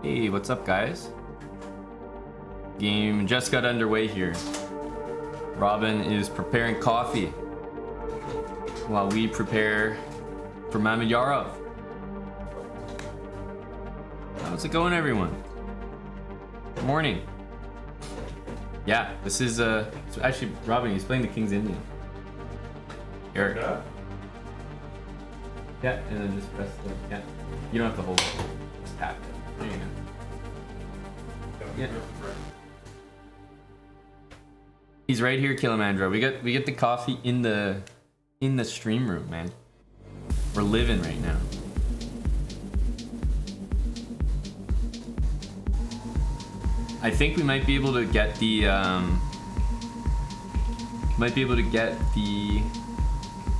Hey, what's up, guys? Game just got underway here. Robin is preparing coffee while we prepare for Mamedyarov. How's it going, everyone? Good morning. Yeah, this is so actually Robin, he's playing the King's Indian. Eric. Yeah, and then just press the yeah. You don't have to hold it. Just tap it. There you go. Yeah. He's right here, Killamandra. We get the coffee in the stream room, man. We're living right now. I think we might be able to get the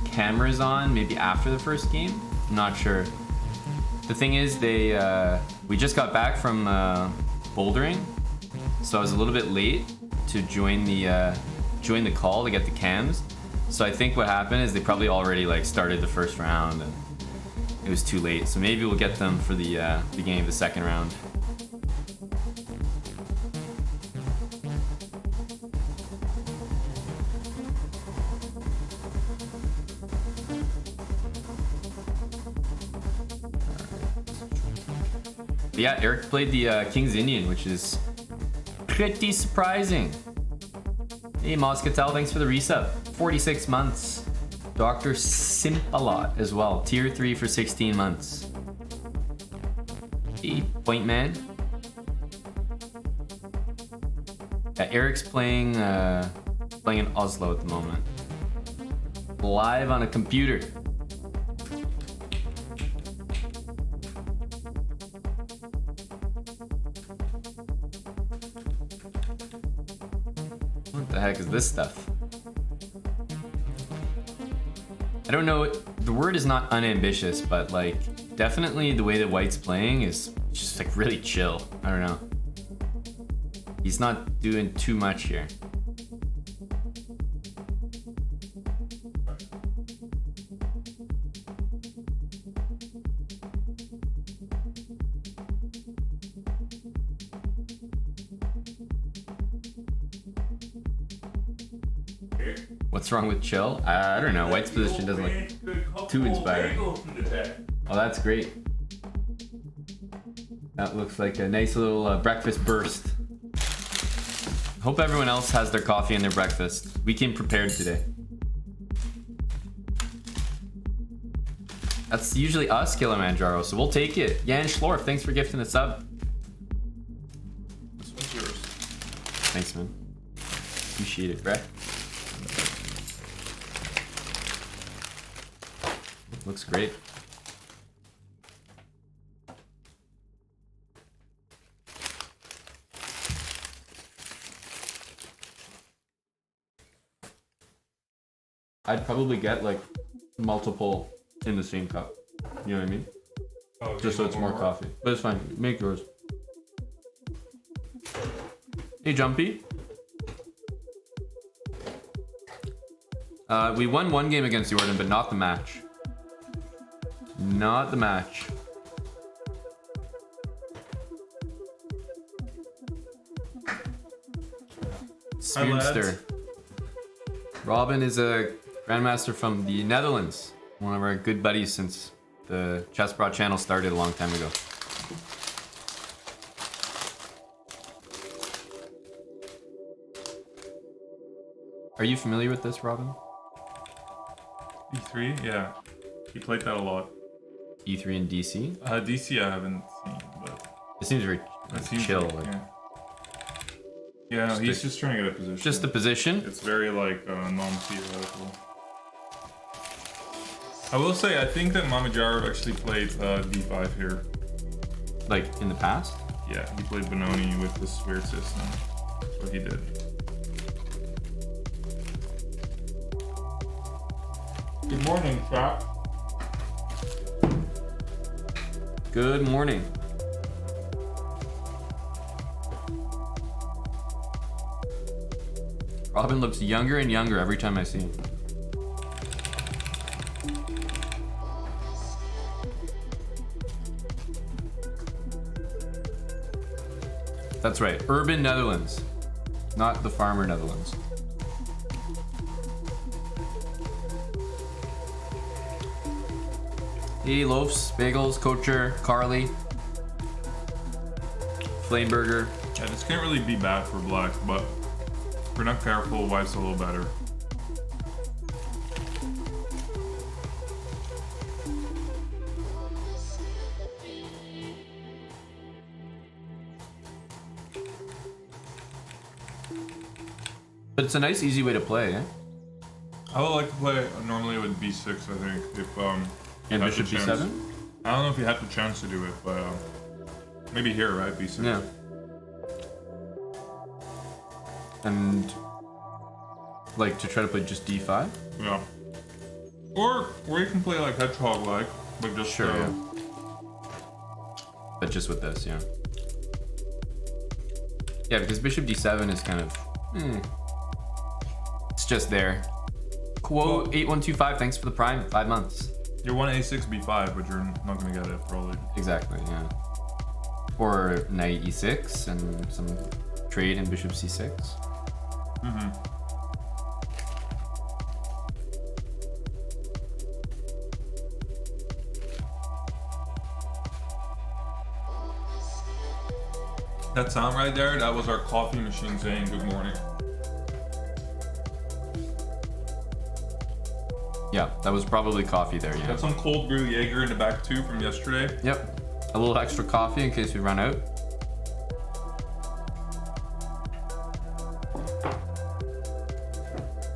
cameras on maybe after the first game. I'm not sure. The thing is, we just got back from bouldering, so I was a little bit late to join the call to get the cams. So I think what happened is they probably already like started the first round and it was too late. So maybe we'll get them for the beginning of the second round. Yeah, Eric played the King's Indian, which is pretty surprising. Hey, Moscatel, thanks for the resub. 46 months. Dr. Simpalot as well. Tier 3 for 16 months. Hey, Point Man. Yeah, Eric's playing in Oslo at the moment. Live on a computer. What the heck is this stuff? I don't know, the word is not unambitious, but like definitely the way that White's playing is just like really chill. I don't know. He's not doing too much here. What's wrong with chill? I don't know. White's position doesn't look too inspiring. Oh, that's great. That looks like a nice little breakfast burst. Hope everyone else has their coffee and their breakfast. We came prepared today. That's usually us, Kilimanjaro, so we'll take it. Jan Schlorf, thanks for gifting the sub. This one's yours. Thanks, man. Appreciate it, bruh. Looks great. I'd probably get like multiple in the same cup. You know what I mean? Oh, just so it's more coffee. But it's fine. Make yours. Hey, Jumpy. We won one game against Jordan, but not the match. Not the match. Spoonster. Robin is a grandmaster from the Netherlands. One of our good buddies since the chessbrah channel started a long time ago. Are you familiar with this, Robin? E3? Yeah. He played that a lot. E3 and DC? DC I haven't seen, but... It seems very chill. Like, yeah, no, he's just trying to get a position. Just the position? It's very, like, non-theoretical. I will say, I think that Mamedyarov actually played D5 here. Like, in the past? Yeah, he played Benoni with this weird system. That's what he did. Good morning, chat. Good morning. Robin looks younger and younger every time I see him. That's right. Urban Netherlands. Not the farmer Netherlands. Hey, loaves, bagels, Coacher, Carly, Flameburger. Yeah, this can't really be bad for black, but if we're not careful, white's a little better. But it's a nice, easy way to play, eh? I would like to play normally with b6, I think, if And you had bishop the chance. b7? I don't know if you had the chance to do it, but maybe here, right? b6. Yeah. And like to try to play just d5? Yeah. Or you can play like hedgehog like just Sure, yeah. But just with this, yeah. Yeah, because bishop d7 is kind of it's just there. Quote 8125, thanks for the prime, 5 months. You're one a6 b5, but you're not gonna get it probably. Exactly, yeah. Or knight e6 and some trade in bishop c6. Mm-hmm. That sound right there, that was our coffee machine saying good morning. Yeah, that was probably coffee there, yeah. Got some cold brew Jaeger in the back too from yesterday. Yep. A little extra coffee in case we run out.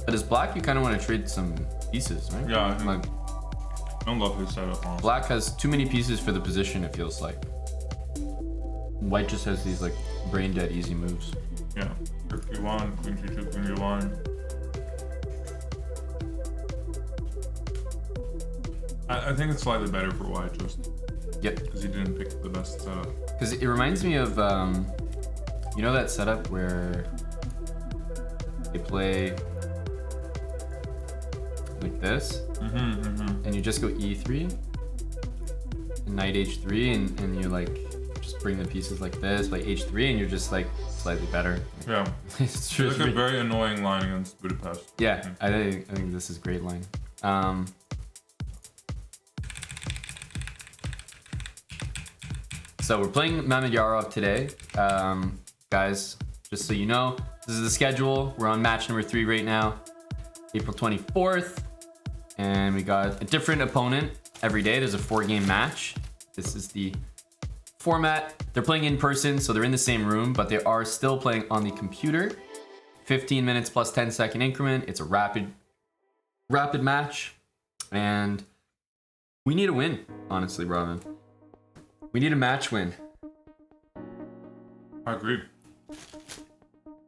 But as black, you kind of want to trade some pieces, right? Yeah, I think Like, I don't love his setup, honestly. black has too many pieces for the position, it feels like. White just has these like brain dead easy moves. Yeah. Rook b1, queen g2, queen b1. I think it's slightly better for white just Yep. because he didn't pick the best setup. Because it reminds me of, you know that setup where they play like this, and you just go e3, and knight h3, and you like just bring the pieces like this, like h3, and you're just like slightly better. Yeah. It's true. It's like a very annoying line against Budapest. Yeah, I think this is a great line. So we're playing Mamedyarov today. Guys, just so you know, this is the schedule. We're on match number 3 right now, April 24th. And we got a different opponent every day. There's a 4-game match. This is the format. They're playing in person, so they're in the same room, but they are still playing on the computer. 15 minutes plus 10-second increment. It's a rapid match. And we need a win, honestly, Robin. We need a match win. I agree.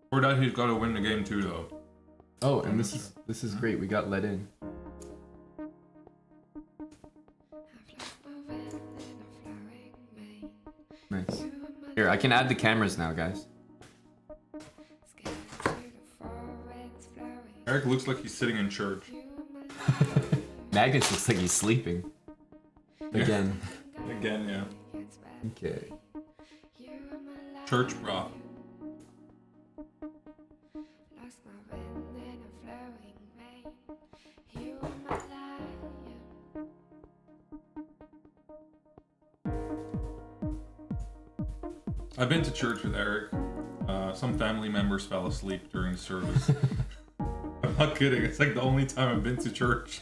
For that, he's got to win the game too, though. Oh, and this is great. We got let in. Nice. Here, I can add the cameras now, guys. Eric looks like he's sitting in church. Magnus looks like he's sleeping. Again. Again, yeah. Okay. Chessbrah. I've been to church with Eric. Some family members fell asleep during the service. I'm not kidding. It's like the only time I've been to church.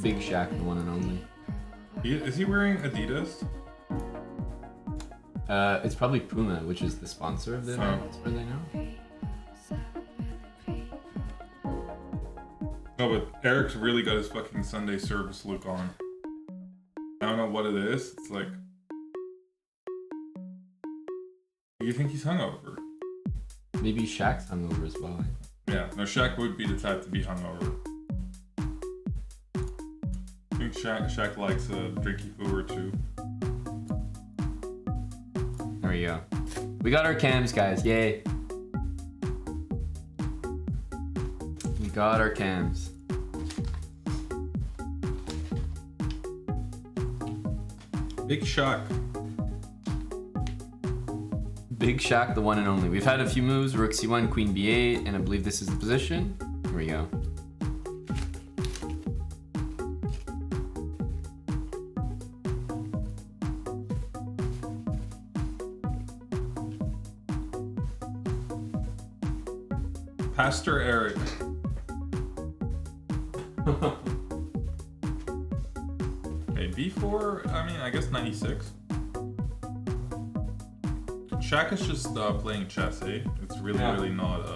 Big Shaq, the one and only. Is he wearing Adidas? It's probably Puma, which is the sponsor of the event, as far as I know. No, but Eric's really got his fucking Sunday service look on. I don't know what it is. It's like... You think he's hungover? Maybe Shaq's hungover as well. Yeah, no, Shaq would be the type to be hungover. think Shaq likes a drinky poo or two. There we go. We got our cams, guys. Yay. We got our cams. Big Shaq. Big Shaq, the one and only. We've had a few moves. Rook c1, queen b8, and I believe this is the position. Here we go. Pastor Eric. Okay, b4, I mean, I guess 96. Shaq is just playing chess, eh? It's really not,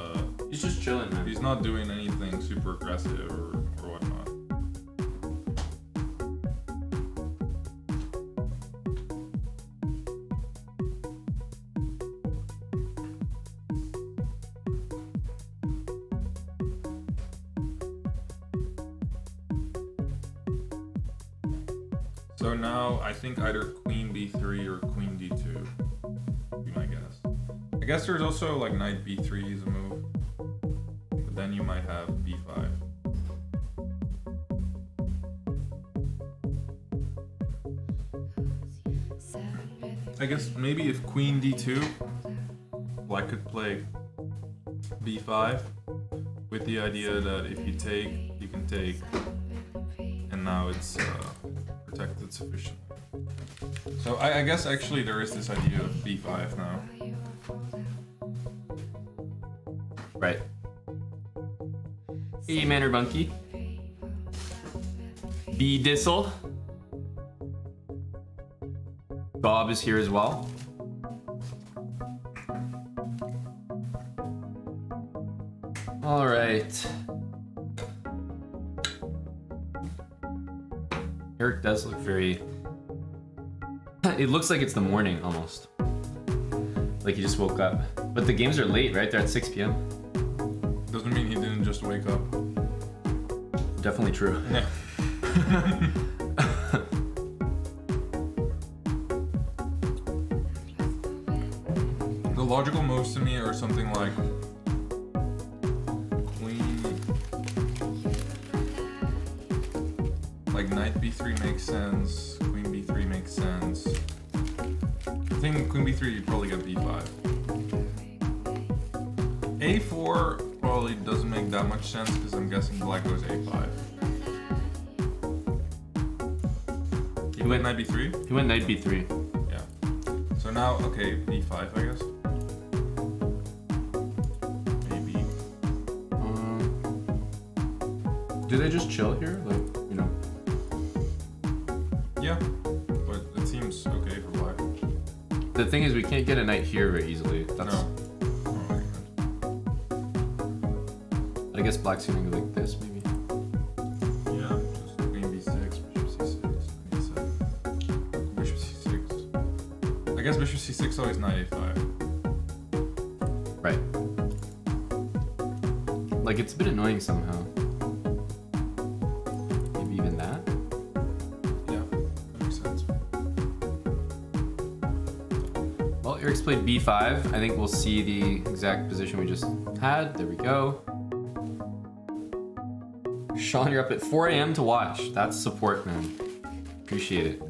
He's just chilling, man. he's not doing anything super aggressive or whatnot. So now I think either queen b3 or queen d2 would be my guess. I guess there's also like knight b3 is a move, but then you might have b5. I guess maybe if queen d2, black could play b5 with the idea that if you take, you can take, and now it's protected sufficiently. So I guess actually there is this idea of b5 now. Right. Hey, Manor Bunky. B Dissel. Bob is here as well. All right. Eric does look very... It looks like it's the morning almost. Like he just woke up. But the games are late, right? They're at 6 p.m. Doesn't mean he didn't just wake up. Definitely true. Yeah. The logical moves to me are something like queen, like knight b3 makes sense, queen b3 makes sense. I think queen b3 you probably get b5. a4 probably doesn't make that much sense because I'm guessing black goes a5. He went knight b3? He went knight b3. Yeah. So now, okay, b5 I guess. Maybe. Do they just chill here? Like, you know? Yeah, but it seems okay for black. The thing is, we can't get a knight here very easily. That's... No. I guess black's gonna go like this, maybe. Yeah, just queen b6, bishop c6, queen c7, bishop c6. I guess bishop c6 always knight a5. Right. Like, it's a bit annoying somehow. Maybe even that? Yeah, that makes sense. Well, Eric's played b5. I think we'll see the exact position we just had. There we go. Sean, you're up at 4 a.m. to watch. That's support, man. Appreciate it.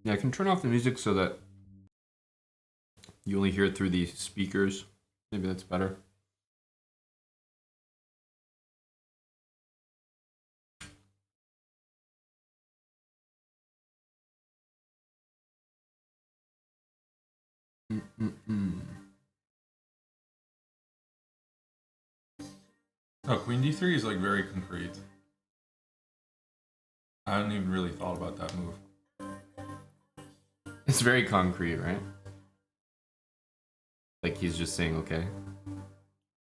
Yeah, I can turn off the music so that you only hear it through the speakers. Maybe that's better. Oh, queen d3 is like very concrete. I hadn't even really thought about that move. It's very concrete, right? Like he's just saying, okay.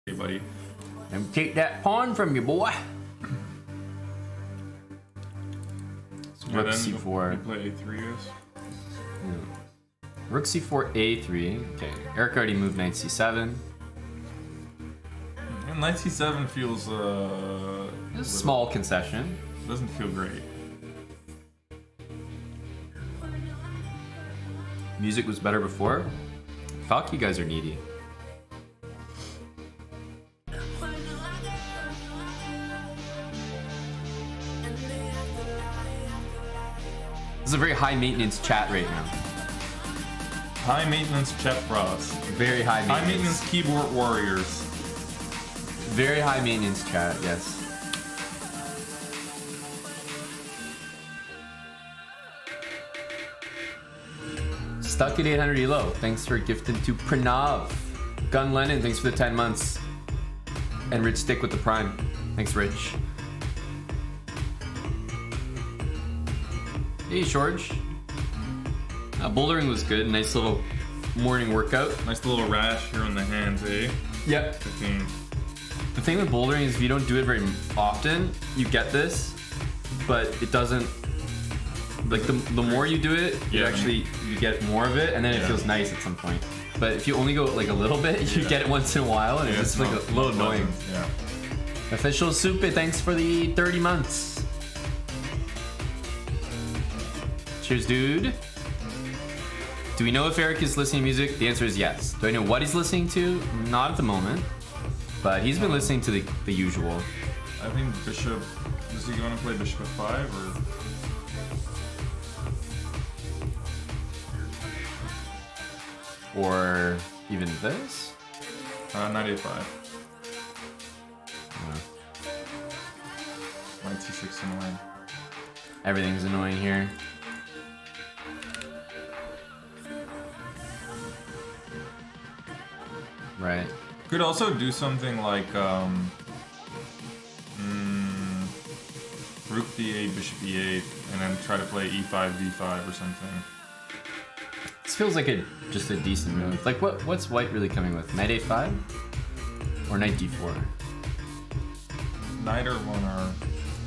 Hey, buddy. And take that pawn from you, boy. So rook c4. You play a3, yes? Yeah. Rook c4, a3. Okay, Eric already moved knight c7. And knight c7 feels A small concession. Doesn't feel great. Music was better before. Fuck, you guys are needy. This is a very high maintenance chat right now. High maintenance chessbrahs. Very high maintenance. High maintenance keyboard warriors. Very high maintenance chat, yes. Stuck at 800 elo. Thanks for gifting to Pranav. Gun Lennon, thanks for the 10 months. And Rich Stick with the Prime. Thanks, Rich. Hey, George. Bouldering was good. Nice little morning workout. Nice little rash here on the hands, eh? Yep. The thing with bouldering is if you don't do it very often, you get this, but it doesn't. Like the more you do it, you get more of it, and then it feels nice at some point. But if you only go like a little bit, you get it once in a while, and it's just like a little annoying. Yeah. Official Soupe, thanks for the 30 months. Cheers, dude. Do we know if Eric is listening to music? The answer is yes. Do I know what he's listening to? Not at the moment. But he's been listening to the usual. I think Bishop... Is he going to play Bishop f5 or... Or even this? Knight a5. Knight c6 annoying. Everything's annoying here. Right. Could also do something like Rook d8, Bishop e8, and then try to play e5, d5 or something. This feels like just a decent move. Like what's white really coming with? Knight a5? Or knight d4? Neither one are...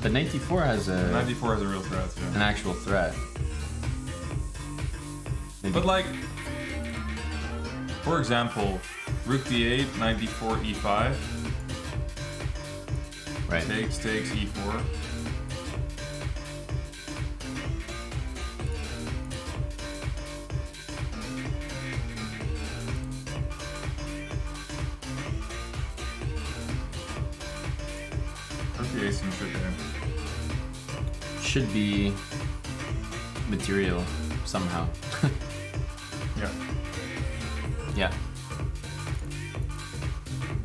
But knight d4 has a... Knight d4 has a real threat, yeah. An actual threat. Maybe. But like... For example, Rook d8, Knight d4, e5. Right. Takes, e4. Rook d8 seems good there. Should be material somehow. Yeah. Yeah.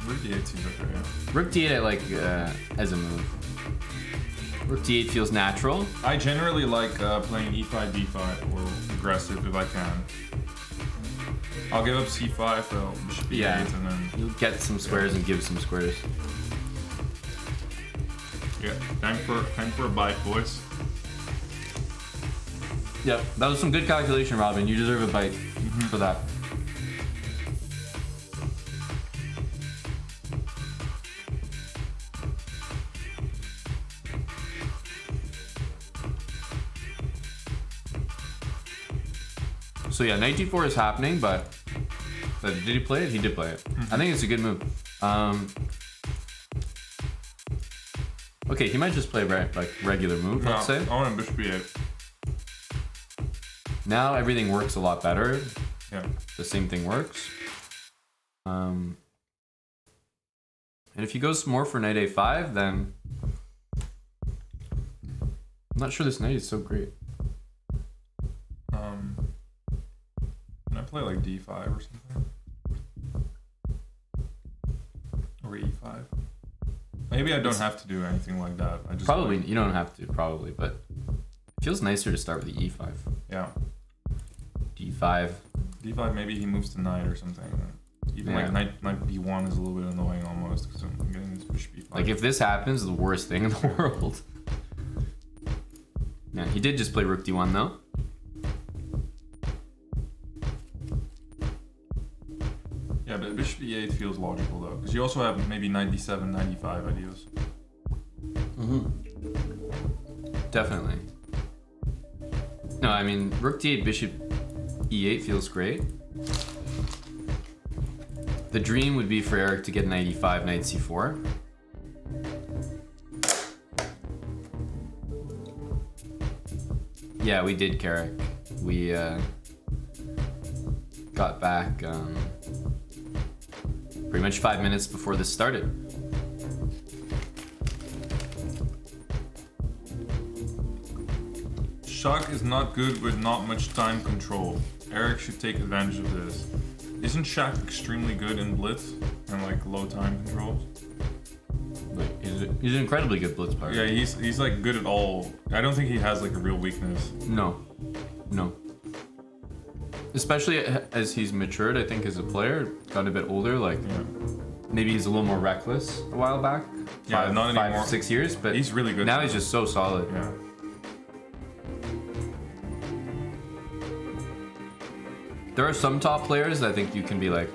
Rook d8 seems okay, yeah. Rook d8 I like as a move. Rook d8 feels natural. I generally like playing e5, d5, or aggressive if I can. I'll give up c5, so bishop e8, and then... You'll get some squares and give some squares. Yeah, time for a bite, boys. Yep, that was some good calculation, Robin. You deserve a bite for that. So yeah, knight d4 is happening, but did he play it? He did play it. I think it's a good move. Okay, he might just play like regular move, let's say. I want a bishop e8. Now everything works a lot better. Yeah. The same thing works. And if he goes more for knight a5, then I'm not sure this knight is so great. Can I play like d5 or something? Or e5? Maybe I don't have to do anything like that. I just probably you don't have to, probably, but it feels nicer to start with the e5. Yeah. d5. d5, maybe he moves to knight or something. Even like knight b1 is a little bit annoying almost because I'm getting this bishop e5. Like if this happens, the worst thing in the world. Yeah, he did just play rook d1 though. Yeah, but bishop e8 feels logical though, because you also have maybe knight d7, knight e5 ideas. Definitely. No, I mean rook d8, bishop E8 feels great. The dream would be for Eric to get knight e5, knight c4. Yeah, we did, Carrick. We got back pretty much 5 minutes before this started. Shak is not good with not much time control. Eric should take advantage of this. Isn't Shak extremely good in blitz and like low time controls? Like, he's an incredibly good blitz player. Yeah, he's like good at all. I don't think he has like a real weakness. No. Especially as he's matured, I think, as a player, got a bit older. Like, maybe he's a little more reckless a while back. Yeah, not anymore. 5 or 6 years, but he's really good. Now he's just so solid. Yeah. There are some top players that I think you can be like,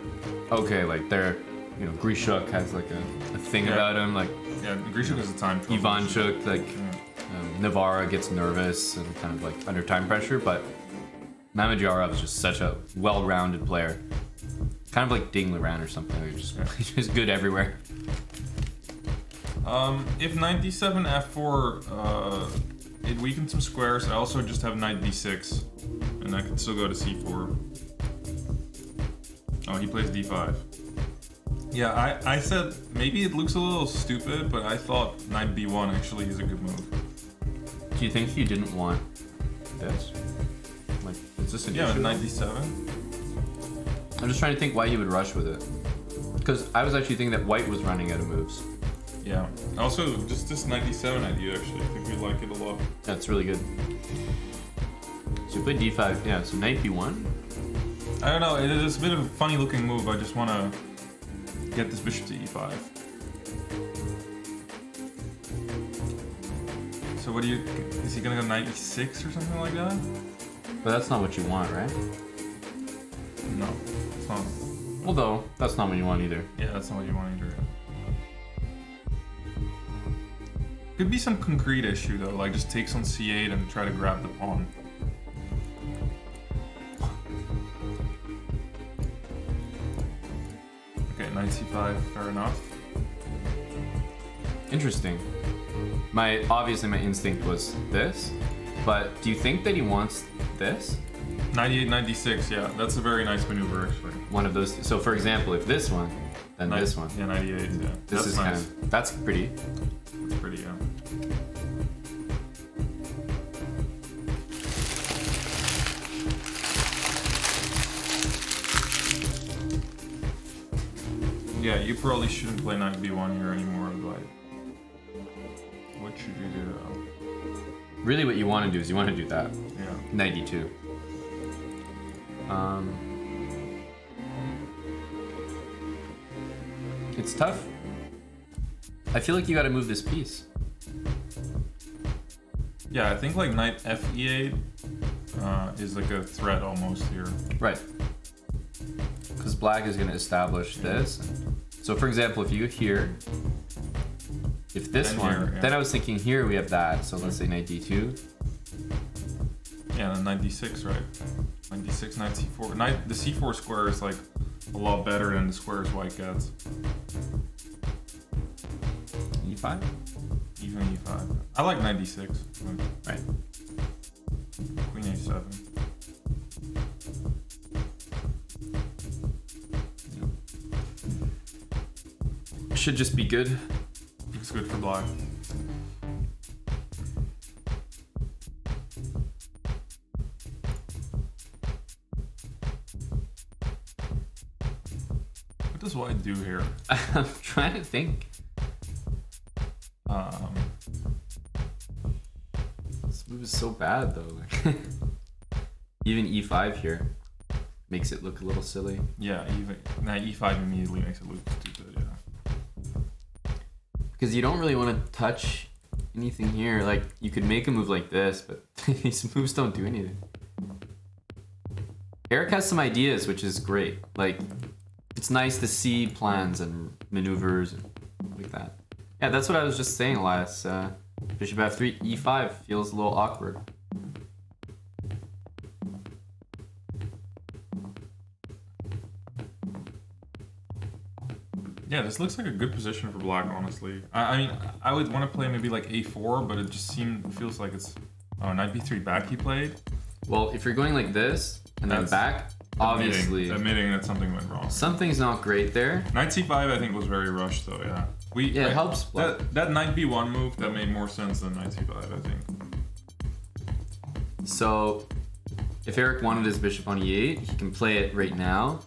okay, like they're, you know, Grishuk has like a thing about him, like Grishuk is a time trouble. Ivanchuk, like Navarra gets nervous and kind of like under time pressure, but Mamedyarov is just such a well-rounded player, kind of like Ding Liran or something. He's just good everywhere. If knight d7 f4, it weakens some squares. I also just have knight d6, and I can still go to c4. Oh, he plays d5. Yeah, I said maybe it looks a little stupid, but I thought knight b1 actually is a good move. Do you think you didn't want this? Like, is this an issue? Knight d7. I'm just trying to think why you would rush with it. Because I was actually thinking that white was running out of moves. Yeah. Also, just this knight d7 idea, actually. I think we like it a lot. That's really good. So you play d5. Yeah, so knight b1. I don't know. It is a bit of a funny looking move. I just want to get this bishop to e5. So what do you... Is he going to go knight e6 or something like that? But that's not what you want, right? No. It's not. Although, that's not what you want either. Yeah, that's not what you want either. Could be some concrete issue though, like just takes on c8 and try to grab the pawn. Okay, knight c5, fair enough. Interesting. Obviously my instinct was this, but do you think that he wants this? 98, 96, yeah, that's a very nice maneuver actually. One of those. So for example, if this one, then this one. Yeah, 98, yeah. This that's is nice. kind of, that's pretty. That's pretty, yeah. Yeah, you probably shouldn't play knight b1 here anymore, but what should you do though? Really what you want to do is you want to do that. Yeah. Knight e2. It's tough. I feel like you gotta move this piece. Yeah, I think like knight fe8 is like a threat almost here. Right. Because black is gonna establish this. So for example, if you go here, if this Then one, here, yeah. then I was thinking here we have that. So let's say knight d2. Yeah, then knight d6, right? Knight d6, knight c4. The c4 square is like a lot better than the squares white gets. e5? Even e5. I like knight d6. Right. Queen a7. Should just be good. It's good for black. What does white do here? I'm trying to think. This move is so bad though. Even e5 here makes it look a little silly. Yeah, even knight e5 immediately makes it look stupid. Yeah. Because you don't really want to touch anything here. Like you could make a move like this, but these moves don't do anything. Eric has some ideas, which is great. Like it's nice to see plans and maneuvers and like that. Yeah, that's what I was just saying, Elias. Bishop f3, e5 feels a little awkward. Yeah, this looks like a good position for black, honestly. I mean, I would want to play maybe like a4, but it just feels like it's... Oh, knight b3 back he played? Well, if you're going like this, and then back, obviously... Admitting that something went wrong. Something's not great there. Knight c5 I think was very rushed though, yeah. It helps. That knight b1 move, that made more sense than knight c5, I think. So, if Eric wanted his bishop on e8, he can play it right now,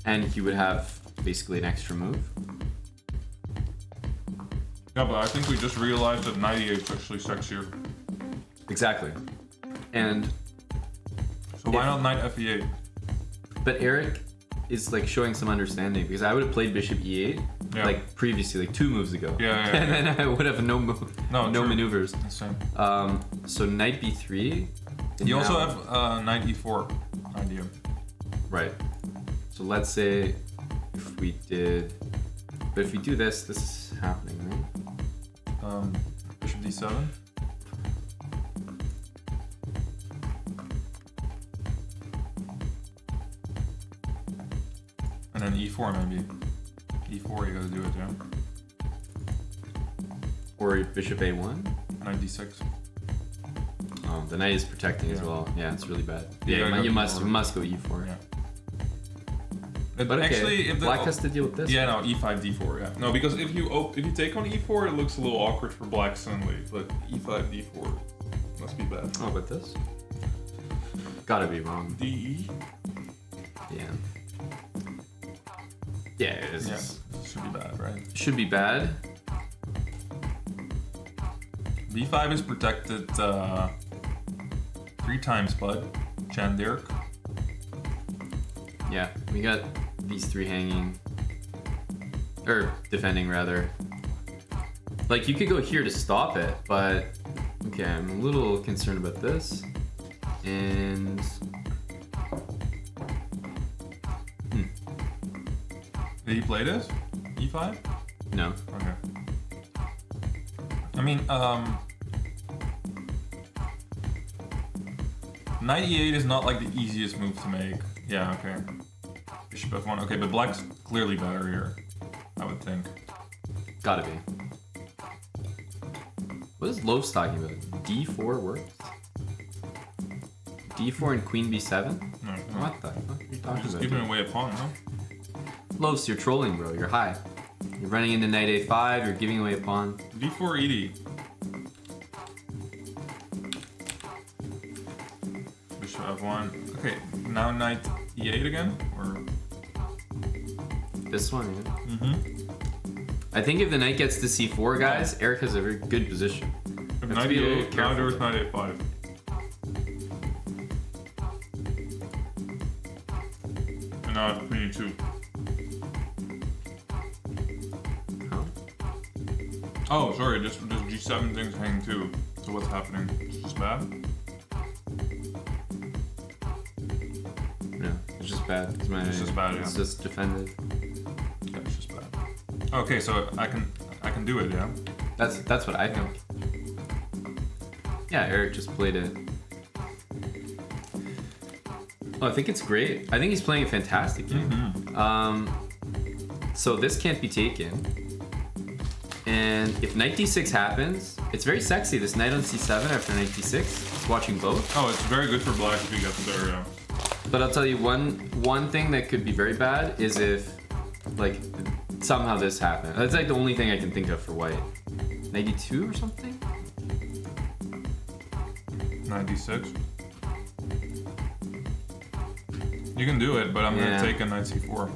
and he would have basically an extra move. Yeah, but I think we just realized that knight e8 is actually sexier. Exactly. And... So why not knight f8? But Eric is like showing some understanding, because I would have played bishop e8 like previously, like 2 moves ago. And then I would have no maneuvers. Same. So knight b3. You also have knight e4 idea. Right. So let's say if we did, but if we do this, this is happening, right? Bishop d7. And then e4 maybe. e4 you gotta do it, yeah. Or bishop a1. Knight d6. Oh, the knight is protecting as well. Yeah, it's really bad. Yeah, you must go e4. Yeah. But okay, actually, if black has to deal with this. Yeah, no, e5, d4. Yeah, no, because if you take on e4, it looks a little awkward for black suddenly. But e5, d4 must be bad. Oh, but this gotta be wrong. de. Yeah. Yeah, it is. Yeah, should be bad, right? Should be bad. b5 is protected 3 times, bud. Chandirk. Yeah, we got these 3 hanging. Or defending, rather. Like, you could go here to stop it, but... Okay, I'm a little concerned about this. And... Did he play this? e5? No. Okay. I mean, knight e8 is not like the easiest move to make. Yeah, okay. Bishop f1. Okay, but black's clearly better here, I would think. Gotta be. What is Lowe's talking about? d4 works? d4 and queen b7? No. What the fuck are you talking about? Just giving away a pawn, no? Lowe's, you're trolling, bro. You're high. You're running into knight a5, you're giving away a pawn. d4 ed. Bishop f1. Okay, now knight e8 again? Or this one, yeah. Mm-hmm. I think if the knight gets to c4, guys, Eric has a very good position. Knight e8, now there's knight a5. And now it's queen e2. Oh, sorry, just g7 things hanging too. So what's happening? It's just bad? No, it's just bad. It's just bad, It's just defended. Yeah, it's just bad. Okay, so I can do it, yeah? That's what I think. Yeah, Eric just played it. Oh, I think it's great. I think he's playing a fantastic game. Mm-hmm. So this can't be taken. And if knight d6 happens, it's very sexy, this knight on c7 after knight d6. It's watching both. Oh, it's very good for black if he gets there, yeah. But I'll tell you one thing that could be very bad is if, like, somehow this happened. That's like the only thing I can think of for white. Knight d2 or something? Knight d6. You can do it, but I'm gonna take a knight c4.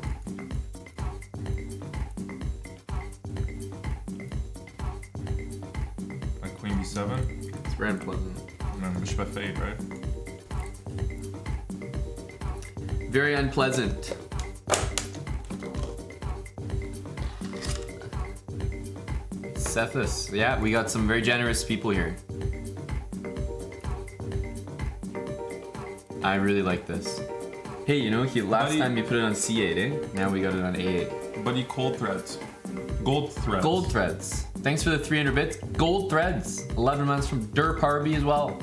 Queen b7. It's very unpleasant. And then bishop f8, right? Very unpleasant. Cephas. Yeah, we got some very generous people here. I really like this. Hey, you know, last time you put it on c8, eh? Now we got it on a8. But he cold threads. Gold threads. Gold threads. Thanks for the 300 bits. Gold threads. 11 months from Derp Harvey as well.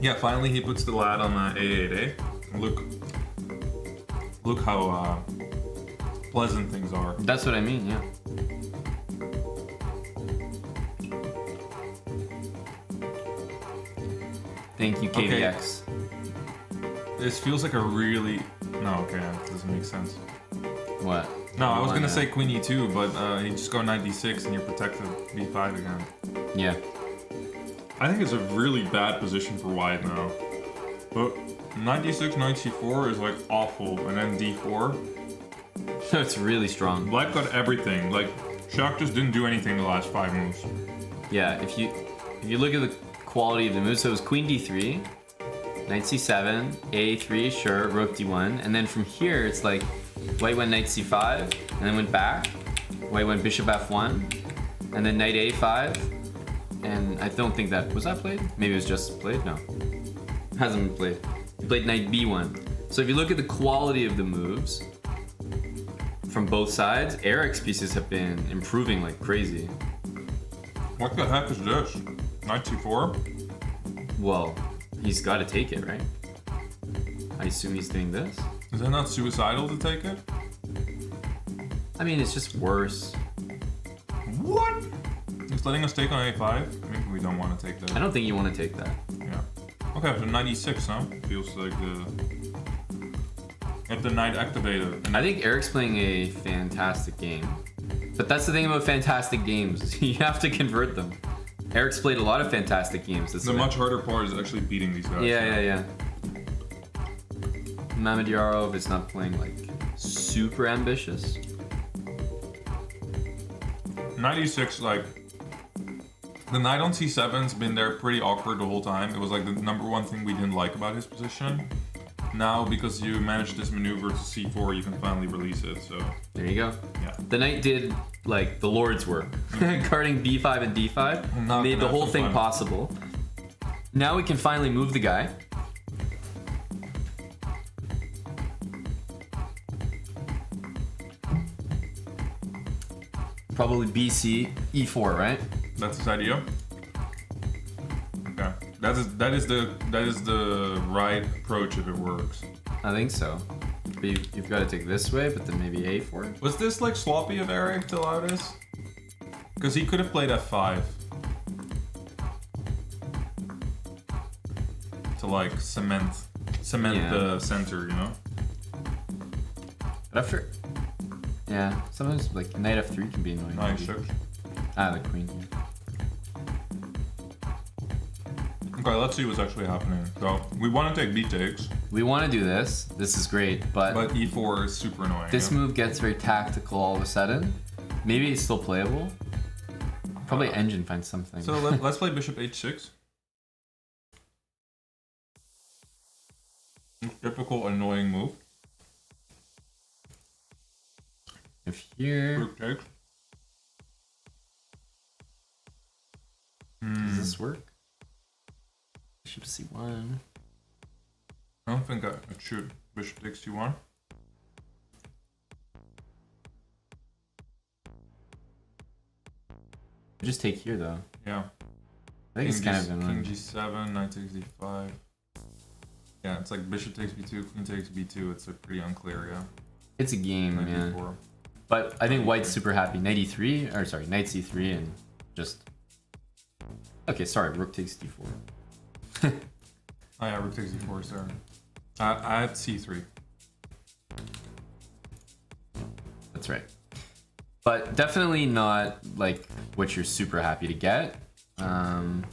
Yeah, finally he puts the lad on a8, eh? look how pleasant things are. That's what I mean, yeah. Thank you, KVX. This feels like a really... No, okay, that doesn't make sense. What? No, I was gonna say Queen E2, but you just go knight D6 and you're protected B5 again. Yeah. I think it's a really bad position for white now. But knight D6, knight C4 is like awful, and then D4. It's really strong. Black got everything. Like, Shaq just didn't do anything the last 5 moves. Yeah, if you look at the quality of the moves, so it was Queen D3, Knight C7, A3, sure, Rook D1, and then from here it's like White went Knight C5, and then went back. White went Bishop F1, and then Knight A5, and I don't think that was that played. Maybe it was just played. No, hasn't been played. He played Knight B1. So if you look at the quality of the moves from both sides, Eric's pieces have been improving like crazy. What the heck is this? Knight C4? Well, he's got to take it, right? I assume he's doing this. Is that not suicidal to take it? I mean, it's just worse. What? It's letting us take on A5? Maybe we don't want to take that. I don't think you want to take that. Yeah. Okay, so knight E6, huh? Feels like get the knight activated. I think Eric's playing a fantastic game. But that's the thing about fantastic games. You have to convert them. Eric's played a lot of fantastic games. The much harder part is actually beating these guys. Yeah. Mamedyarov is not playing like super ambitious. Knight E6, like, the knight on C7's been there pretty awkward the whole time. It was like the number one thing we didn't like about his position. Now, because you managed this maneuver to C4, you can finally release it, so... There you go. Yeah. The knight did, like, the Lord's work. Guarding B5 and D5 made the whole thing possible. Now we can finally move the guy. Probably BC, E4, right? That's his idea? Okay. That is the right approach if it works. I think so. But you've got to take this way, but then maybe A4. Was this like sloppy of Eric to allow this? Because he could have played F5. To like cement the center, you know? But after... Yeah, sometimes like knight F3 can be annoying. Knight 6. Ah, the queen. Okay, let's see what's actually happening. So, we want to take B takes. We want to do this. This is great, but E4 is super annoying. This move gets very tactical all of a sudden. Maybe it's still playable. Probably engine finds something. So let's play Bishop H6. Typical annoying move. If here... Rook takes. Does this work? Bishop C1. I don't think it should. Bishop takes C1. Just take here though. Yeah. I think it's kind of annoying. King G7, knight takes D5. Yeah, it's like bishop takes B2, queen takes B2. It's like pretty unclear, yeah. It's a game, Knight man. D4. But I think white's super happy. Knight E3, or sorry, knight C3 and just... Okay, sorry, rook takes D4. Oh yeah, rook takes D4 is there. I had C3. That's right. But definitely not like what you're super happy to get. But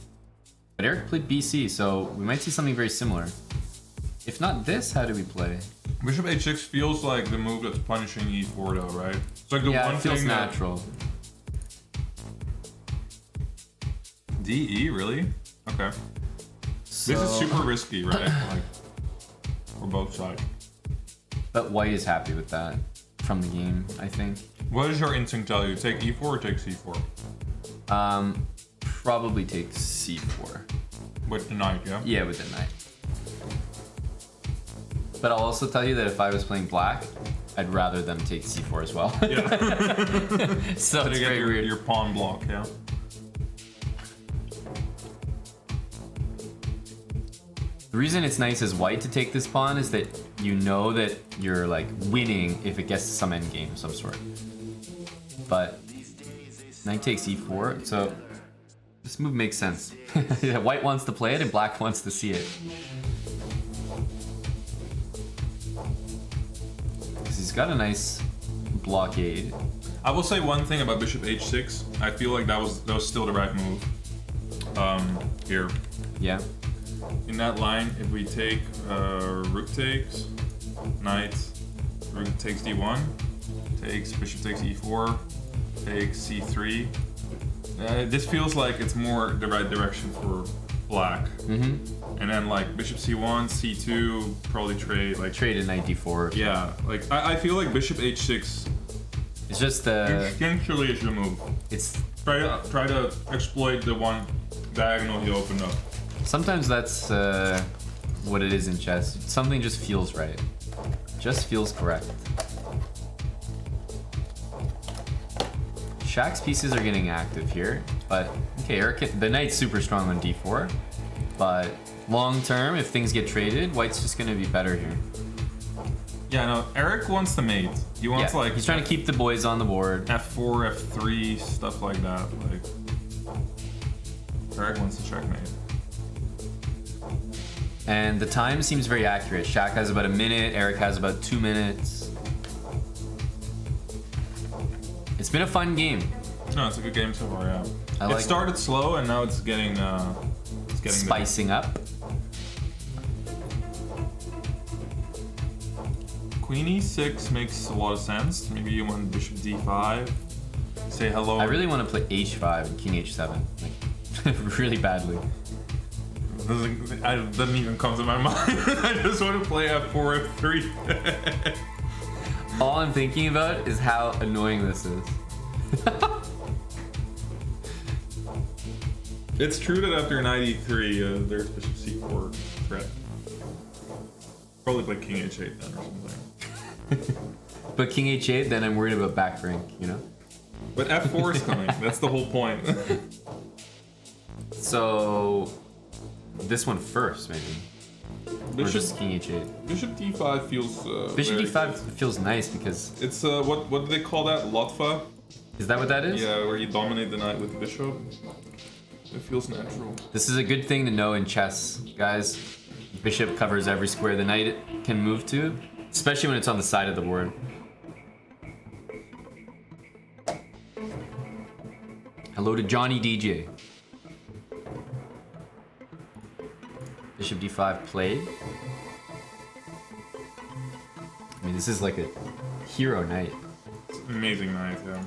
Eric played BC, so we might see something very similar. If not this, how do we play? Bishop H6 feels like the move that's punishing E4 though, right? It's like the yeah, one it feels thing natural. DE, really? Okay. So... This is super risky, right? Like, for both sides. But white is happy with that from the game, I think. What does your instinct tell you? Take E4 or take C4? Probably take C4. With the knight, yeah? Yeah, with the knight. But I'll also tell you that if I was playing black, I'd rather them take C4 as well. Yeah. So it's very weird. Your pawn block, yeah. The reason it's nice as white to take this pawn is that you know that you're like winning if it gets to some endgame of some sort. But knight takes e4, so this move makes sense. Yeah, white wants to play it and black wants to see it. Because he's got a nice blockade. I will say one thing about bishop h6. I feel like that was still the right move. Here. Yeah. In that line, if we take rook takes, knight, rook takes d1, takes bishop takes e4, takes c3. This feels like it's more the right direction for black. Mm-hmm. And then like bishop c1, c2, probably trade like trade a knight d4. Yeah, like I feel like bishop h6. It's just the instinctually is the move. It's try to exploit the one diagonal he opened up. Sometimes that's what it is in chess. Something just feels right. Just feels correct. Shaq's pieces are getting active here, but okay, Eric, the knight's super strong on d4, but long term, if things get traded, white's just gonna be better here. Yeah, no, Eric wants to mate. He wants like he's trying to keep the boys on the board. F4, F3, stuff like that. Like Eric wants to checkmate. And the time seems very accurate. Shaq has about a minute, Eric has about 2 minutes. It's been a fun game. No, it's a good game so far, yeah. It started slow and now it's getting spicing up. Queen e6 makes a lot of sense. Maybe you want bishop d5. Say hello. I really want to play h5 and king h7. Like, really badly. Doesn't even come to my mind. I just want to play f4, f3. All I'm thinking about is how annoying this is. It's true that after knight e3, there's bishop c4 threat. Probably play king h8 then or something. But king h8, then I'm worried about back rank, you know? But f4 is coming. That's the whole point. So this one first, maybe. Or just king h8. Bishop d5 feels. Bishop d5 good. feels nice because it's what do they call that? Lotfa. Is that what that is? Yeah, where you dominate the knight with the bishop. It feels natural. This is a good thing to know in chess, guys. Bishop covers every square the knight can move to, especially when it's on the side of the board. Hello to Johnny DJ. Bishop d5 played. I mean, this is like a hero knight. It's an amazing knight, yeah.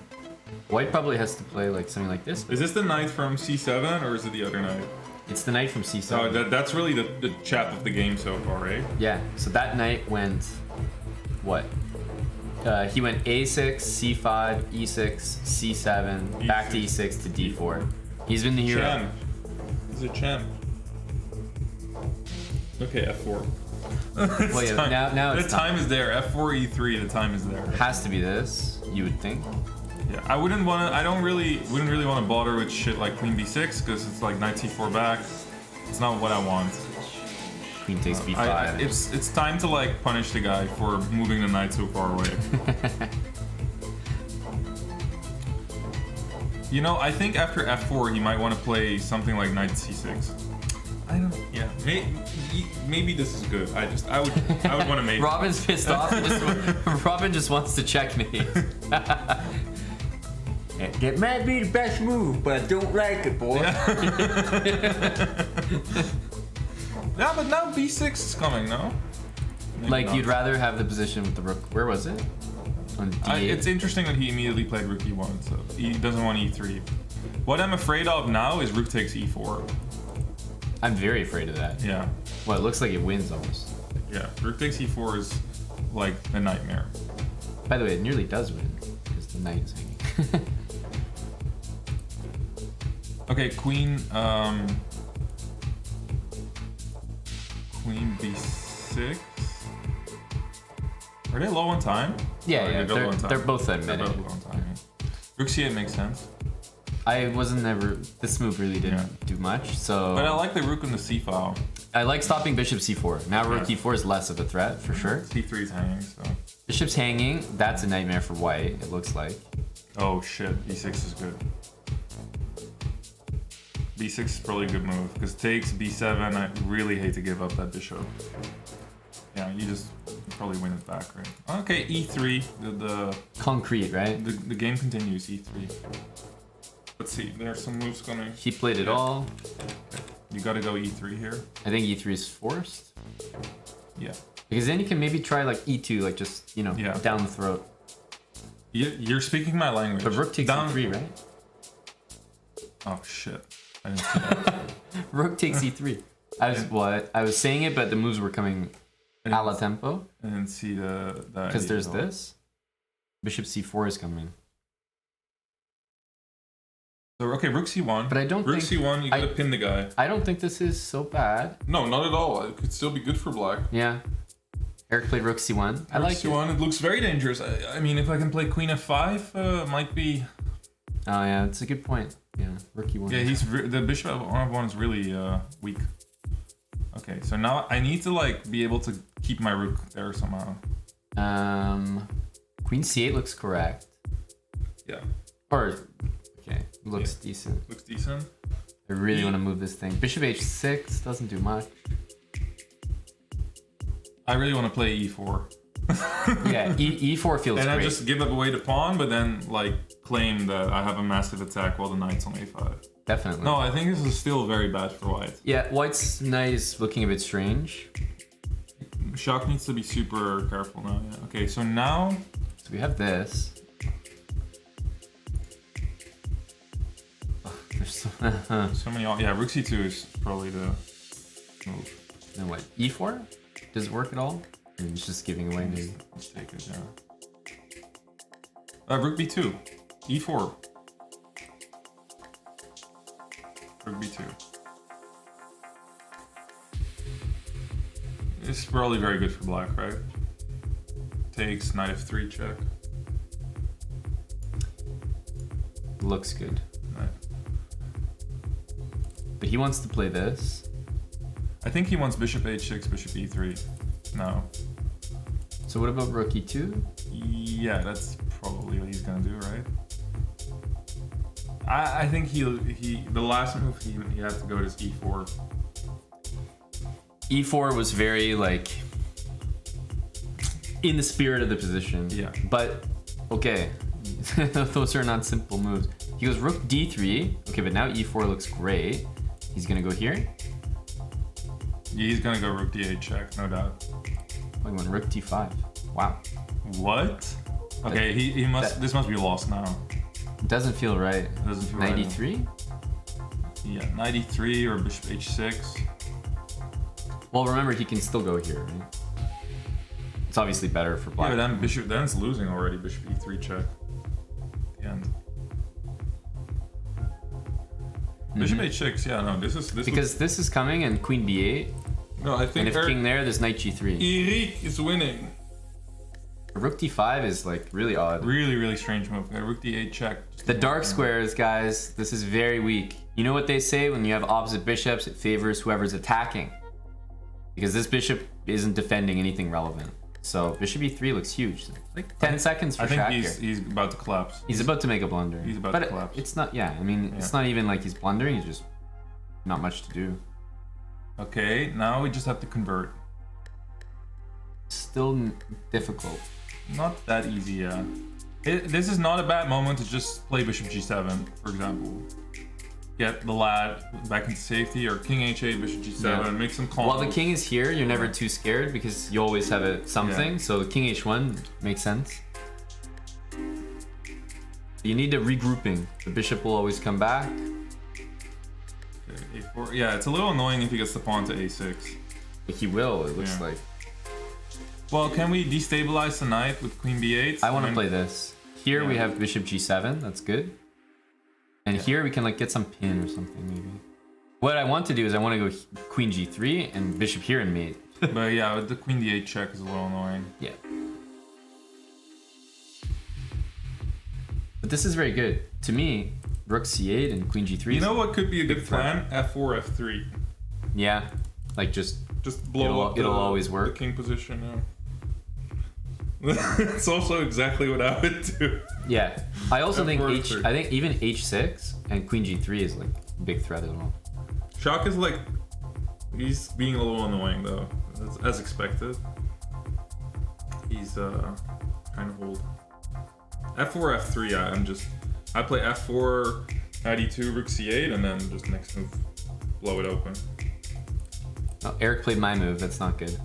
White probably has to play like something like this. Is this the knight from c7 or is it the other knight? It's the knight from c7. Oh, that's really the chat of the game so far, right? Yeah, so that knight went... What? He went a6, c5, e6, c7, E6. back to e6 to d4. He's been the hero. Champ. He's a champ. Okay, f4. Well, yeah, now it's the time is there. F4, e3. The time is there. Has to be this, you would think. Yeah, I wouldn't really want to bother with shit like queen b6 because it's like knight c4 back. It's not what I want. Queen takes b5. It's time to like punish the guy for moving the knight so far away. You know, I think after f4 he might want to play something like knight c6. I don't. Yeah, maybe this is good. I would want to make. Robin's pissed off. Robin just wants to checkmate. It might be the best move, but I don't like it, boy. Yeah, but now b6 is coming, no? Maybe like not. you'd rather have the position with the rook. Where was it? On d8. It's interesting that he immediately played rook e1, so he doesn't want e3. What I'm afraid of now is rook takes e4. I'm very afraid of that. Yeah. Well, it looks like it wins almost. Yeah, rook takes e4 is like a nightmare. By the way, it nearly does win because the knight is hanging. Okay, queen b6. Are they low on time? Yeah, they're both at They're minute. both low on time. Yeah. Rook c8 makes sense. I wasn't ever. This move really didn't do much, so. But I like the rook in the c file. I like stopping bishop c4. Now rook Yeah. e4 is less of a threat, for sure. c3 is hanging, so... Bishop's hanging. That's a nightmare for white, it looks like. Oh shit, b6 is good. b6 is probably a good move, because takes b7, I really hate to give up that bishop. Yeah, you just probably win it back, right? Okay, e3, Concrete, right? the game continues, e3. Let's see, there are some moves coming. He played it all. You gotta go e3 here. I think e3 is forced. Yeah. Because then you can maybe try like e2, like just, you know, Yeah. down the throat. You're speaking my language. But rook takes e3, right? Oh shit. I didn't see that. Rook takes e3. I was saying it, but the moves were coming a la tempo. I didn't see the Because there's this. Bishop c4 is coming. So, okay, rook c1. But I don't rook think... c1, you gotta pin the guy. I don't think this is so bad. No, not at all. It could still be good for black. Yeah. Eric played rook c1. I like c1, it looks very dangerous. I mean, if I can play queen f5, might be... Oh yeah, it's a good point. Yeah, rook e1. Yeah, the bishop of f1 is really weak. Okay, so now I need to like be able to keep my rook there somehow. Queen c8 looks correct. Yeah. Or, okay, looks decent. Looks decent. I really want to move this thing. Bishop h6 doesn't do much. I really want to play e4. Yeah, e4 feels and great. I just give up away the pawn, but then like claim that I have a massive attack while the knight's on a5. Definitely. No, I think this is still very bad for white. Yeah, white's knight is looking a bit strange. Shock needs to be super careful now. Yeah. Okay, so now... So we have this. Oh, there's so... so many... Yeah, rook c2 is probably the move. Then what? e4? Does it work at all? Or it's just giving away maybe? Let's take it, yeah. Rook b2. e4. Rook b2. This is probably very good for black, right? Takes, knight f3 check. Looks good. Right. But he wants to play this. I think he wants bishop h6, bishop e3. No. So what about rook e2? Yeah, that's probably what he's gonna do, right? I think the last move he had to go to e4. E4 was very like in the spirit of the position. Yeah. But okay, those are not simple moves. He goes rook d3. Okay, but now e4 looks great. He's gonna go here. Yeah, he's gonna go rook d8 check, no doubt. Oh, he went rook d5. Wow. What? Okay, he must. This must be lost now. It doesn't feel right. It doesn't feel 93? Right. Yeah, 93 or bishop h6. Well, remember he can still go here, right? It's obviously better for black. Yeah, but then it's losing already. Bishop e3 check. At the end. Bishop h6. Yeah, no, this because this is coming and queen b8. No, I think. And if king there, there's knight g3. Eric is winning. Rook d5 is like really odd. Really, really strange move. Rook d8 check. The dark squares, guys, this is very weak. You know what they say? When you have opposite bishops, it favors whoever's attacking. Because this bishop isn't defending anything relevant. So bishop e3 looks huge. Like 10 seconds for I think Shaq he's about to collapse. He's about to make a blunder. He's about to collapse. It's not, yeah, I mean, it's not even like he's blundering, he's just not much to do. Okay, now we just have to convert. Still difficult. Not that easy, yeah. This is not a bad moment to just play bishop g7, for example. Get the lad back into safety, or king h8, bishop g7, make some calls. While the king is here, you're never too scared because you always have something. Yeah. So king h1 makes sense. You need a regrouping. The bishop will always come back. Okay, a4. Yeah, it's a little annoying if he gets the pawn to a6. But he will, it looks like. Well, can we destabilize the knight with queen b8? I want to play this. Here we have bishop g7, that's good. And here we can like get some pin or something maybe. What I want to do is I want to go queen g3 and bishop here and mate. But yeah, the queen d8 check is a little annoying. Yeah. But this is very good. To me, rook c8 and queen g3. You know what could be a good plan? f4, f3. Yeah. Like just blow up. It'll always work. The king position. Yeah. It's also exactly what I would do. Yeah. I also think F4, I think even h6 and queen g3 is like a big threat as well. Shock is like, he's being a little annoying though, as expected. He's trying to hold. F4, F3. I play F4, knight e2, rook c8, and then just next move, blow it open. Oh, Eric played my move. That's not good.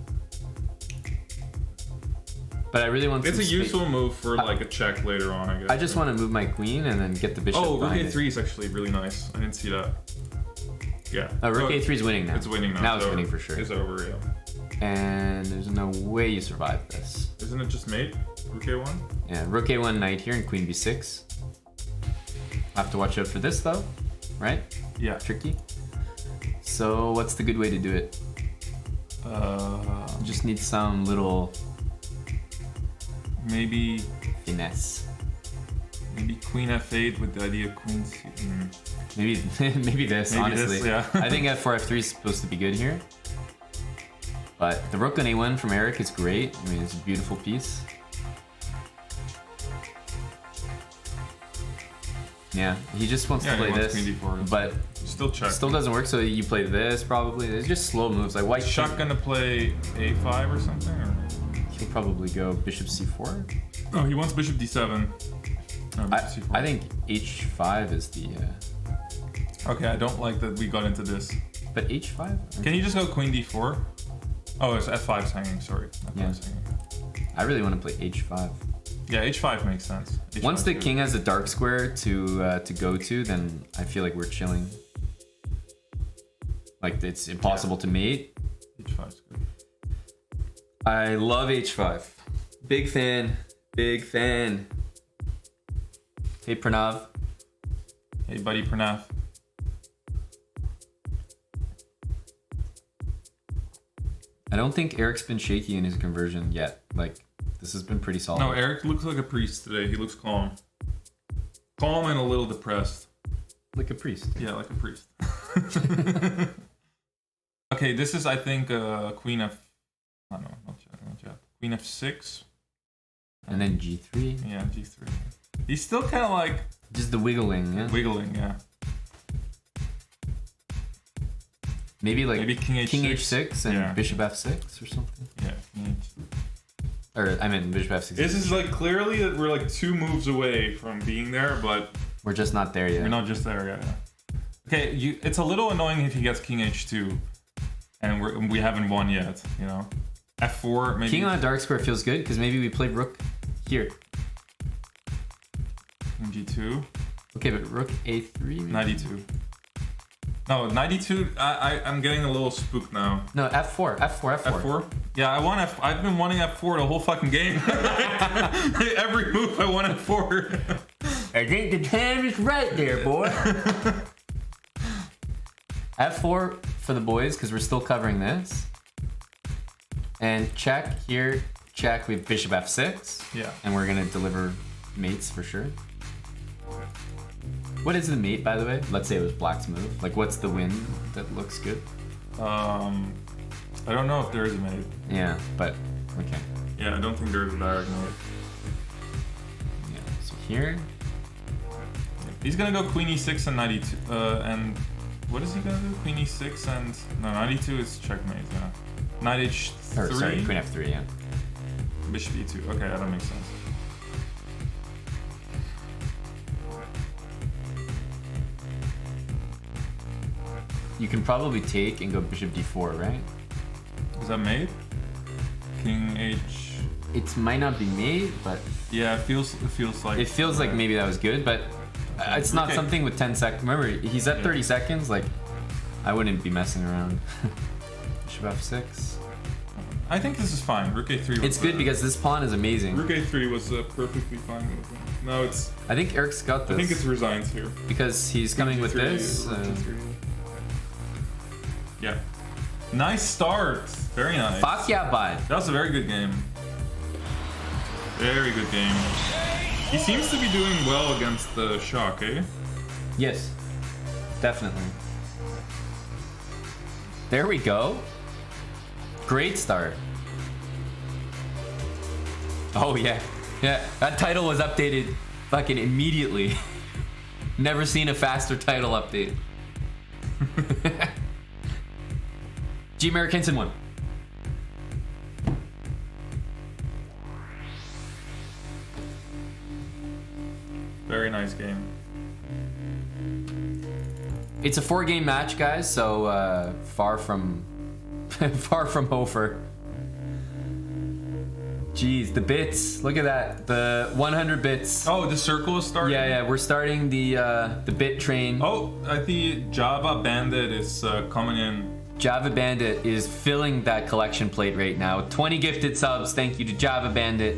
But I really want. It's a useful move for like a check later on, I guess. I just want to move my queen and then get the bishop. Oh, rook behind a3 is actually really nice. I didn't see that. Yeah. Rook a3 is winning now. It's winning now. Now it's winning for sure. It's over, yeah. And there's no way you survive this. Isn't it just mate? Rook a1? Yeah, rook a1 knight here and queen b6. Have to watch out for this though, right? Yeah. Tricky. So what's the good way to do it? Just need some little maybe finesse. Maybe queen f8 with the idea of queen c. Maybe maybe this. Maybe honestly, this, yeah. I think f4 f3 is supposed to be good here. But the rook on a1 from Eric is great. I mean, it's a beautiful piece. Yeah, he just wants to play this, but still doesn't work. So you play this probably. It's just slow moves. Like white. Shock gonna play a5 or something, or he'll probably go bishop c4. Oh, he wants bishop d7. No, bishop c4. I think h5 is the. Okay, I don't like that we got into this. But h5. Can you just go queen d4? Oh, it's f5's hanging. Sorry. F5's hanging. I really want to play h5. Yeah, h5 makes sense. H5 Once the king has a dark square to go to, then I feel like we're chilling. Like it's impossible to mate. H5's good. I love h5. Big fan. Big fan. Hey Pranav. Hey buddy Pranav. I don't think Eric's been shaky in his conversion yet. Like, this has been pretty solid. No, Eric looks like a priest today. He looks calm. Calm and a little depressed. Like a priest. Yeah, like a priest. Okay, this is, I think, queen f... Oh, no, not yet. Queen f6. And then g3. Yeah, g3. He's still kind of like... Just the wiggling, yeah? Wiggling, yeah. Maybe like king h6 and bishop f6 or something. Yeah, king h6. Or I mean bishop f6. This is like clearly that we're like 2 moves away from being there, but we're just not there yet. We're not just there yet. Yeah. Okay, it's a little annoying if he gets king h2, and we haven't won yet. You know, f4 maybe. King on a dark square feels good because maybe we played rook here. King g2. Okay, but rook a3. Maybe? Knight e2. No, knight e2. I'm getting a little spooked now. No, f4. F4. Yeah, I've been wanting f4 the whole fucking game. Every move I want f4. I think the time is right there, boy. f4 for the boys because we're still covering this. And check here. Check with bishop f6. Yeah. And we're gonna deliver mates for sure. What is the mate, by the way? Let's say it was black's move. Like, what's the win that looks good? I don't know if there is a mate. Yeah, but okay. Yeah, I don't think there is a direct mate. Yeah. So here, he's gonna go queen e6 and knight e2. And what is he gonna do? Queen e6 and no, knight e2 is checkmate. Yeah. Knight h3. or sorry, queen f3. Yeah. Bishop e2. Okay, that makes sense. You can probably take and go bishop d4, right? Is that mate? King h. It might not be made, but yeah, it feels like. It feels like maybe that was good, but it's not something with 10 seconds. Remember, he's at 30 seconds. Like, I wouldn't be messing around. Bishop f6. I think this is fine. Rook a3. It's good because this pawn is amazing. Rook a3 was perfectly fine with him. No, it's. I think Eric's got this. I think it's resigns here because he's coming with this. Yeah. Nice start. Very nice. Fuck yeah, bud. That was a very good game. Very good game. He seems to be doing well against the Shock, eh? Yes. Definitely. There we go. Great start. Oh yeah. Yeah, that title was updated fucking immediately. Never seen a faster title update. G-Merrick Hansen won. Very nice game. It's a 4-game match, guys, so far from far from over. Jeez, the bits. Look at that. The 100 bits. Oh, the circle is starting? Yeah, we're starting the bit train. Oh, I think Java Bandit is coming in. Java Bandit is filling that collection plate right now. 20 gifted subs. Thank you to Java Bandit.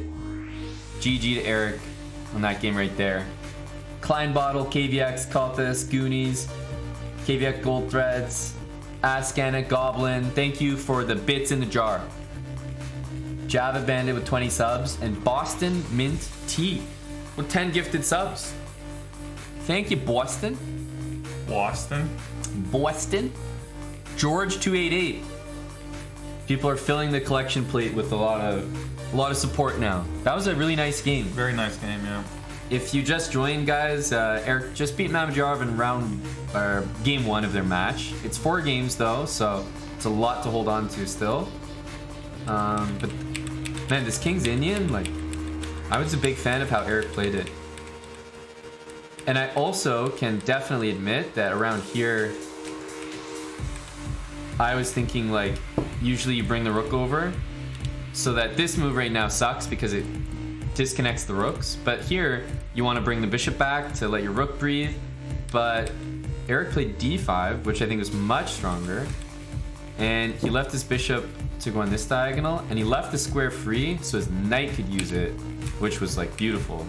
GG to Eric on that game right there. Klein Bottle, KVX, Cultist, Goonies, KVX Gold Threads, Askana, Goblin. Thank you for the bits in the jar. Java Bandit with 20 subs, and Boston Mint Tea with 10 gifted subs. Thank you, Boston. Boston. George 288. People are filling the collection plate with a lot of support now. That was a really nice game. Very nice game, yeah. If you just joined, guys, Eric just beat Mamadjarov in game 1 of their match. It's 4 games though, so it's a lot to hold on to still. But man, this King's Indian, like, I was a big fan of how Eric played it. And I also can definitely admit that around here, I was thinking, like, usually you bring the rook over, so that this move right now sucks because it disconnects the rooks. But here, you want to bring the bishop back to let your rook breathe. But Eric played d5, which I think was much stronger. And he left his bishop to go on this diagonal, and he left the square free so his knight could use it, which was like beautiful.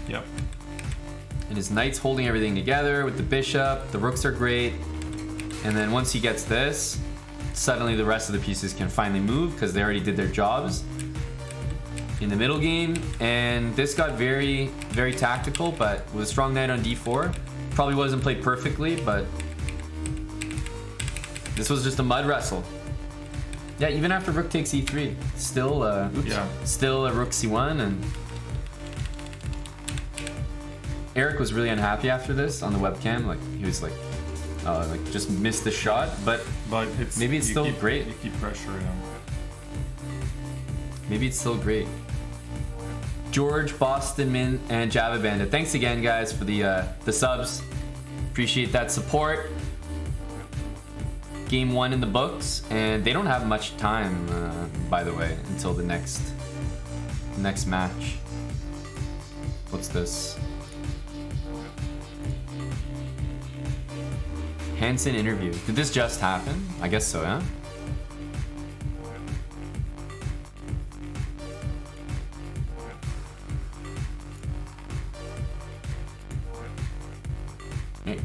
Yep. And his knight's holding everything together with the bishop. The rooks are great. And then once he gets this, suddenly the rest of the pieces can finally move because they already did their jobs in the middle game. And this got very, very tactical, but with a strong knight on d4. Probably wasn't played perfectly, but this was just a mud wrestle. Yeah, even after rook takes e3, still still a rook c1, and Eric was really unhappy after this on the webcam. Like, he was like just missed the shot, but maybe it's still great. You keep pressuring him. Maybe it's still great. George, Boston Min, and Java Bandit. Thanks again, guys, for the subs. Appreciate that support. Game 1 in the books, and they don't have much time, by the way, until the next match. What's this? Hansen interview. Did this just happen? I guess so, yeah?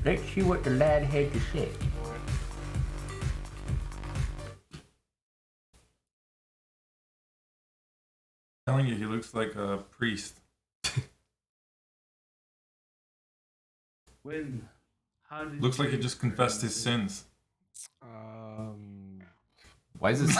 Let's see what the lad had to say. Telling you, he looks like a priest. How did Looks like he just confessed his sins. Why is this?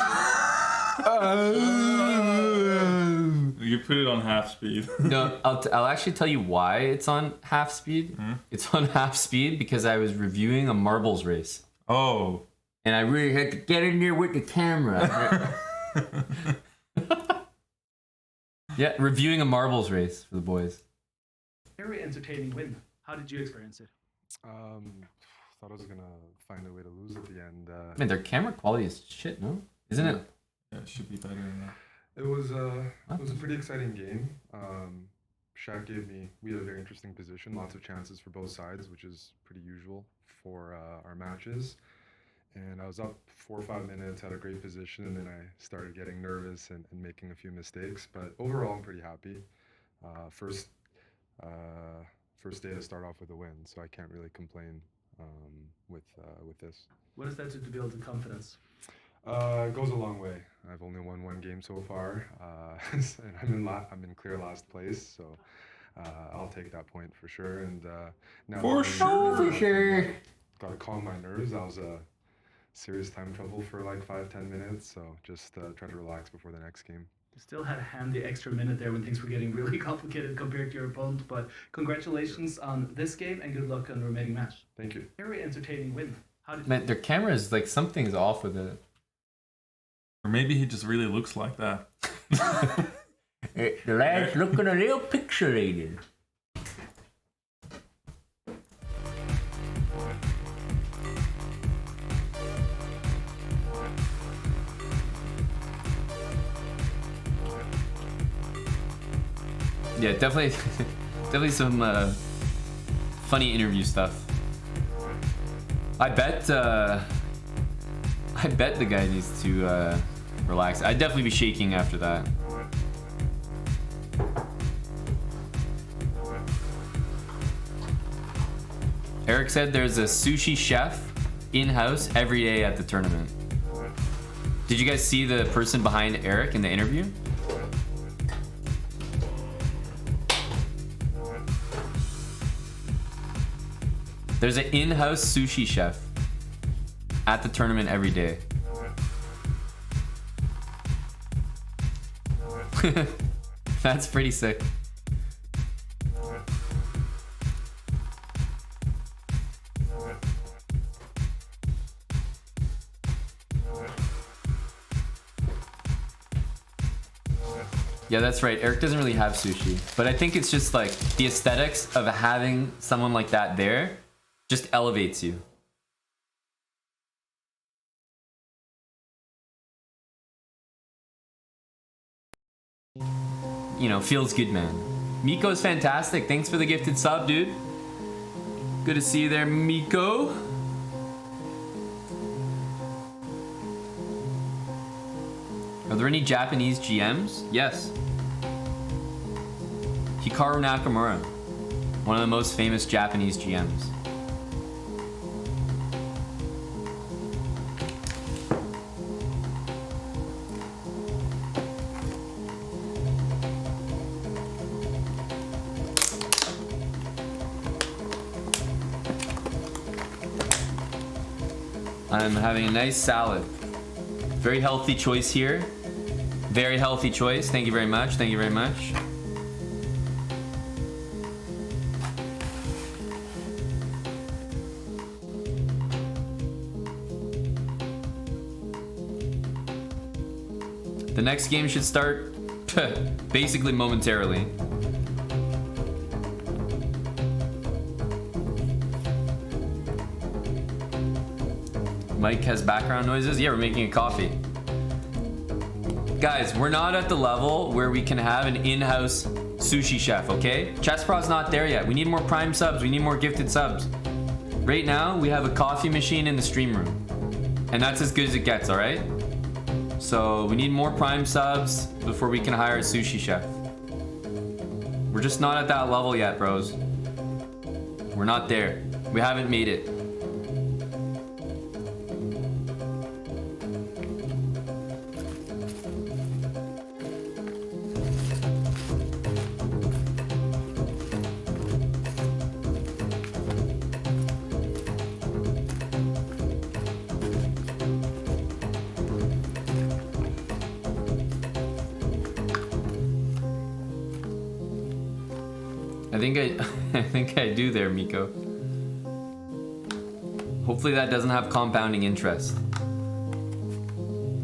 You put it on half speed. No, I'll actually tell you why it's on half speed. It's on half speed because I was reviewing a marbles race. Oh. And I really had to get in there with the camera. Yeah, reviewing a marbles race for the boys. Very entertaining win. How did you experience it? Thought I was gonna find a way to lose at the end. Man, their camera quality is shit, no? Isn't it? Yeah, it should be better than that. It was a pretty exciting game. Shaq we had a very interesting position, lots of chances for both sides, which is pretty usual for our matches. And I was up 4 or 5 minutes, had a great position, and then I started getting nervous and making a few mistakes. But overall, I'm pretty happy. First day to start off with a win, so I can't really complain with this. What does that do to build the confidence? It goes a long way. I've only won 1 game so far, and I'm in clear last place, so I'll take that point for sure. And now For sure. Gotta calm my nerves. serious time trouble for like 5-10 minutes. So just try to relax before the next game. You still had a handy extra minute there when things were getting really complicated compared to your opponent, but congratulations on this game and good luck on the remaining match. Thank you. Very entertaining win. How did Man, their camera is like something's off with it. Or maybe he just really looks like that. The lad's looking a little pixelated. Yeah, definitely, definitely some funny interview stuff. I bet the guy needs to relax. I'd definitely be shaking after that. Eric said there's a sushi chef in-house every day at the tournament. Did you guys see the person behind Eric in the interview? There's an in-house sushi chef at the tournament every day. That's pretty sick. Yeah, that's right. Eric doesn't really have sushi, but I think it's just like the aesthetics of having someone like that there just elevates you. You know, feels good, man. Miko's fantastic. Thanks for the gifted sub, dude. Good to see you there, Miko. Are there any Japanese GMs? Yes. Hikaru Nakamura, one of the most famous Japanese GMs. I'm having a nice salad. Very healthy choice here. Very healthy choice. Thank you very much. Thank you very much. The next game should start basically momentarily. Mike has background noises. Yeah, we're making a coffee. Guys, we're not at the level where we can have an in-house sushi chef, okay? chessbrah's not there yet. We need more prime subs. We need more gifted subs. Right now, we have a coffee machine in the stream room. And that's as good as it gets, all right? So we need more prime subs before we can hire a sushi chef. We're just not at that level yet, bros. We're not there. We haven't made it. I think I do there, Miko. Hopefully that doesn't have compounding interest.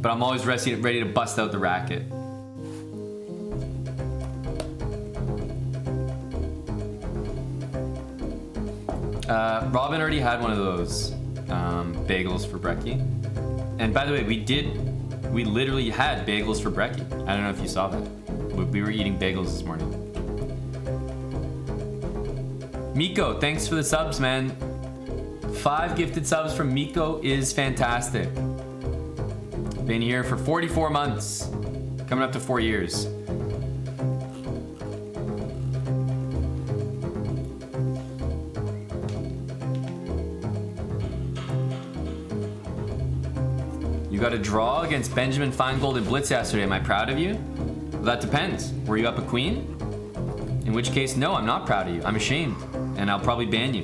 But I'm always ready to bust out the racket. Robin already had one of those bagels for brekkie. And by the way, we literally had bagels for brekkie. I don't know if you saw that. We were eating bagels this morning. Miko, thanks for the subs, man. 5 gifted subs from Miko is fantastic. Been here for 44 months. Coming up to 4 years. You got a draw against Benjamin Feingold and Blitz yesterday. Am I proud of you? Well, that depends. Were you up a queen? In which case, no, I'm not proud of you. I'm ashamed. And I'll probably ban you.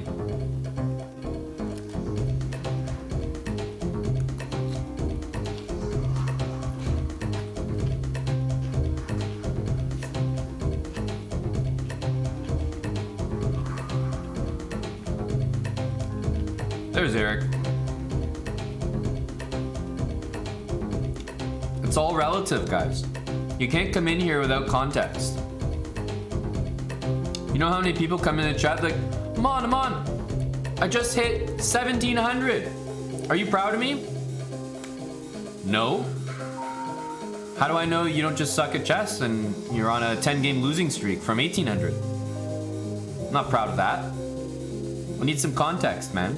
There's Eric. It's all relative, guys. You can't come in here without context. You know how many people come in the chat like, I'm on. I just hit 1700. Are you proud of me? No. How do I know you don't just suck at chess and you're on a 10-game losing streak from 1800? I'm not proud of that. We need some context, man.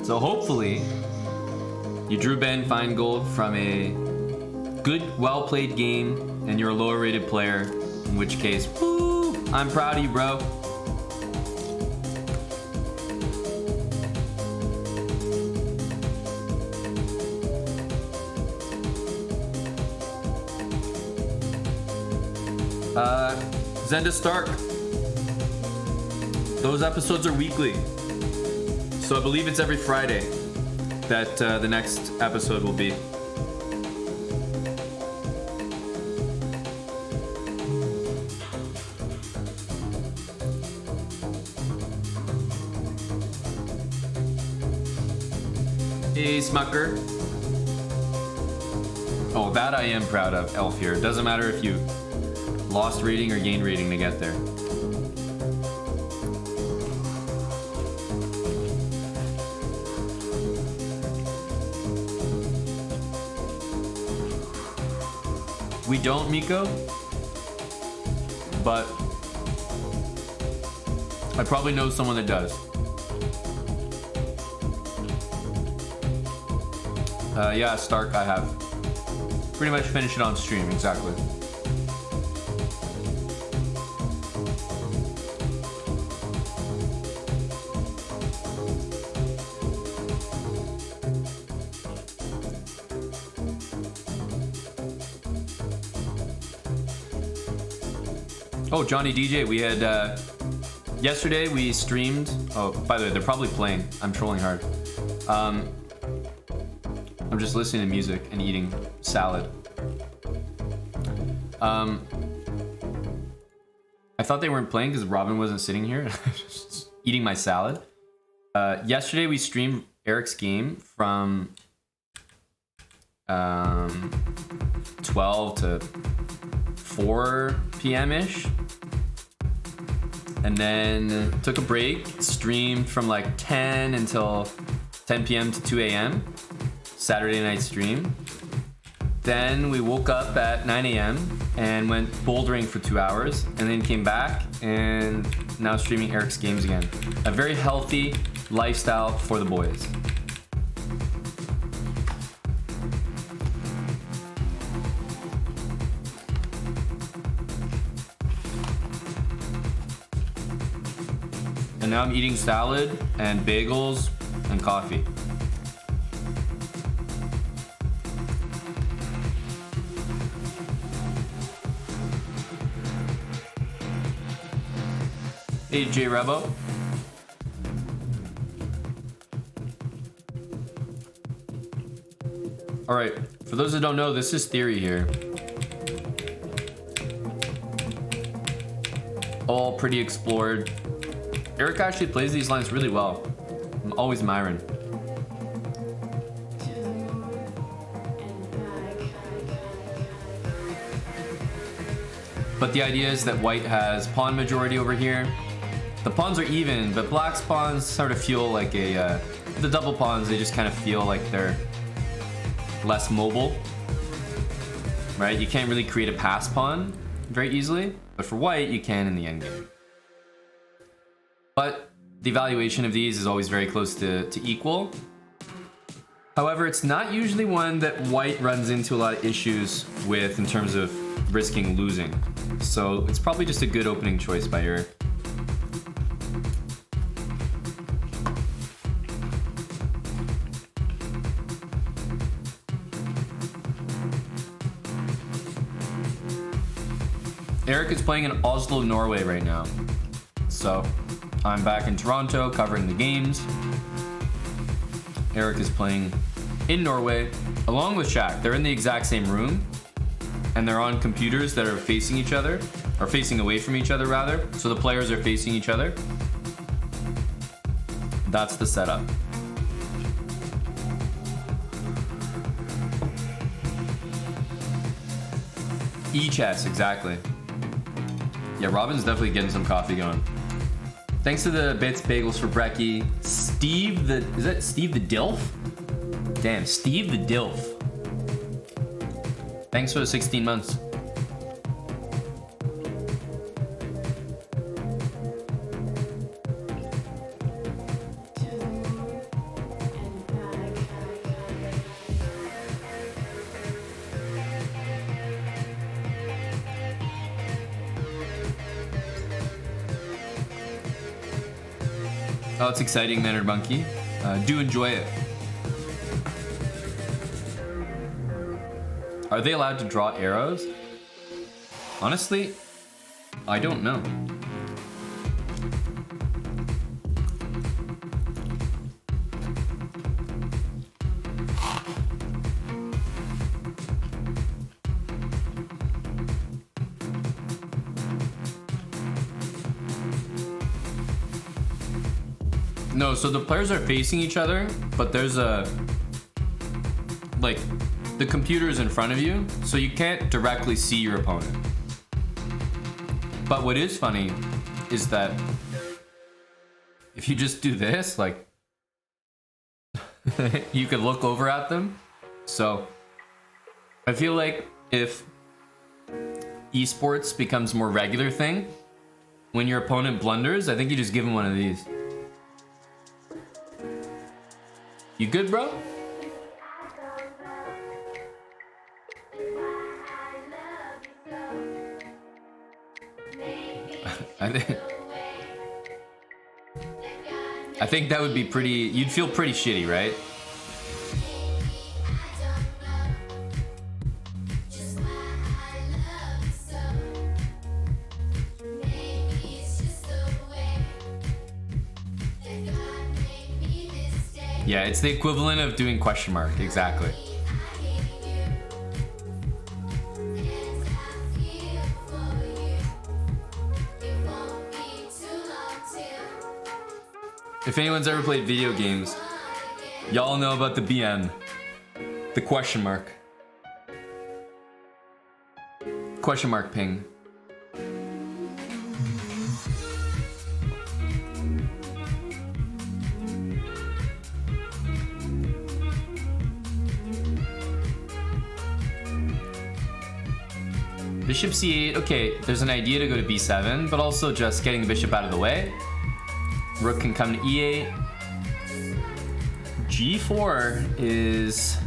So hopefully, you drew Ben Feingold from a good, well-played game, and you're a lower-rated player, in which case, woo, I'm proud of you, bro. Zenda Stark. Those episodes are weekly. So I believe it's every Friday that the next episode will be. Hey, Smucker. Oh, that I am proud of, Elf here. It doesn't matter if you lost rating or gained rating to get there. We don't, Miko, but I probably know someone that does. Yeah, Stark, I have. Pretty much finished it on stream, exactly. Oh, Johnny DJ, we had, yesterday we streamed, oh, by the way, they're probably playing. I'm trolling hard. I'm just listening to music and eating salad. I thought they weren't playing because Robin wasn't sitting here. Just eating my salad. Yesterday we streamed Eric's game from 12 to 4 p.m.-ish. And then took a break, streamed from like 10 until 10 p.m. to 2 a.m. Saturday night stream. Then we woke up at 9 a.m. and went bouldering for 2 hours, and then came back and now streaming Eric's games again. A very healthy lifestyle for the boys. And now I'm eating salad and bagels and coffee. Hey, J Rebo. All right, for those that don't know, this is theory here. All pretty explored. Eric actually plays these lines really well. I'm always Myron. But the idea is that white has pawn majority over here. The pawns are even, but black's pawns sort of feel like a, the double pawns, they just kind of feel like they're less mobile, right? You can't really create a pass pawn very easily, but for white, you can in the endgame. But the evaluation of these is always very close to equal. However, it's not usually one that white runs into a lot of issues with in terms of risking losing. So it's probably just a good opening choice by Eric. Eric is playing in Oslo, Norway right now. So I'm back in Toronto covering the games. Eric is playing in Norway along with Shaq. They're in the exact same room. and they're on computers that are facing each other, or facing away from each other rather, so the players are facing each other. That's the setup. E-chess, exactly. Yeah, Robin's definitely getting some coffee going. Thanks to the bits bagels for Brecky. Is that Steve the Dilf? Damn, Steve the Dilf. Thanks for the 16 months. Oh, it's exciting, Mannered Monkey. Do enjoy it. Are they allowed to draw arrows? Honestly, I don't know. No, so the players are facing each other, but there's the computer is in front of you, so you can't directly see your opponent. But what is funny is that if you just do this, like, you could look over at them. So I feel like if esports becomes a more regular thing, when your opponent blunders, I think you just give him one of these. You good, bro? I think that would be pretty, you'd feel pretty shitty, right? Yeah, it's the equivalent of doing question mark, exactly. If anyone's ever played video games, y'all know about the BN, the question mark. Question mark ping. Bishop c8, okay, there's an idea to go to b7, but also just getting the bishop out of the way. Rook can come to e8. g4 is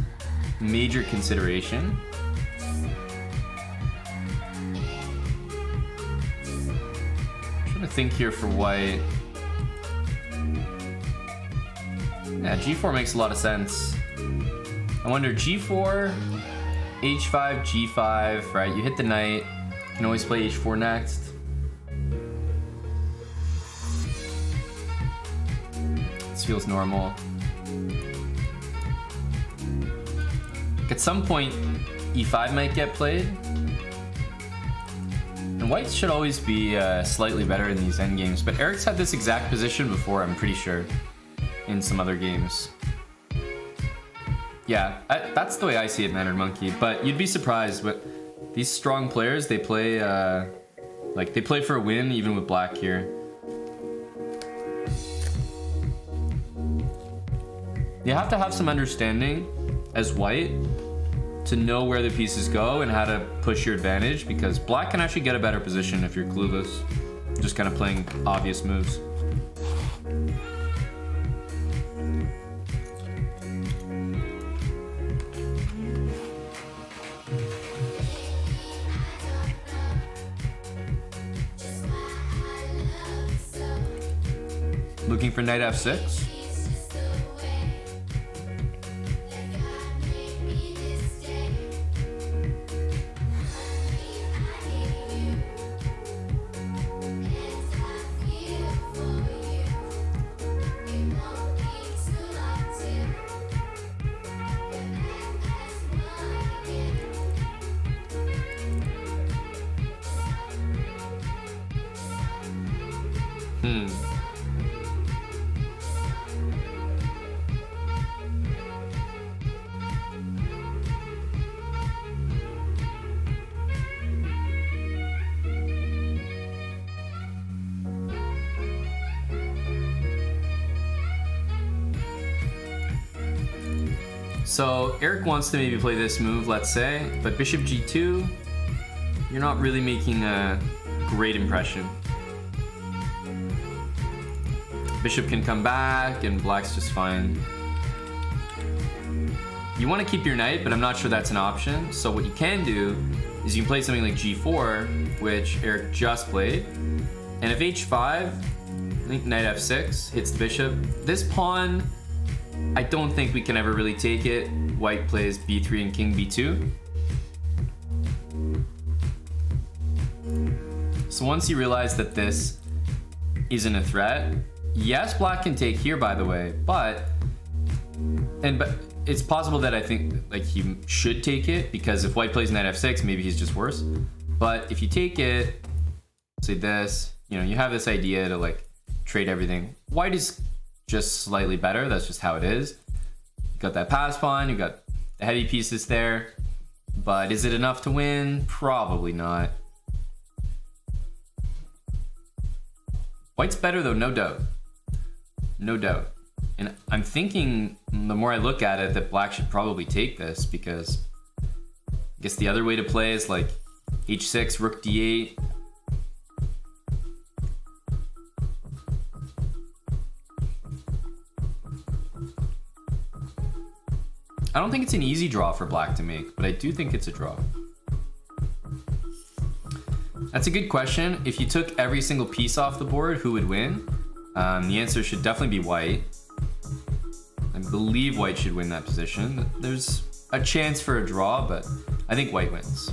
major consideration. I'm trying to think here for white. Yeah, g4 makes a lot of sense. I wonder, g4, h5, g5, right? You hit the knight. You can always play h4 next. This feels normal. At some point, e5 might get played. And white should always be slightly better in these endgames, but Eric's had this exact position before, I'm pretty sure, in some other games. Yeah, that's the way I see it, Mannered Monkey, but you'd be surprised, but these strong players, they play, they play for a win, even with black here. You have to have some understanding as white to know where the pieces go and how to push your advantage, because black can actually get a better position if you're clueless, just kind of playing obvious moves. Looking for knight f6. So Eric wants to maybe play this move, let's say, but bishop g2, you're not really making a great impression. Bishop can come back and black's just fine. You want to keep your knight, but I'm not sure that's an option. So what you can do is you can play something like g4, which Eric just played. And if h5, I think knight f6 hits the bishop. This pawn, I don't think we can ever really take it. White plays b3 and king b2. So once you realize that this isn't a threat, yes, black can take here, by the way, but it's possible that I think like he should take it, because if white plays knight f6, maybe he's just worse. But if you take it, say this, you know, you have this idea to like trade everything. White is just slightly better. That's just how it is. You got that pass pawn, you got the heavy pieces there, but is it enough to win? Probably not. White's better though, no doubt. No doubt. And I'm thinking, the more I look at it, that black should probably take this, because I guess the other way to play is like h6, rook d8. I don't think it's an easy draw for black to make, but I do think it's a draw. That's a good question. If you took every single piece off the board, who would win? The answer should definitely be white. I believe white should win that position. There's a chance for a draw, but I think white wins.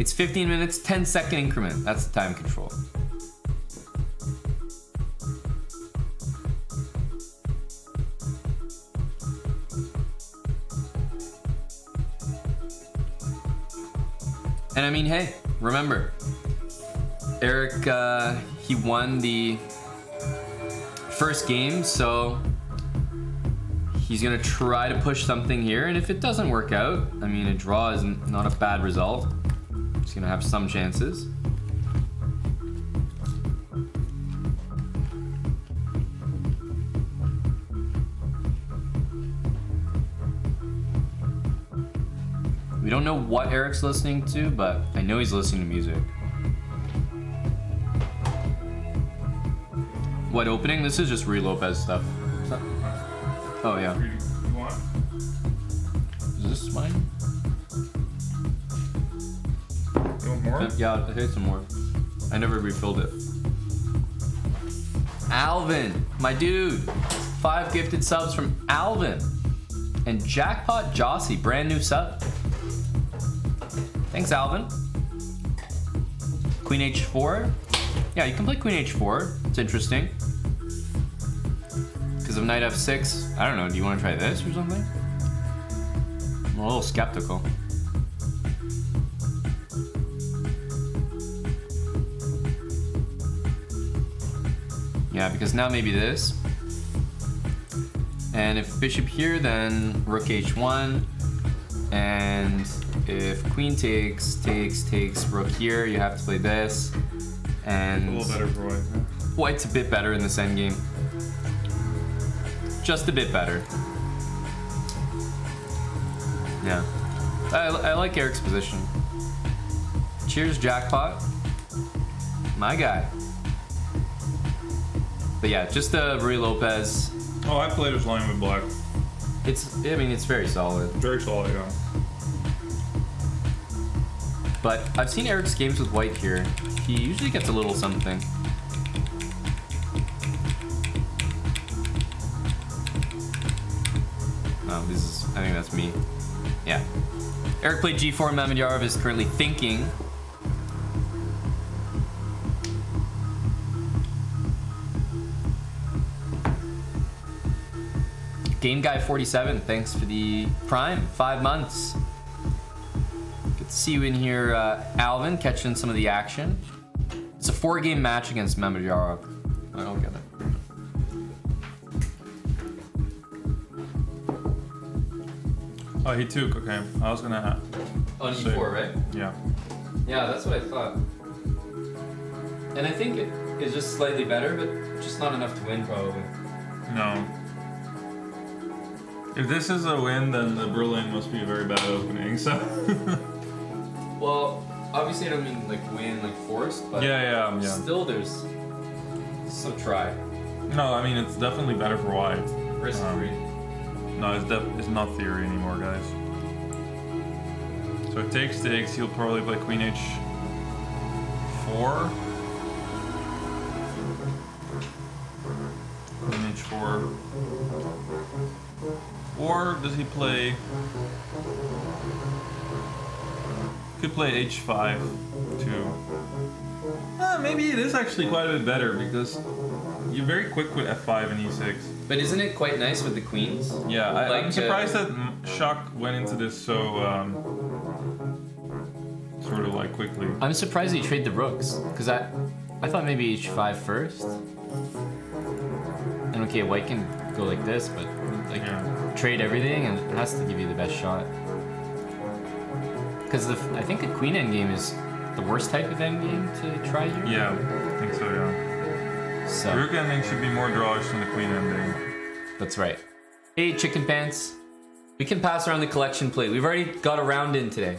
It's 15 minutes, 10-second increment. That's the time control. And I mean, hey, remember, Eric, he won the first game, so he's gonna try to push something here, and if it doesn't work out, I mean, a draw is not a bad result. He's gonna have some chances. We don't know what Eric's listening to, but I know he's listening to music. What opening? This is just Ruy Lopez stuff. Oh yeah. You want? Is this mine? You want more? Yeah, I'll take some more. I never refilled it. Alvin, my dude. 5 gifted subs from Alvin. And Jackpot Jossie, brand new sub. Thanks, Alvin. Queen h4. Yeah, you can play queen h4. It's interesting. Because of knight f6. I don't know, do you want to try this or something? I'm a little skeptical. Yeah, because now maybe this. And if bishop here, then rook h1. And if queen takes, rook here, you have to play this. And A little better for white. Yeah. white's a bit better in this endgame. Just a bit better. Yeah. I like Eric's position. Cheers, Jackpot. My guy. But yeah, just Ruy Lopez. Oh, I played his line with black. I mean, it's very solid. Very solid, yeah. But I've seen Eric's games with white here. He usually gets a little something. Oh, I think that's me. Yeah. Eric played g4, and Mamedyarov is currently thinking. Game Guy 47, thanks for the Prime, 5 months. Good to see you in here, Alvin, catching some of the action. It's a 4-game match against Mamadjara. I don't get it. Oh, he took. Okay, I was gonna. On say- E4, right? Yeah. Yeah, that's what I thought. And I think it is just slightly better, but just not enough to win, probably. No. If this is a win, then the Berlin must be a very bad opening. So. Well, obviously I don't mean like win, like forced, but yeah. still there's some try. No, I mean it's definitely better for white. Risk free. No, it's not theory anymore, guys. So it takes. He'll probably play Queen H4. Queen H4. Or does he play? Could play H5 too. Maybe it is actually quite a bit better because you're very quick with F5 and E6. But isn't it quite nice with the queens? Yeah, Like, I'm surprised that Shock went into this so sort of like quickly. I'm surprised you trade the rooks, because I thought maybe H5 first. And okay, white can go like this, but like trade everything and it has to give you the best shot. Because I think a queen endgame is the worst type of endgame to try here. Yeah, I think so, yeah. So Rook ending should be more drawish than the queen ending. that's right. Hey, chicken pants. We can pass around the collection plate. We've already got a round in today.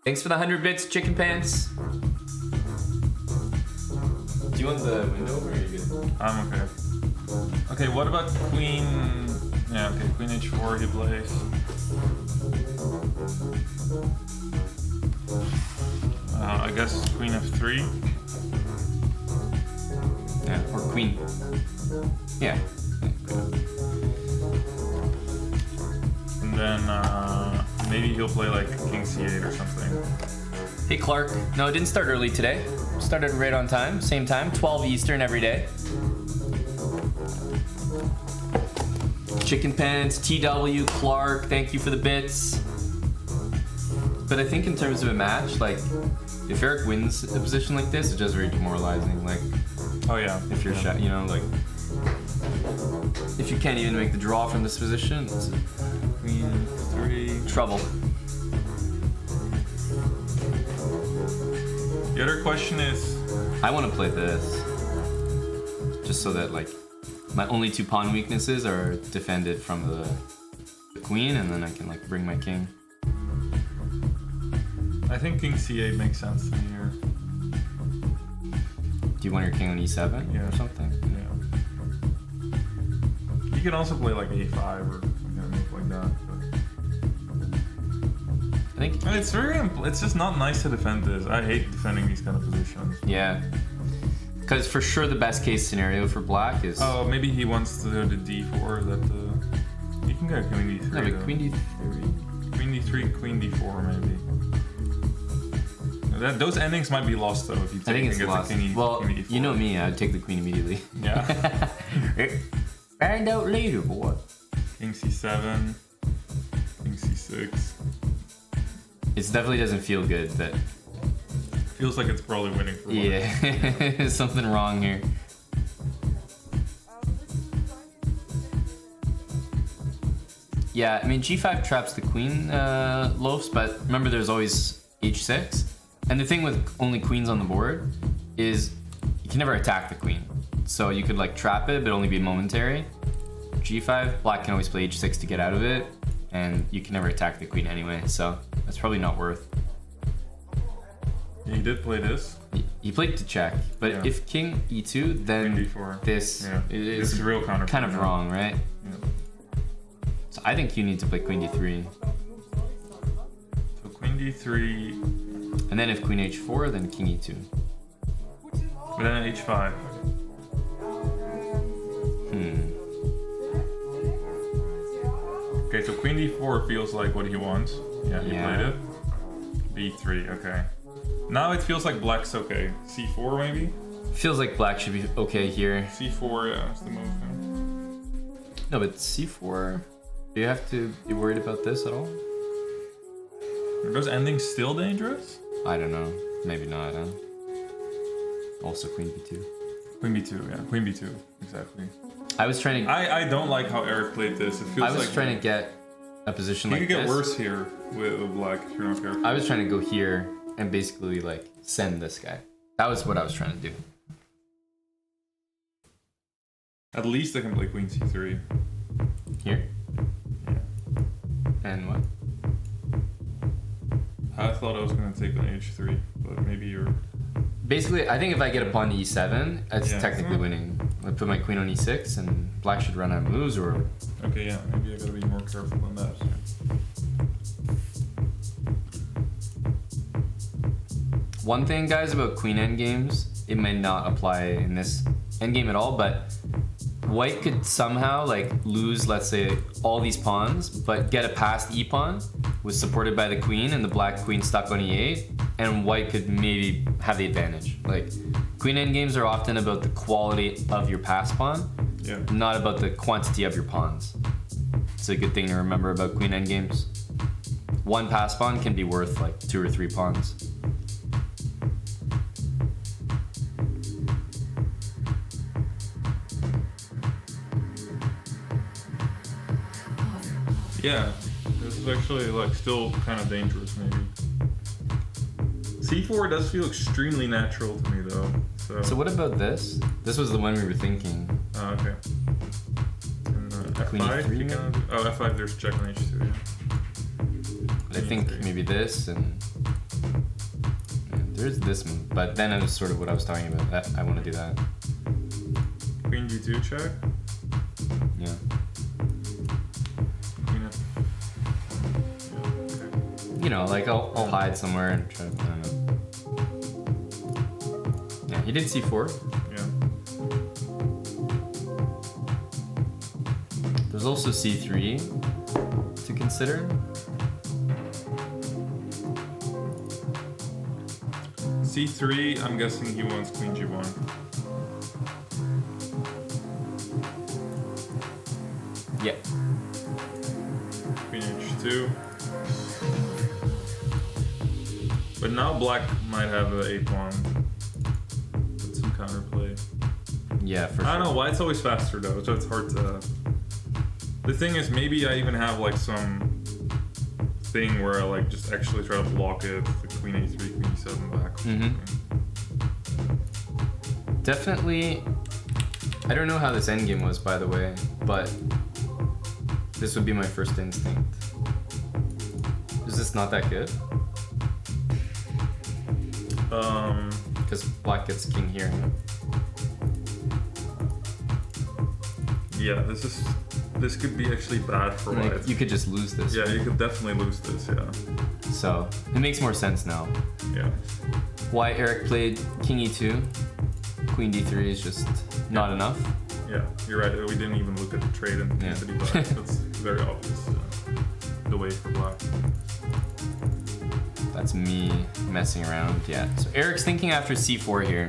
Thanks for the 100 bits, chicken pants. Do you want the window or are you good? I'm okay. Okay, what about queen... Yeah, okay, queen H4 he plays. I guess queen F3. Yeah, or queen. Yeah. And then maybe he'll play like king C8 or something. Hey Clark. No, it didn't start early today. Started right on time, same time, 12 Eastern every day. Chicken Pants, TW, Clark, thank you for the bits. But I think in terms of a match, like, if Eric wins a position like this, it's just very demoralizing. Like, Oh yeah. if you're shot, you know, like, if you can't even make the draw from this position, it's Queen 3. trouble. The other question is, I want to play this, just so that, like, my only 2 pawn weaknesses are defended from the queen, and then I can, like, bring my king. I think king C8 makes sense to me here. Do you want your king on e7 Yeah. or something? Yeah. You can also play like A5 or something like that. I think, And it's it's just not nice to defend this. I hate defending these kind of positions. yeah. Because for sure the best case scenario for black is... Oh, maybe he wants to go to D4. You can go queen D3. no, but though. queen d3. Queen D3, queen D4 maybe. Those endings might be lost though if you take I think it's and get lost. the king, Well, king E4. you know me, I'd take the queen immediately. Yeah. Find out later, boy. King C7, king C6. It definitely doesn't feel good that... Feels like it's probably winning for one. Yeah, there's something wrong here. Yeah, I mean, g5 traps the queen loafs, but remember there's always h6. And the thing with only queens on the board is you can never attack the queen. So you could like trap it, but only be momentary. g5, black can always play h6 to get out of it, and you can never attack the queen anyway, so that's probably not worth. Yeah, he did play this. He played to check, but Yeah. if king e2, then Queen D4. this Yeah. is This is real counter. kind of wrong, right? Yeah. So I think you need to play queen d3, So queen D3, and then if queen h4, then king e2. but then H5. Okay, so queen D4 feels like what he wants. Yeah, he Yeah. played it. B3, okay. Now it feels like black's okay. C4 maybe? Feels like black should be okay here. C4, yeah, that's the move. Yeah. No, but c4. Do you have to be worried about this at all? Are those endings still dangerous? I don't know. Maybe not. Huh? Also queen b2. Queen b2, yeah. Queen b2, exactly. I was trying to. I don't like how Eric played this. It feels I was like trying to get a position like you could get this. worse here with black if you're not careful. I was trying to go here and basically like send this guy. That was what I was trying to do. At least I can play queen c3. Here. Yeah. And what? I thought I was gonna take on h3, but maybe you're. Basically, I think if I get a pawn to e7, it's Yeah. technically winning. I put my queen on e6, and black should run out of moves, or Okay, yeah, maybe I gotta be more careful on that. one thing, guys, about queen endgames, it may not apply in this endgame at all, but white could somehow like lose, let's say, all these pawns, but get a passed e pawn, was supported by the queen, and the black queen stuck on e8, and white could maybe have the advantage. Like, queen endgames are often about the quality of your pass pawn, Yeah. not about the quantity of your pawns. It's a good thing to remember about queen endgames. One pass pawn can be worth like 2 or 3 pawns. Yeah, this is actually like still kind of dangerous maybe. C4 does feel extremely natural to me though. So what about this? This was the one we were thinking. Oh, okay. And Queen F5? E3 You can, oh, F5, there's check on H2, yeah. I think E3. maybe this and yeah, there's this move, but then it was sort of what I was talking about. I want to do that. Queen G2 check. Yeah. Queen F. Yeah, okay. You know, like I'll hide somewhere and try to, I don't know. Yeah, he did C4. Yeah. There's also C3 to consider. C3, I'm guessing he wants Queen G1. Yeah. Queen H2. But now black might have a 8 pawn. With some counterplay. Yeah, for sure. I don't know why it's always faster though, so it's hard to. The thing is, maybe I even have like some thing where I like just actually try to block it, the Queen A3, Queen E7 back. Or something. Definitely. I don't know how this endgame was, by the way, but this would be my first instinct. Is this not that good? Because black gets king here. Yeah, this could be actually bad for Like, white. you could just lose this. Yeah, you could definitely lose this. Yeah. So it makes more sense now. Yeah. Why Eric played king e2, queen d3 is just not enough. Yeah, you're right. We didn't even look at the trade in Yeah. City, but that's very obvious. The way for black. That's me messing around. Yeah. So Eric's thinking after c4 here.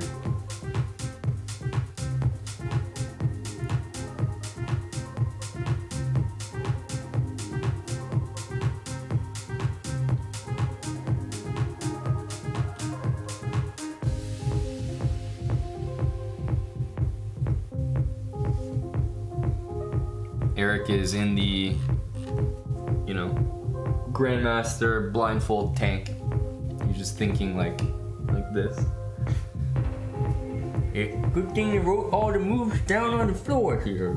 Eric is in the, you know, Grandmaster blindfold tank. You're just thinking like this. Yeah, good thing you wrote all the moves down on the floor here.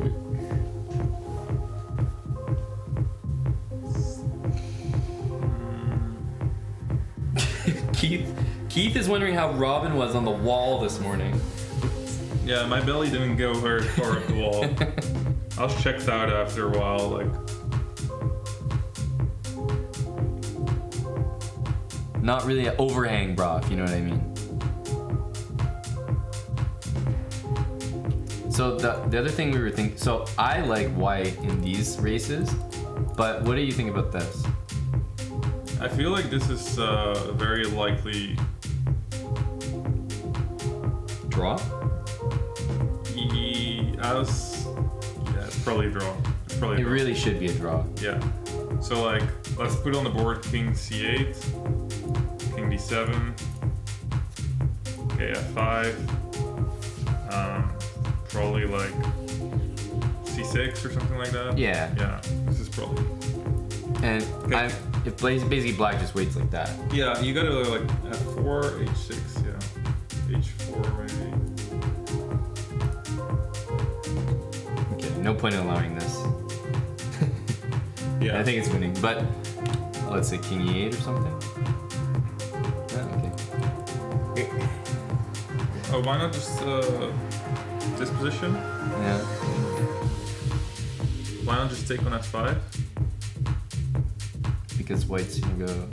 Keith is wondering how Robin was on the wall this morning. Yeah, my belly didn't go very far up the wall. I was checked out after a while, like. Not really an overhang bra, if you know what I mean. So the other thing we were thinking, so I like white in these races, but what do you think about this? I feel like this is very likely. Draw? Yeah, it's probably a draw. It's probably a It draw. really should be a draw. Yeah. So like, let's put on the board King C8, King D7, okay, F5. Probably like c6 or something like that. Yeah. Yeah. This is probably. And if basically black just waits like that. Yeah, you gotta like f4, h6, yeah. h4 maybe. Okay, no point in allowing this. Yeah. I think it's winning, but let's say king e8 or something. Yeah, okay. Oh, why not just this position? Yeah. Why not just take on f5? Because white's gonna go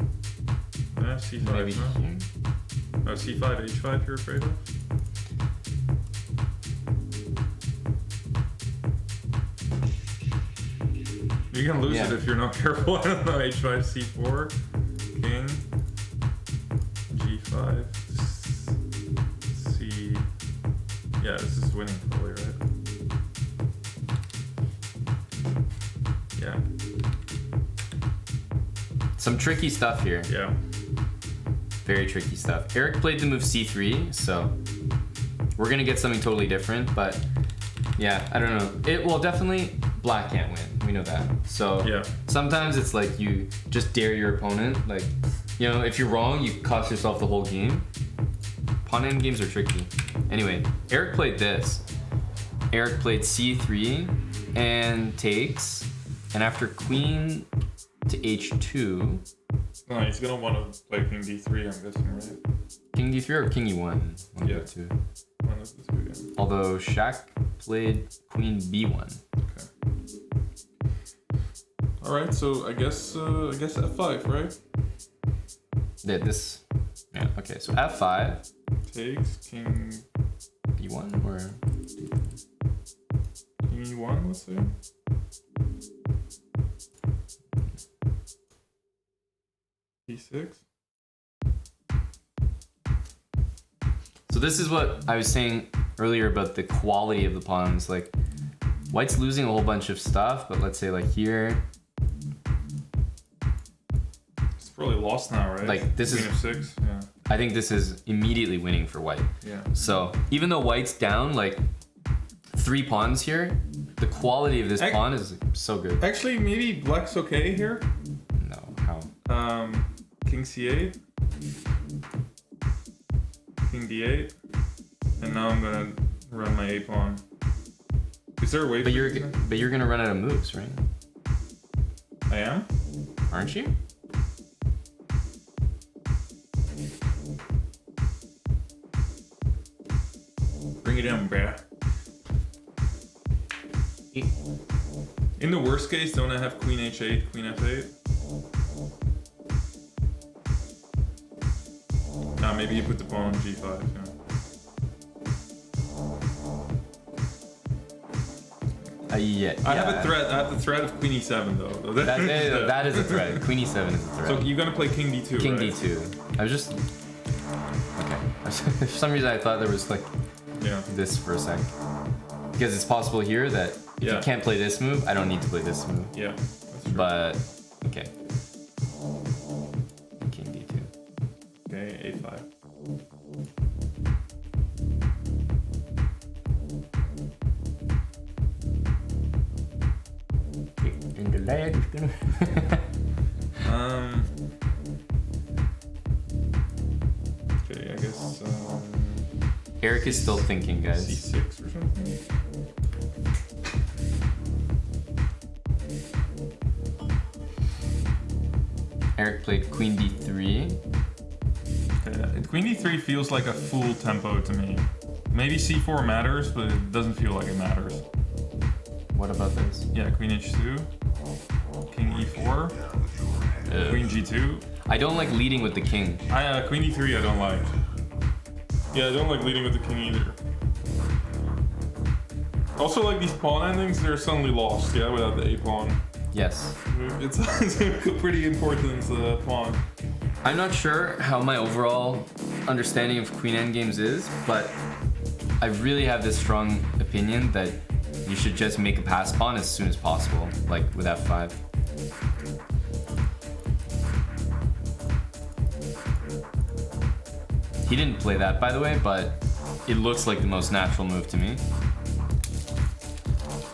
Yeah, c5. maybe No? here. Oh, c5, h5 you're afraid of? You can lose it if you're not careful. I don't know. h5, c4, king, g5, c. Yeah, this is winning probably, right? Yeah. Some tricky stuff here. Yeah. Very tricky stuff. Eric played the move c3, so we're gonna get something totally different, but yeah, I don't know. Well, definitely black can't win. We know that. So Yeah. sometimes it's like you just dare your opponent. Like, you know, if you're wrong, you cost yourself the whole game. Pawn end games are tricky. Anyway, Eric played this. Eric played c3 and takes, and after queen to h2. No, he's gonna want to play king d3, I'm guessing, right? King d3 or king e1? One of Yeah. the two. One of the two, yeah. Although Shaq played queen b1. Okay. All right, so I guess f5, right? Yeah, this. Yeah. Okay. So f5, Takes king b1 or king e1, let's say. e6. So this is what I was saying earlier about the quality of the pawns. Like, white's losing a whole bunch of stuff, but let's say like here, It's probably lost now, right? Like, this queen is- f6. Yeah. I think this is immediately winning for white. Yeah. So even though white's down like 3 pawns here, the quality of this pawn is so good. Actually, maybe black's okay here. No, how? King c8, king d8, and now I'm gonna run my a pawn. Is there a way? But for you're you to- but you're gonna run out of moves, right? I am. Aren't you? Bring it in, bruh. In the worst case, don't I have queen h8, queen f8? Nah, maybe you put the pawn on g5. Yeah. Yeah. I have a threat. I have the threat of queen e7 though. That is a threat. Queen e7 is a threat. So you're gonna play king d2. King right? d2. I was just okay. For some reason, I thought there was like Yeah. this for a sec, because it's possible here that if Yeah. you can't play this move, I don't need to play this move. Yeah. That's true. But okay. King d2. Okay, a5. And the leg is gonna. Okay, I guess Eric is still thinking, guys. c6 or something. Eric played queen d3. Queen d3 feels like a full tempo to me. Maybe c4 matters, but it doesn't feel like it matters. What about this? Yeah, queen h2, king e4, queen g2. I don't like leading with the king. Queen e3 I don't like. Yeah, I don't like leading with the king either. Also, like these pawn endings, they're suddenly lost, yeah, without the a pawn. Yes. It's a pretty important pawn. I'm not sure how my overall understanding of queen endgames is, but I really have this strong opinion that you should just make a pass pawn as soon as possible, like with f5. He didn't play that, by the way, but it looks like the most natural move to me.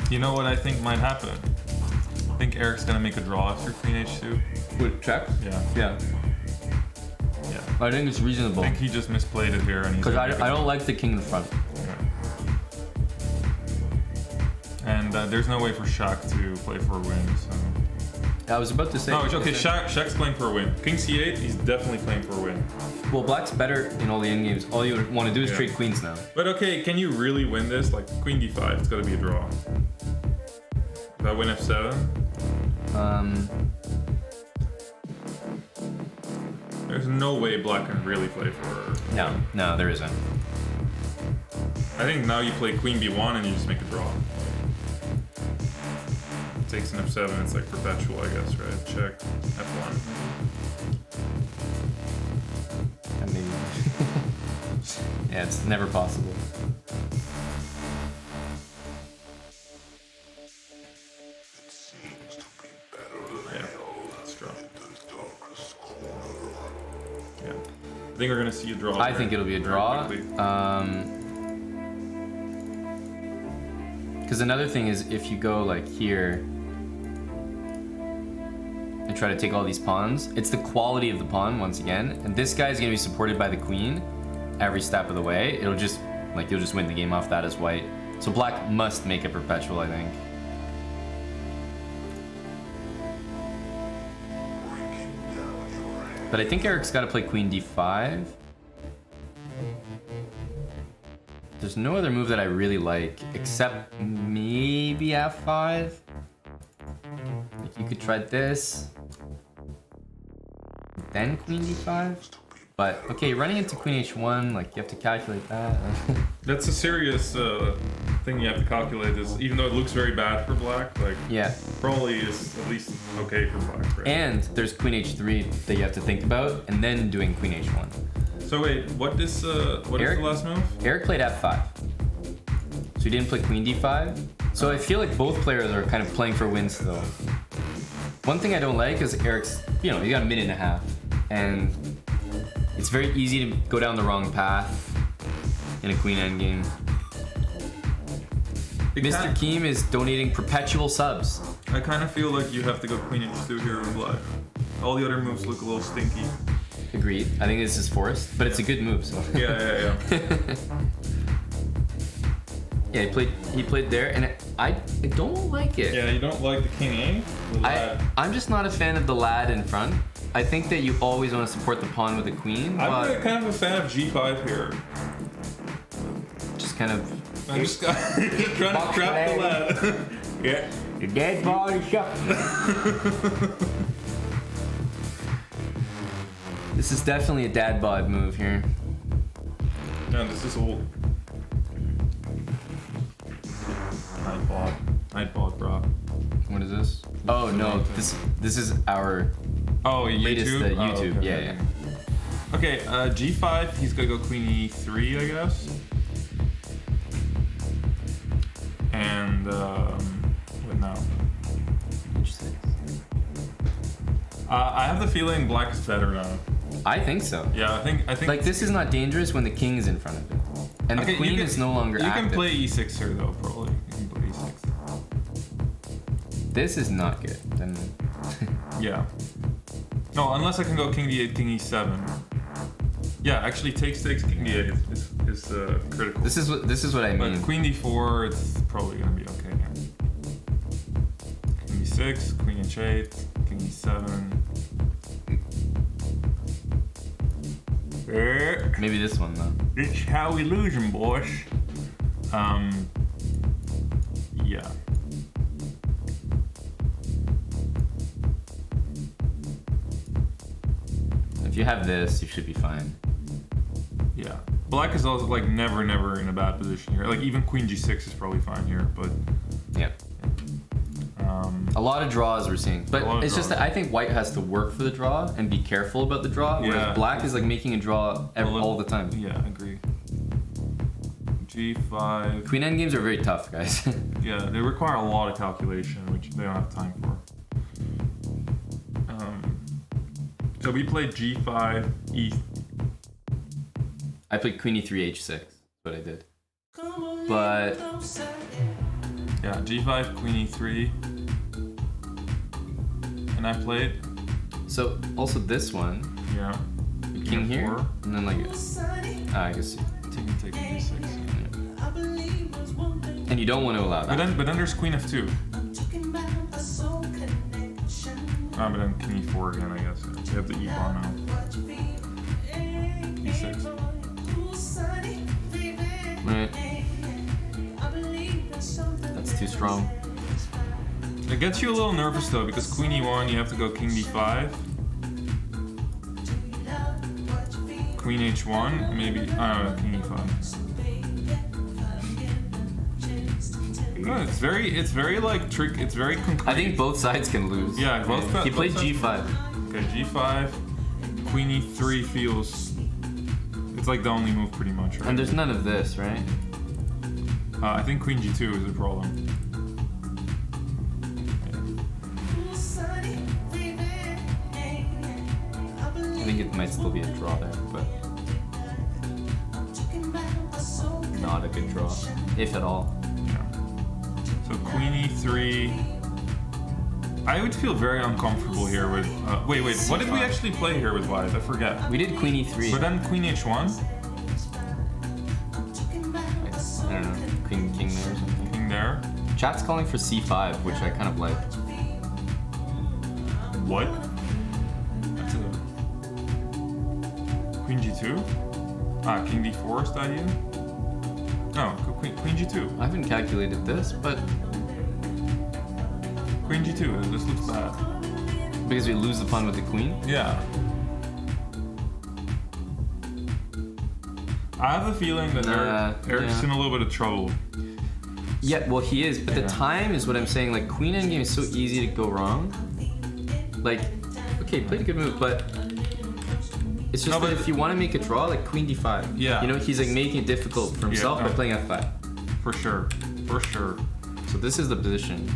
You know what I think might happen? I think Eric's gonna make a draw after Queen H2. With check? Yeah. Yeah. Yeah. I think it's reasonable. I think he just misplayed it here, and he's. Because gonna make a I draw. don't like the king in the front. And there's no way for Shaq to play for a win. So. I was about to say. No, it's okay. Shaq's playing for a win. King C8, he's definitely playing for a win. Well, black's better in all the end games. All you want to do is trade queens now. But okay, can you really win this? Like Queen D5, it's got to be a draw. If I win F7. There's no way black can really play for. No, there isn't. I think now you play Queen B1 and you just make a draw. Takes an F7, it's like perpetual, I guess, right? Check F1. I mean, yeah, it's never possible. Yeah, let's draw. Yeah, I think we're gonna see a draw. I think it'll be a draw. Because another thing is if you go like here and try to take all these pawns, it's the quality of the pawn once again, and this guy is going to be supported by the queen every step of the way. It'll just like you'll just win the game off that as white. So black must make it perpetual, I think. But I think Eric's got to play Queen D5. There's no other move that I really like, except maybe F5. Like you could try this, then Queen D5. But okay, running into Queen H1, like you have to calculate that. That's a serious thing you have to calculate. Is even though it looks very bad for black, like Yeah. probably is at least okay for black. Right? And there's Queen H3 that you have to think about, and then doing Queen H1. So wait, what is the last move? Eric played F5. So he didn't play Queen D5. So I feel like both players are kind of playing for wins though. One thing I don't like is Eric's, you got a minute and a half. And it's very easy to go down the wrong path in a queen endgame. Mr. Keem is donating perpetual subs. I kind of feel like you have to go Queen H2 here with black. All the other moves look a little stinky. Agreed. I think this is forced, but it's a good move. So. Yeah. Yeah, he played there, and I don't like it. Yeah, you don't like the King A? I'm just not a fan of the lad in front. I think that you always want to support the pawn with a queen. I'm kind of a fan of G5 here. Just kind of. I'm just trying to trap the lad. Yeah. The dead body shot. This is definitely a dad bod move here. No, this is old. Nightbot, bro. What is this? Oh no, this is our latest YouTube? YouTube. Okay. Yeah. Okay, G5, he's gonna go Queen E3, I guess. And, what now? Interesting. I have the feeling black is better now. I think so. Yeah, I think. Like this is not dangerous when the king is in front of it, and the queen is no longer active. You can play E6 here though, probably. You can play E6. This is not good. Then. Yeah. No, unless I can go King D8, King E7. Yeah, actually, takes King D8 is critical. This is what I mean. But Queen D4, it's probably gonna be okay here. King D6, Queen H8, King E7. Maybe this one though. It's how we lose them, boys. Yeah. If you have this, you should be fine. Yeah. Black is also like never in a bad position here. Like even Queen G6 is probably fine here, but Yeah. A lot of draws we're seeing, but it's just that I think white has to work for the draw and be careful about the draw, whereas black is like making a draw all the time. Yeah, I agree. G5. Queen endgames are very tough, guys. Yeah, they require a lot of calculation, which they don't have time for. So we played G5, E. I played Queen E3, H6. but I did. But Yeah, G5, Queen E3. And I played. so also this one, Yeah. king here, F4. and then like I guess, Take D6. and you don't want to allow that. But then there's Queen F2. Ah, but then King E4 again, I guess. You have the E pawn now. E6. Right. That's too strong. It gets you a little nervous though, because Queen E1, you have to go King D5. Queen H1, maybe. Oh, King E5. No, it's very like trick. It's very concrete. I think both sides can lose. Yeah, both. He played both sides- G5. Okay, G5. Queen E3 feels. It's like the only move pretty much, right? And there's none of this, right? I think Queen G2 is a problem. I think it might still be a draw there, but not a good draw, if at all. Yeah. So Queen E3. I would feel very uncomfortable here with. Wait. What did we actually play here with white? I forget. We did Queen E3. But then Queen H1. I don't know, Queen King there or something. King there. Chat's calling for C5, which I kind of like. What? That's a Queen G2. King D4 is the idea. No, Queen G2. I haven't calculated this, but Queen G2. This looks bad. because we lose the pawn with the queen. Yeah. I have a feeling that Eric's in a little bit of trouble. Yeah, well he is, but the Yeah. time is what I'm saying. Like Queen Endgame is so easy to go wrong. Like, okay, played a good move, but it's just No, that but- if you want to make a draw, like Queen D5. Yeah. You know, he's like making it difficult for himself by no. playing F5. For sure. So this is the position.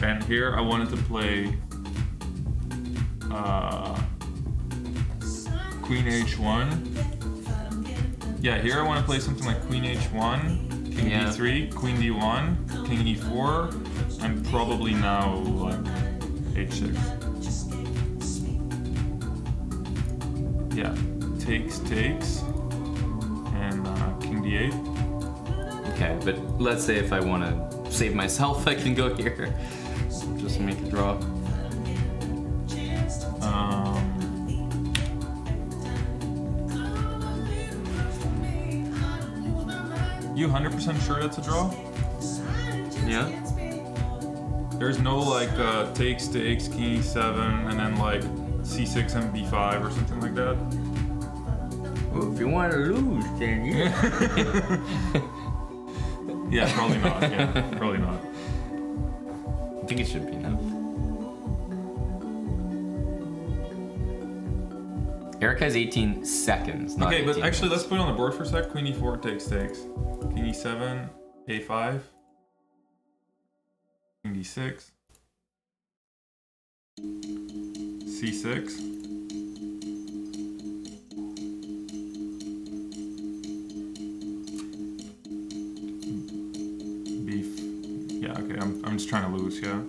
And here I wanted to play Queen H1. Yeah, here I want to play something like Queen H1, King Yeah. D3, Queen D1, King E4, and probably now like H6. Yeah, takes, and King D8. Okay, but let's say if I want to save myself, I can go here. Just make a draw. You 100% sure that's a draw? Yeah. There's no like takes, King E7, and then like C6 and B5 or something like that? Well, if you want to lose, then yeah. Yeah, probably not. Yeah, probably not. I think it should be enough. Eric has 18 seconds. Not Okay, but 18 actually, let's minutes. put it on the board for a sec. Queen E4 takes. King E7, A5, King D6, C6. Yeah, okay, I'm just trying to lose, yeah.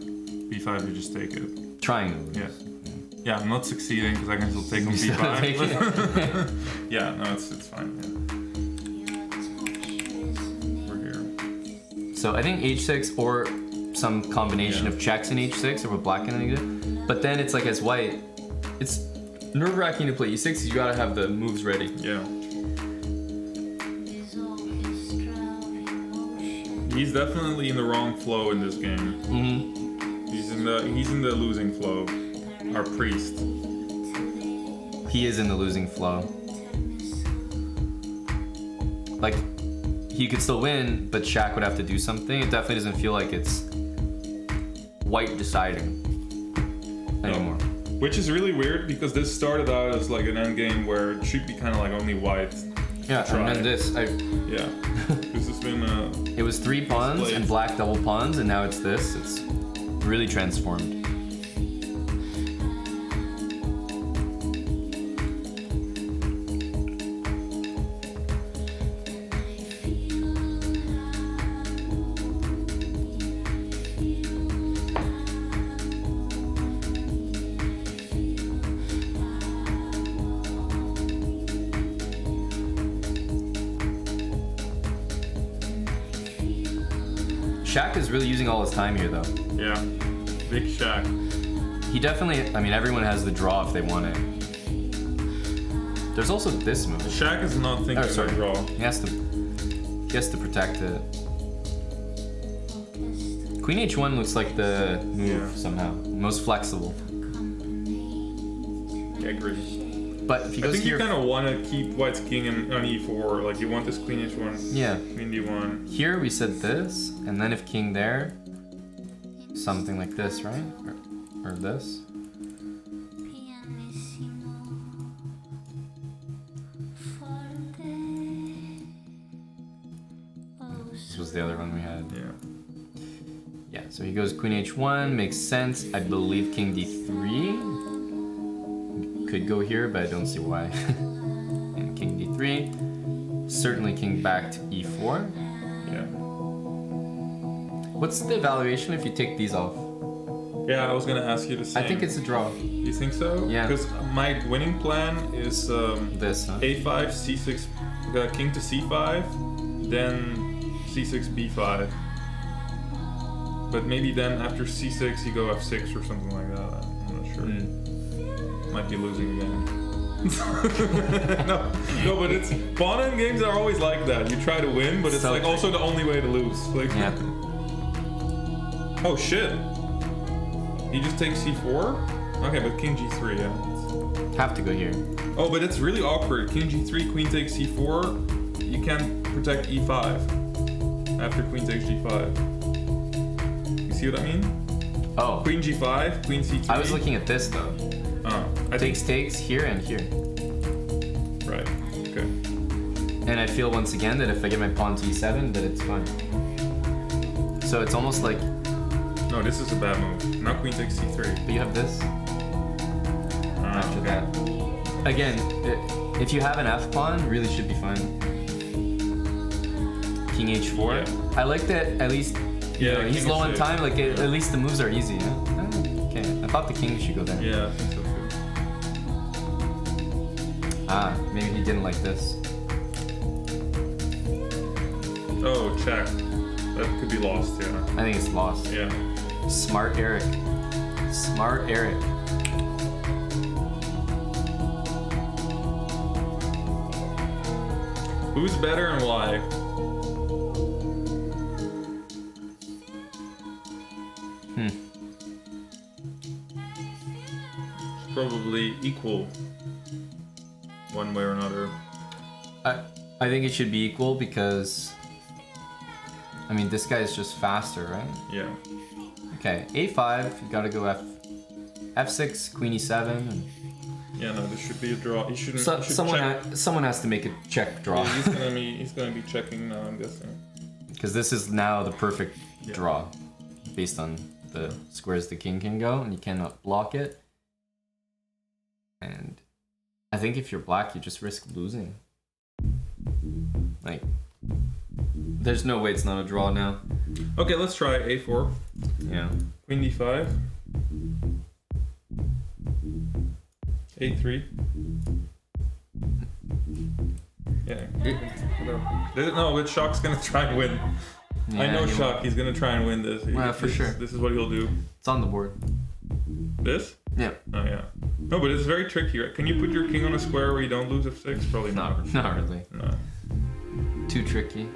B5, you just take it. Trying to lose. Yeah. Yeah, I'm not succeeding because I can still take on You still take B5. Yeah, no, it's fine, yeah. We're here. So I think H6 or some combination Yeah. of checks in H6 or with black and it. But then it's like as white, it's nerve-wracking to play E6 because you gotta have the moves ready. Yeah. He's definitely in the wrong flow in this game. Mm-hmm. He's in the losing flow. Our priest. He is in the losing flow. Like, he could still win, but Shaq would have to do something. It definitely doesn't feel like it's white deciding anymore. Which is really weird because this started out as like an endgame where it should be kind of like only white. Yeah, Try. and then this, Yeah. This has been it was 3 pawns Played. and black double pawns, and now it's this. It's really transformed. Shaq is really using all his time here, though. Yeah. Big Shaq. He definitely, I mean, everyone has the draw if they want it. There's also this move. Shaq is not thinking of draw. He has to protect it. Queen H1 looks like the move somehow. Most flexible. I agree. But if he goes I think here, you kind of want to keep White's king on E4. Like you want this Queen H1. Yeah. Queen D1. Here we said this, and then if king there, something like this, right? Or this. This was the other one we had. Yeah. Yeah, so he goes Queen H1, makes sense. I believe King D3. Could go here, but I don't see why. And King D3. Certainly King back to E4. Yeah. What's the evaluation if you take these off? Yeah, I was gonna ask you the same. I think it's a draw. You think so? Yeah. Because my winning plan is This, huh? A5, C6, King to C5, then C6, B5. But maybe then after C6 you go F6 or something like that. I'm not sure. Might be losing again. no, but it's pawn end games are always like that. You try to win, but it's So like also the only way to lose. Like, Yeah. oh shit! He just takes C4. Okay, but King G3, yeah. Have to go here. Oh, but it's really awkward. King G3, Queen takes C4. You can't protect E5 after Queen takes G5. You see what I mean? Oh, Queen G5, Queen C3. I was looking at this though. Oh, I think Takes here and here. right. Okay. And I feel once again that if I get my pawn to E7, that it's fine. So it's almost like, No, this is a bad move. Now Queen takes C3. but you have this after okay. that. Again, if you have an F pawn, really should be fine. King H4. Yeah. I like that at least. Yeah, He's king low is on safe. time. Like at least the moves are easy. Yeah? Okay, I thought the king should go there. Yeah, I think so too. Maybe he didn't like this. Oh, check. That could be lost, yeah. I think it's lost. Yeah. Smart Eric. Smart Eric. Who's better and why? Probably equal. One way or another. I think it should be equal because, I mean, this guy is just faster, right? Yeah. Okay, A5, you gotta go F6, Queen E7. And Yeah, no, this should be a draw. He shouldn't. so, he should someone, check. someone has to make a check draw. Yeah, he's gonna be checking now, I'm guessing. Because this is now the perfect Yeah. draw based on the squares the king can go, and you cannot block it. And I think if you're black, you just risk losing. Like, there's no way it's not a draw now. Okay, let's try A4. Yeah. Queen D5. A3. Yeah. No, but Shock's gonna try and win. I know he Shock, he's gonna try and win this. Well, for sure. This is what he'll do. It's on the board. This? Yeah. Oh yeah. No, but it's very tricky, right? Can you put your king on a square where you don't lose F6? Probably not. Not really. No. Too tricky.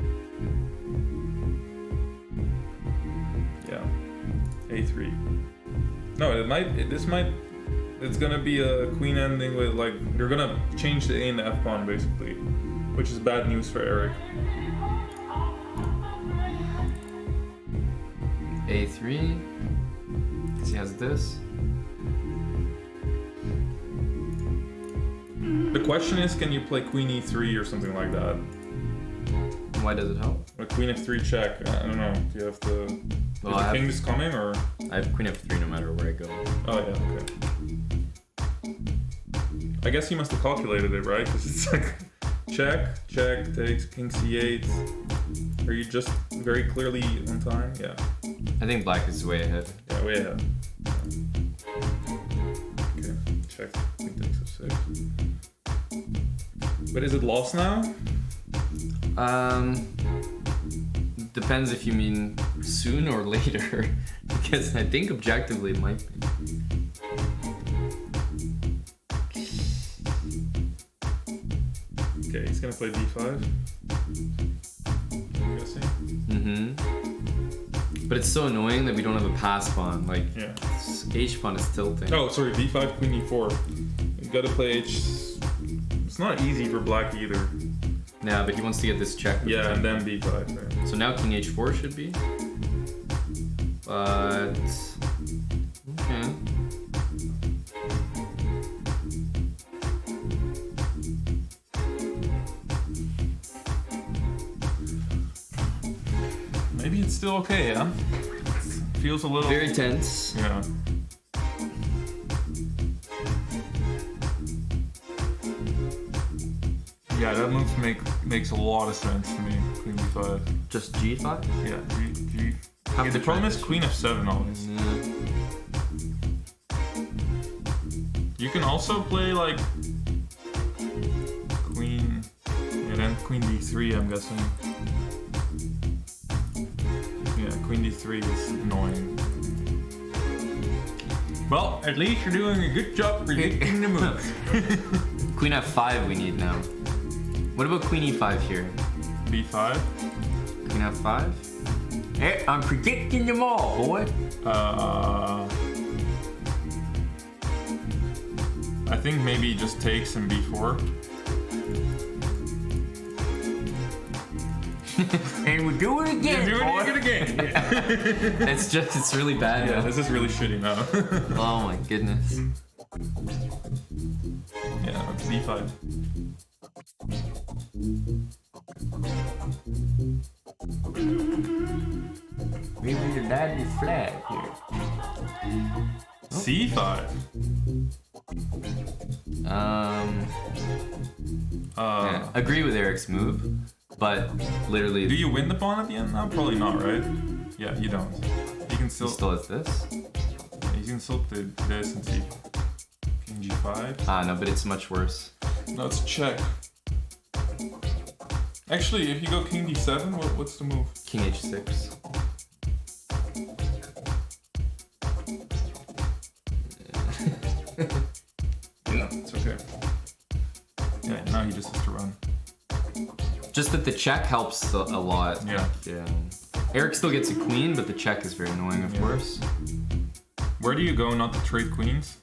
Yeah. A3. No, it's gonna be a queen ending with like, you're gonna change the A and the F pawn basically, which is bad news for Eric. A3. He has this. The question is, can you play queen E3 or something like that? Why does it help? Or queen F3 check? I don't know. Do you have to... Well, is I the have- king just coming or... I have Queen F3 no matter where I go. Oh yeah, okay. I guess he must have calculated it, right? Because it's like check, takes, king C8. Are you just very clearly on time? Yeah. I think black is way ahead. Yeah, way ahead. Okay, check. Queen takes F6. But is it lost now? Depends if you mean soon or later, because I think objectively it might be. Okay, he's gonna play d5. I'm guessing. But it's so annoying that we don't have a pass pawn. Like, Yeah. H pawn is tilting. Oh, sorry, d5, queen e4. You gotta play h. It's not easy for black either. Yeah, but he wants to get this check. with Yeah, the and then b5 there. So now king h4 should be. But okay. Maybe it's still okay, yeah? Feels a little... Very tense. Yeah. Yeah, that move makes a lot of sense to me. Queen b5. Just g5? Yeah, g. How Yeah, the problem is queen f7 always. You can also play like queen, yeah, then queen d3. I'm guessing. Yeah, queen d3 is annoying. Well, at least you're doing a good job predicting the move. Queen f5 we need now. What about queen e5 here? b5. Queen f5? Hey, I'm predicting them all, boy. I think maybe just takes and b4. And we do it again, You're doing it again. It's really bad Yeah, now. this is really shitty now. Oh my goodness. Yeah, it's b5. Maybe the dad is flag here. c5. Yeah, agree with Eric's move, but literally Do you win the pawn at the end now? Probably not, right? Yeah, you don't. You can he still. still has this. You can still do this and see. King g5. Ah, no, but it's much worse. No, it's check. Actually, if you go king d7, what's the move? King h6. Yeah, it's okay. Yeah, now he just has to run. Just that the check helps a lot. Yeah. Yeah. Eric still gets a queen, but the check is very annoying, of Yeah. course. Where do you go not to trade queens?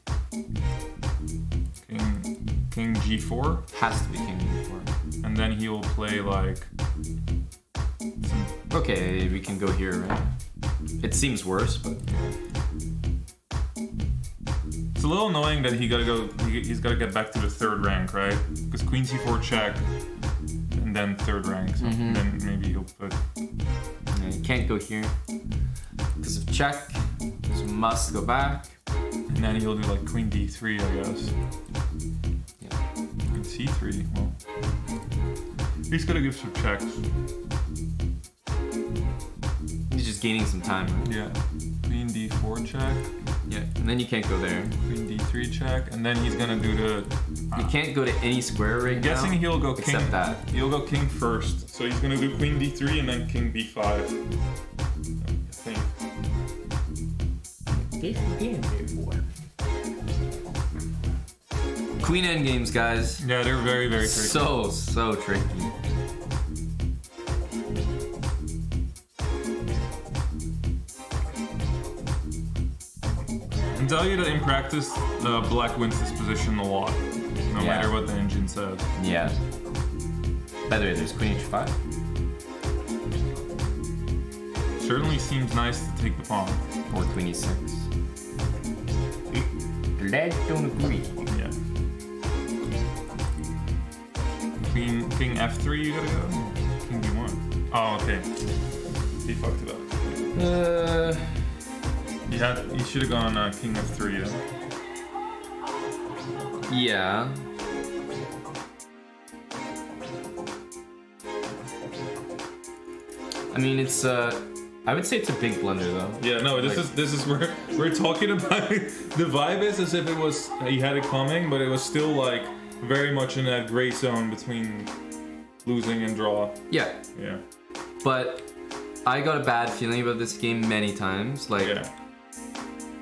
King g4, Has to be king e4. and then he will play like some. Okay, we can go here, right? It seems worse, but It's a little annoying that he gotta go. He's gotta get back to the third rank, right? Because queen c4 check, and then third rank. So then maybe he'll put. yeah, you can't go here because of check. So must go back. And then he'll do like queen d3, I guess. Yeah. Queen c3. Well, he's gotta give some checks. He's just gaining some time. Right? Yeah. Queen d4 check. Yeah, and then you can't go there. Queen d3 check, and then he's gonna do the. You can't go to any square right I'm guessing now. he'll go king. Except that. He'll go king first. So he's gonna do queen d3 and then king b5. I think. Queen endgames, guys. Yeah, they're very, very tricky. So tricky. I can tell you that in practice, black wins this position a lot, no Yeah. matter what the engine says. Yeah. By the way, there's queen h5. Certainly seems nice to take the pawn. Or queen e6. Let's don't agree. Yeah. King f3, you gotta go. King b1. Oh, okay. He fucked it up. You should have gone king f3. Yeah. I mean, it's I would say it's a big blunder though. Yeah, no, this is where we're talking about. The vibe is as if it was he had it coming, but it was still like very much in that gray zone between losing and draw. Yeah. Yeah. But I got a bad feeling about this game many times. Like, Yeah.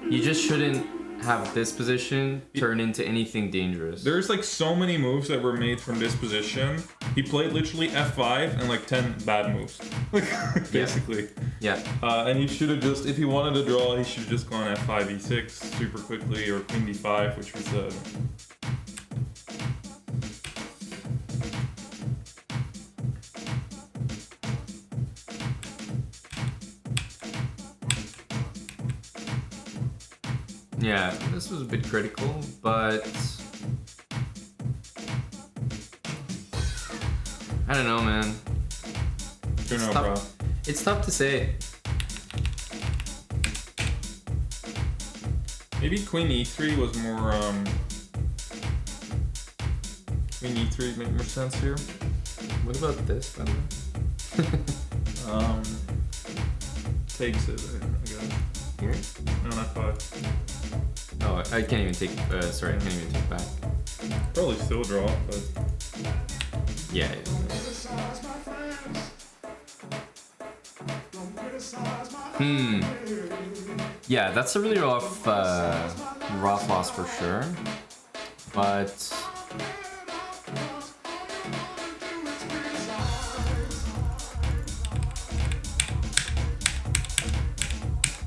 you just shouldn't have this position turn into anything dangerous. There's like so many moves that were made from this position. He played literally F5 and like 10 bad moves. Like, basically. Yeah. And he should have just, if he wanted to draw, he should have just gone F5, E6 super quickly, or Queen D5, which was Yeah, this was a bit critical, but I don't know, man. you know, It's bro. tough. It's tough to say. Maybe Queen E3 was more, Queen E3 make more sense here. What about this, by the way? Takes it, I guess. Here? No, not 5. Oh, I can't even take. Sorry, I can't even take back. Probably still draw, but Yeah. Yeah, that's a really rough loss for sure. But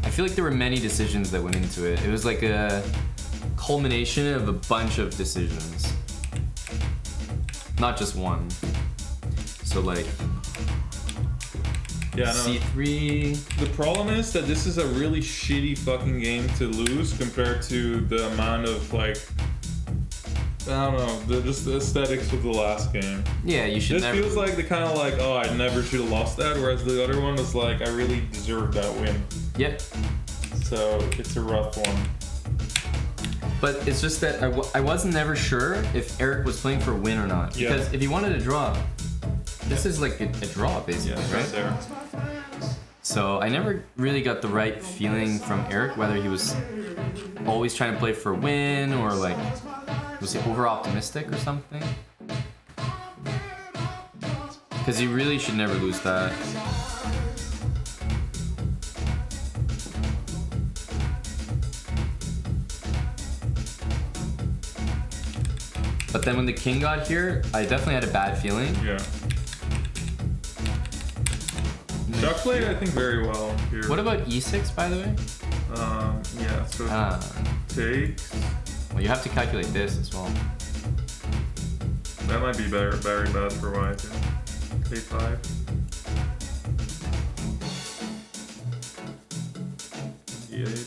I feel like there were many decisions that went into it. It was like a culmination of a bunch of decisions, not just one. So like yeah, no. C3. The problem is that this is a really shitty fucking game to lose compared to the amount of like, I don't know, just the aesthetics of the last game. Yeah, you should This never. feels like the kind of like, oh, I never should have lost that, whereas the other one was like, I really deserved that win. Yep. So it's a rough one. But it's just that I wasn't never sure if Eric was playing for a win or not. Yeah. Because if he wanted a draw, this is like a draw basically, Yeah, right? there. So I never really got the right feeling from Eric whether he was always trying to play for a win or like was he over optimistic or something? Because he really should never lose that. But then when the king got here, I definitely had a bad feeling. Yeah. Chuck played, I think, very well here. What about e6, by the way? Yeah, so takes. Well, you have to calculate this as well. That might be very bad for white. Yeah. A5. D8.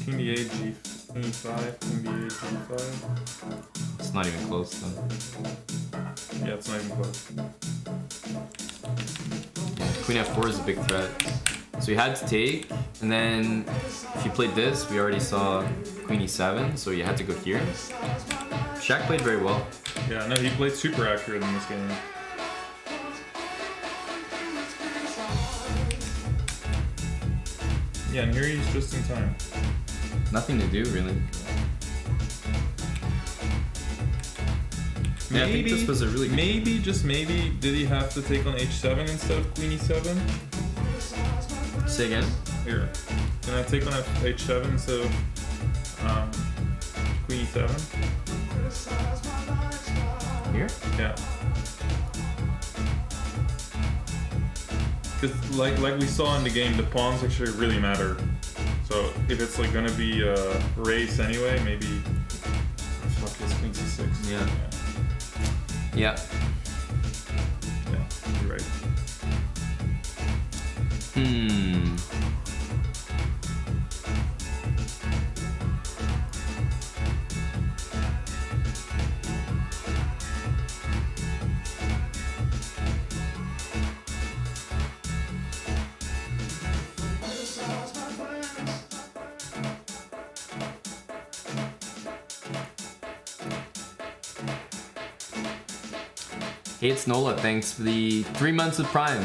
King D8, King E5, King D8, G5. It's not even close though. Yeah, it's not even close. Queen f4 is a big threat. So you had to take, and then if you played this, we already saw Queen e7, so you had to go here. Shaq played very well. Yeah, no, he played super accurate in this game. Yeah, and here he's just in time. Nothing to do, really. Yeah, I think this was a really good maybe, just maybe, did he have to take on h7 instead of Queen e7? Say again? Here, can I take on h7 instead of Queen e7? Here? Yeah. Because like we saw in the game, the pawns actually really matter. So if it's like gonna be a race anyway, maybe. Fuck this Queen c6. Yeah. Yeah. Yeah, you're right. Hey, it's Nola. Thanks for the 3 months of Prime.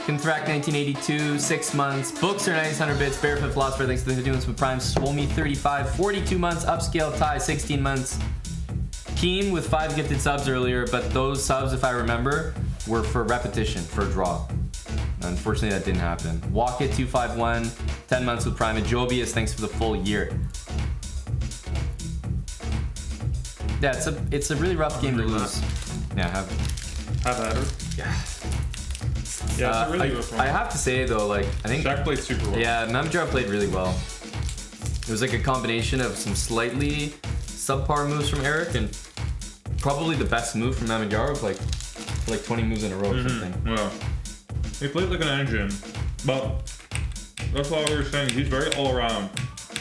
Contract 1982, 6 months. Books are 900 bits. Barefoot Philosopher, thanks to the 2 months with Prime. Swomi 35, 42 months. Upscale Tie, 16 months. Keen with 5 gifted subs earlier, but those subs, if I remember, were for repetition, for a draw. Unfortunately, that didn't happen. Walk It 251, 10 months with Prime. And Jobius, thanks for the full year. Yeah, it's a really rough game to lose. Yeah, have at her. Yeah. Yeah, it's a really rough one. I have to say though, like I think Shaq played super well. Yeah, Mamjar played really well. It was like a combination of some slightly subpar moves from Eric and probably the best move from Mamjar of like 20 moves in a row or something. Yeah. He played like an engine, but that's what we were saying. He's very all around.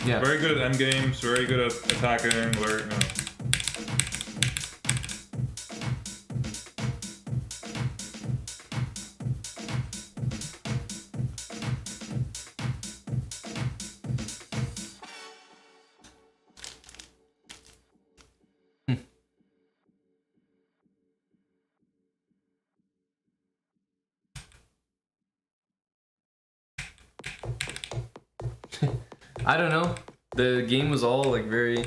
Yeah. Very good at endgames, very good at attacking, very, you know. I don't know. The game was all like very.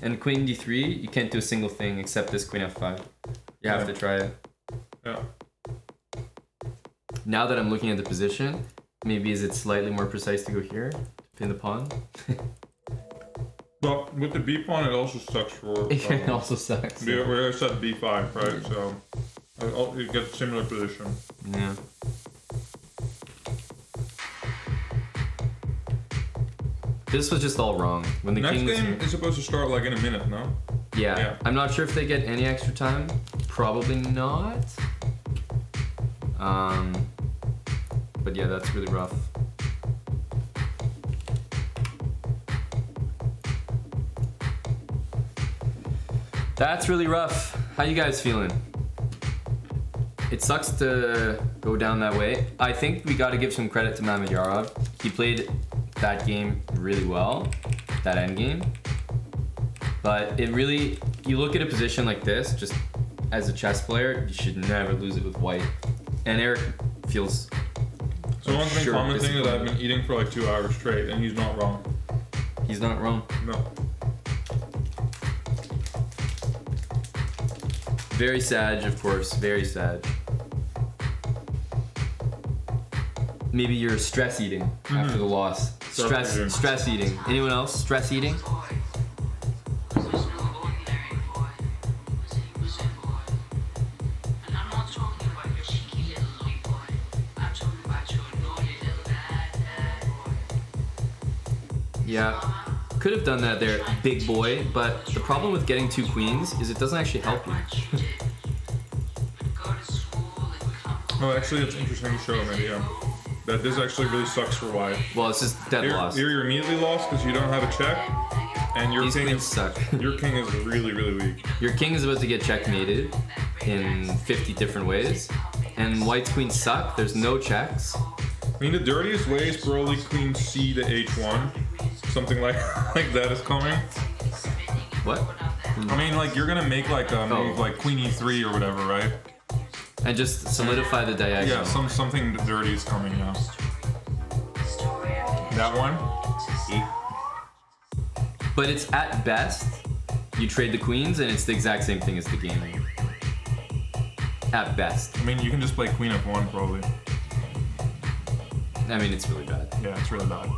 And Queen D3, you can't do a single thing except this Queen F5. You have to try it. Yeah. Now that I'm looking at the position, maybe is it slightly more precise to go here to pin the pawn? But with the B pawn, it also sucks for. It also sucks. We already said B5, right? So you get a similar position. Yeah. This was just all wrong. When the Next king was game here. is supposed to start like in a minute, no? Yeah. I'm not sure if they get any extra time. Probably not. But yeah, that's really rough. That's really rough. How you guys feeling? It sucks to go down that way. I think we got to give some credit to Mamedyarov. He played that game really well, that end game. But it really, you look at a position like this, just as a chess player, you should never lose it with white. And Eric feels. Someone's been commenting that I've been eating for like 2 hours straight, and he's not wrong. He's not wrong. No. Very sad, of course. Very sad. Maybe you're stress eating after the loss. Stress eating. Anyone else? Stress eating? Yeah. Could have done that there, big boy, but the problem with getting 2 queens is it doesn't actually help you. Oh, actually, it's interesting to show maybe, yeah. That this actually really sucks for white. Well, it's just dead loss. You're immediately lost because you don't have a check, and your These king queens is suck. Your king is really, really weak. Your king is about to get checkmated in 50 different ways, and white's queens suck. There's no checks. I mean, the dirtiest way is probably queen C to H1. Something like that is coming. What? I mean, like you're gonna make like a move like queen E3 or whatever, right? And just solidify the diagonal. Yeah, something dirty is coming now. That one. But it's at best, you trade the queens and it's the exact same thing as the game. At best. I mean, you can just play queen F1 probably. I mean, it's really bad. Yeah, it's really bad.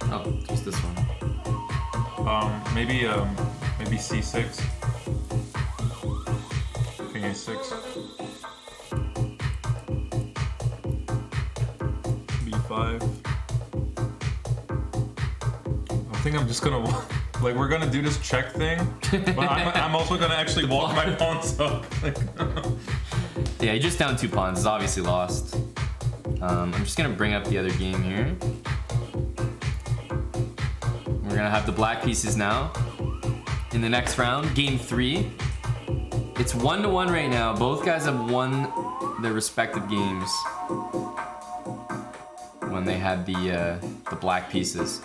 Oh, just this one. Maybe C6. King A6. B5. I think I'm just gonna like we're gonna do this check thing, but I'm also gonna actually walk my pawns up. Yeah, you're just down 2 pawns. It's obviously lost. I'm just gonna bring up the other game here. We're gonna have the black pieces now. In the next round, game 3. It's 1-1 right now. Both guys have won their respective games when they had the black pieces.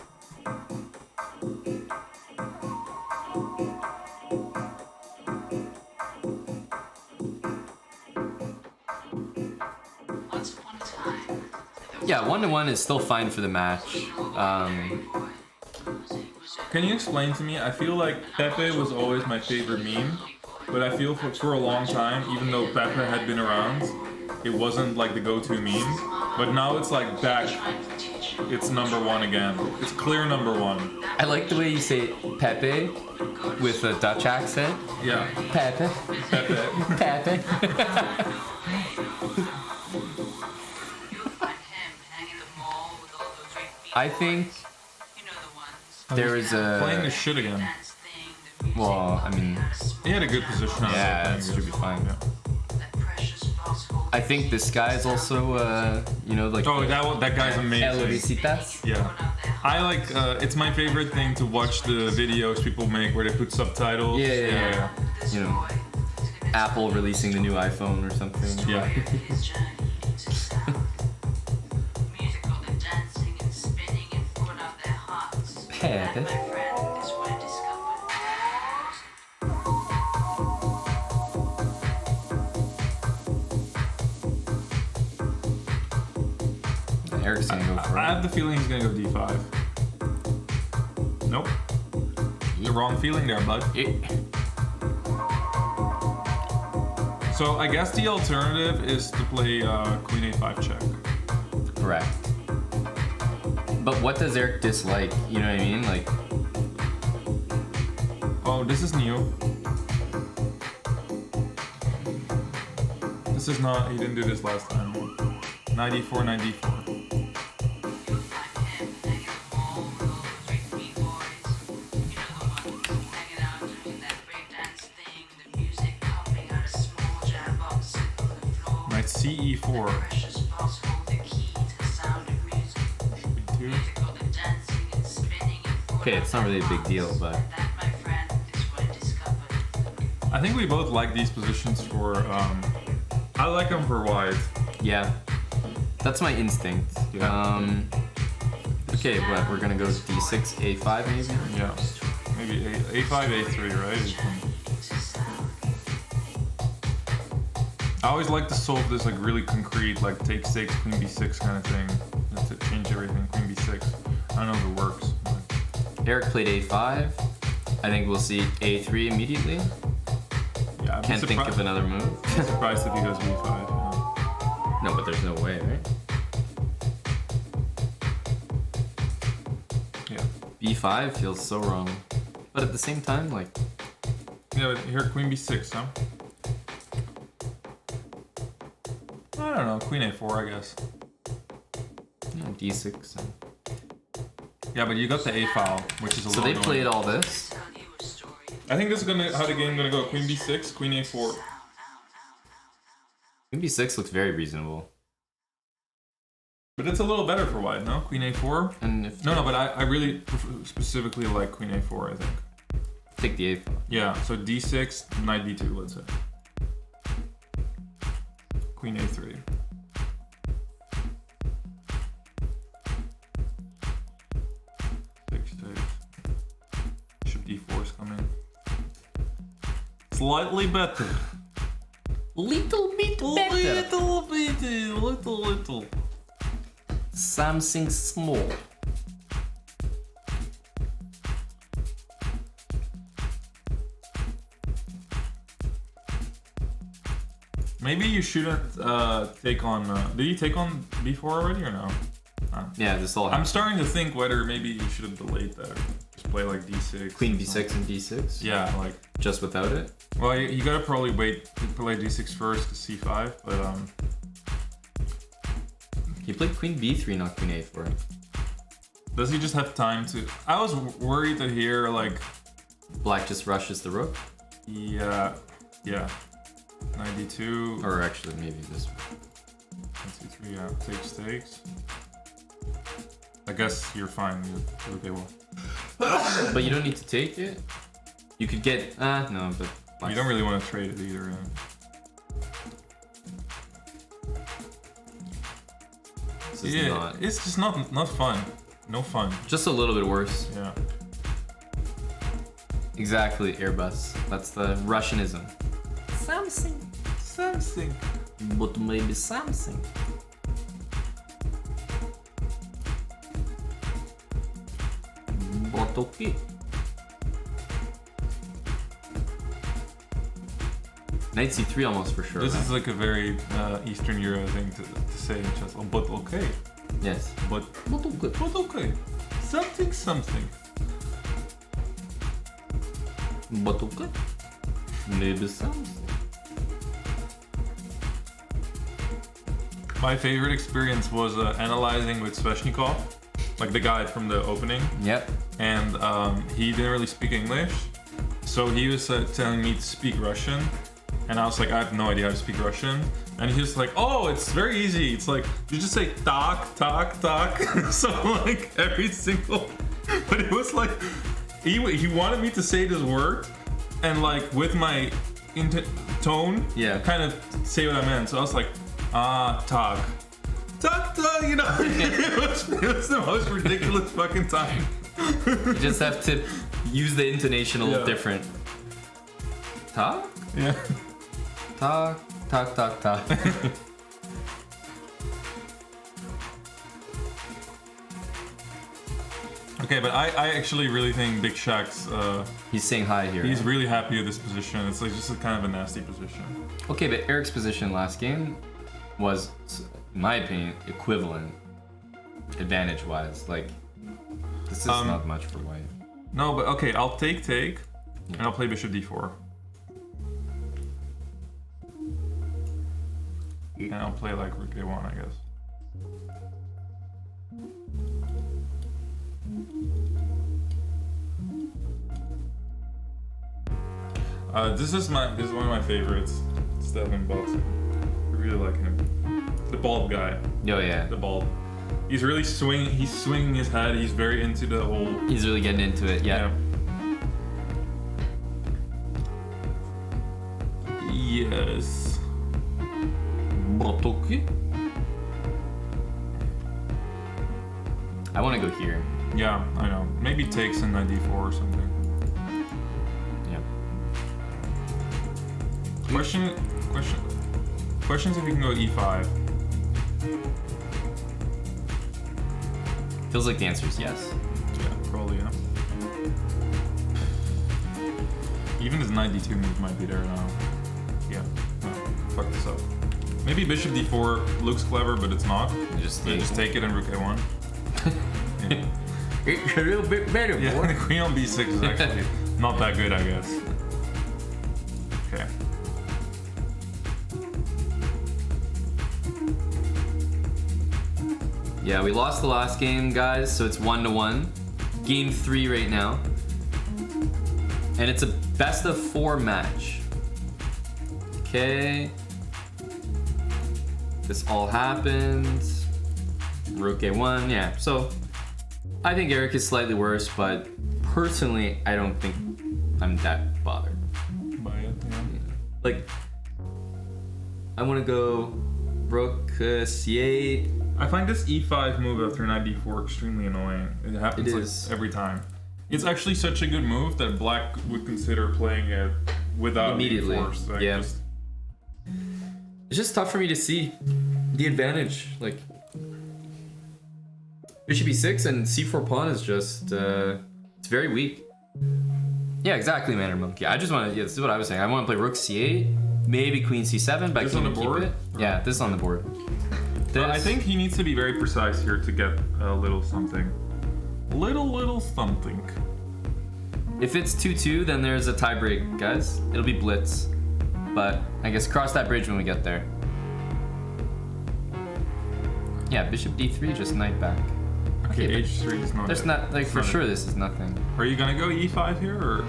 Once upon a time, Yeah, 1-1 is still fine for the match. Can you explain to me? I feel like Pepe was always my favorite meme, but I feel for a long time, even though Pepe had been around, it wasn't like the go-to meme. But now it's like back. It's number one again. It's clear number one. I like the way you say Pepe with a Dutch accent. Yeah. Pepe. Pepe. Pepe. I think there is Playing a. the shit again. Well, I mean, He had a good position. On yeah, the it thing, should be fine. Yeah. I think this guy is also, like. Oh, that guy's El amazing. Visitas. Yeah. I like, it's my favorite thing to watch the videos people make where they put subtitles. Yeah. You know, Apple releasing the new iPhone or something. Yeah. Pepe. Eric's gonna go for I it. have the feeling he's gonna go D5. Nope. The wrong feeling there, bud. So I guess the alternative is to play Queen A5 check. Correct. But what does Eric dislike? You know what I mean? Like, Oh, this is new. This is not, he didn't do this last time. 94, 94. Knight CE4. B2. okay, it's not really a big deal, but I think we both like these positions for, I like them for wide. yeah, that's my instinct. Yeah. Okay, what? We're gonna go D6, A5 maybe? Yeah. Maybe A5, A3, right? I always like to solve this like really concrete, like take 6, Queen B6 kind of thing. Just to change everything, Queen B6. I don't know if it works. But Eric played A5. I think we'll see A3 immediately. yeah, I'd be Can't think of another move. surprised if he goes B5. Yeah. No, but there's no way, right? Yeah. B5 feels so wrong. But at the same time, like, Yeah, but here, Queen B6, huh? I don't know, Queen A4, I guess. D6. Yeah, but you got the A file, which is a So little they annoying. played all this. I think this is gonna how the game gonna go. Queen B6, Queen A4. Queen B6 looks very reasonable. But it's a little better for white, no? Queen A4? And if No, but I really specifically like Queen A4, I think. take the A5. Yeah, so D6, Knight D2, let's say. Queen A3. Takes. Bishop D4 is coming. Slightly better. Little bit better. Little bit, little. Something small. Maybe you shouldn't take on. Did you take on B4 already or no? Yeah, this all I'm happened. starting to think whether maybe you should have delayed that. Just play like D6. Queen B6 and D6? Yeah, like. Just without it? Well, you gotta probably wait to play D6 first to C5, but He played Queen B3, not Queen A4. does he just have time to? I was worried to hear like, Black just rushes the rook? yeah, 92. Or actually, maybe this one. 1, 2, 3, yeah, takes. I guess you're fine. You're okay. Well, But you don't need to take it? You could get... no, but... you don't really want to trade it either. Yeah. This is Yeah, not... it's just not fun. No fun. Just a little bit worse. Yeah. Exactly, Airbus. That's the Russianism. Something. But maybe something. But okay. Knight c3 almost for sure. This right? is like a very Eastern Euro thing to say in chess. Oh, but okay. Yes. But okay. But okay. Something. But okay. Maybe something. My favorite experience was analyzing with Sveshnikov, like the guy from the opening. Yep. And he didn't really speak English, so he was telling me to speak Russian, and I was like, I have no idea how to speak Russian, and he was like, oh, it's very easy, it's like you just say tak tak tak. So like every single, but it was like he wanted me to say this word and like with my tone, Yeah. kind of say what I meant. So I was like, tak tak tak, you know. it was the most ridiculous fucking time. You just have to use the intonation a little Yeah. different. Talk? Yeah. Talk, talk, talk, talk. Okay, but I actually really think Big Shaq's He's saying hi here. he's really happy with this position. It's like just a kind of a nasty position. Okay, but Eric's position last game was, in my opinion, equivalent advantage-wise. Like, this is not much for white. No, but okay, I'll take, and I'll play Bishop d4. And I'll play like Rook a1, I guess. This is one of my favorites. Stefan Boxing. I really like him. The bald guy. Oh yeah. The bald. He's really swinging his head. He's very into the whole. He's really getting into it, yeah. Yes. But okay. I want to go here. Yeah, I know. Maybe takes in knight d4 or something. Yeah. Questions if you can go e5. Feels like the answer is yes. Yeah, probably, yeah. Even his knight d2 move might be there now. Yeah. No, fuck this up. Maybe bishop d4 looks clever, but it's not. Just Just take it and rook a1. Yeah. It's a little bit better, Yeah, boy. the queen on b6 is actually not that good, I guess. Okay. Yeah, we lost the last game, guys, so it's 1-1. Game 3 right now. And it's a best of 4 match. Okay. This all happened. Rook a1, yeah. So, I think Eric is slightly worse, but personally, I don't think I'm that bothered. By it, yeah. Like, I want to go Rook c8. I find this e5 move after knight d4 extremely annoying. It happens It like is. every time. It's actually such a good move that black would consider playing it without Immediately, being forced. Like, yeah. just- It's just tough for me to see the advantage. Like, bishop e6 and c4 pawn is just, it's very weak. Yeah, exactly, Manor Monkey. I just want to, yeah, this is what I was saying. I want to play rook c8, maybe queen c7, but This I on can't the keep board? it. Yeah, this is on the board. But I This- think he needs to be very precise here to get a little something. Little something. If it's 2-2, then there's a tie break, guys. It'll be blitz. But I guess cross that bridge when we get there. Yeah, bishop d3, just knight back. Okay, but h3 is not There's it. not, like, It's for not sure it. this is nothing. Are you gonna go e5 here, or?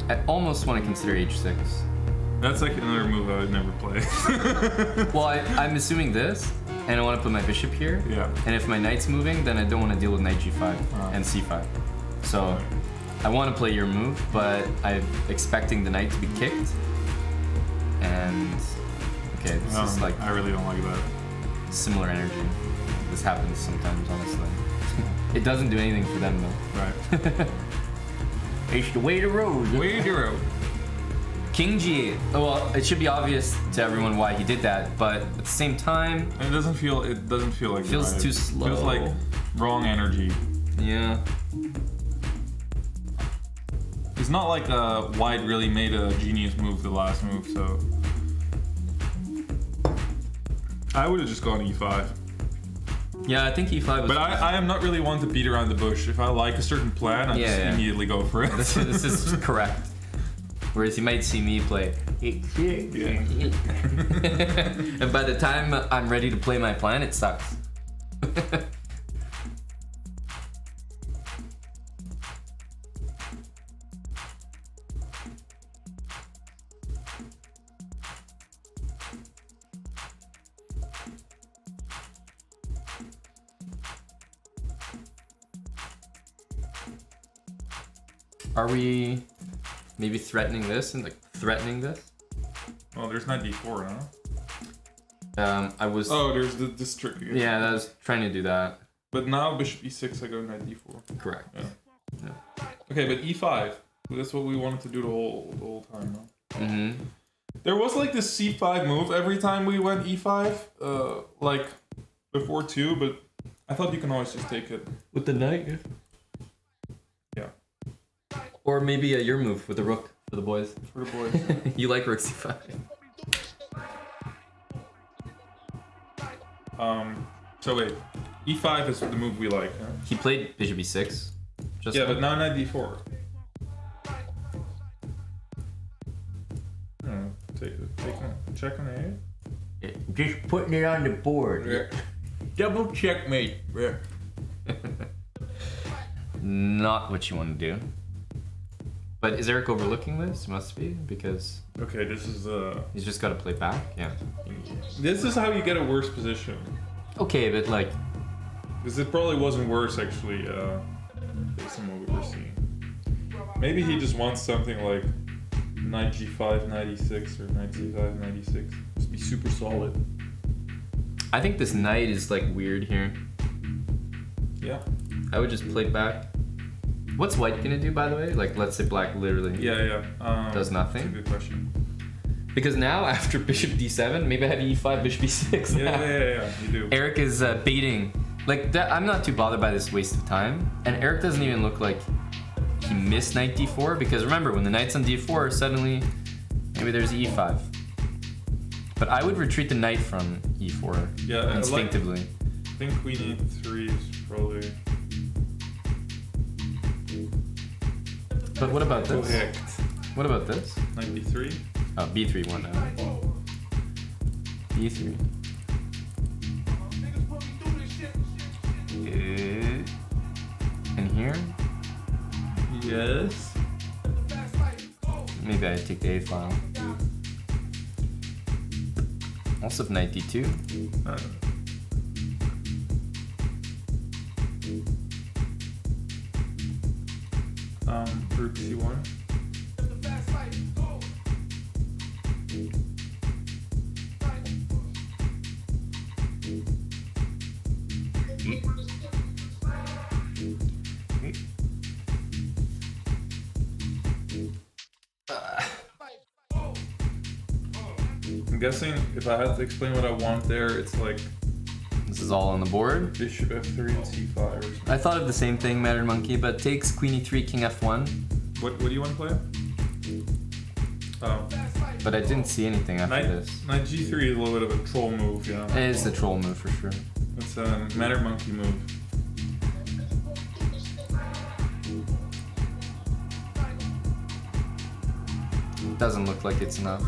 I almost want to consider h6. That's like another move I would never play. Well, I'm assuming this, and I want to put my bishop here. Yeah. And if my knight's moving, then I don't want to deal with knight g5 and c5. So I want to play your move, but I'm expecting the knight to be kicked. And okay, this is like I really don't like that. similar energy. This happens sometimes, honestly. It doesn't do anything for them though. Right. It's the way to road. Way to road. King g8. Oh, well, it should be obvious to everyone why he did that, but at the same time, It doesn't feel like Feels right. too It feels slow. like wrong energy. yeah. It's not like White really made a genius move the last move, so I would have just gone e5. Yeah, I think e5 was... But I am not really one to beat around the bush. If I like a certain plan, I just immediately go for it. This is correct. Whereas you might see me play. Yeah. And by the time I'm ready to play my plan, it sucks. Are we maybe threatening this and like threatening this? Oh, there's knight d4, huh? I was. Oh, there's this trick again. Yeah, I was trying to do that. But now bishop e6, I go knight d4. Correct. Yeah. Okay, but e5. That's what we wanted to do the whole time, no? Mm-hmm. There was like this c5 move every time we went e5, like before 2, but I thought you can always just take it. With the knight? Yeah. Or maybe your move with the rook for the boys. For the boys. You like rook c5. So wait, e5 is the move we like, huh? He played bishop e6. Just Yeah, like. but now knight d4. Take check on a. Just putting it on the board. Yeah. Double checkmate. Yeah. Not what you want to do. But is Eric overlooking this? Must be, because Okay, this is he's just got to play back. Yeah. this is how you get a worse position. Okay, but like, Because it probably wasn't worse actually, based on what we were seeing. Maybe he just wants something like knight g5, knight e6, or knight c5, knight e6. Just be super solid. I think this knight is like weird here. Yeah. I would just play back. What's white gonna do, by the way? Like, let's say black literally Yeah. does nothing. That's a good question. Because now after bishop d7, maybe I have e5, bishop e6. Yeah, you do. Eric is baiting. Like that, I'm not too bothered by this waste of time. And Eric doesn't even look like he missed knight d4, because remember, when the knight's on d4, suddenly maybe there's e5. But I would retreat the knight from e4 Yeah, instinctively. I think queen e3 is probably But what about this? correct. What about this? Knight b3. Oh, b3 won now. b3. And here? Yes. Maybe I take the a file. Also knight d2. Rook c1. I'm guessing if I had to explain what I want there, it's like This is all on the board. bishop f3 and c5 or something. I thought of the same thing, Mattered Monkey, but takes queen e3, king f1. What do you want to play? Oh, But I didn't see anything after knight, this. knight g3 is a little bit of a troll move, yeah. It is the troll move for sure. It's a Matter Monkey move. Doesn't look like it's enough.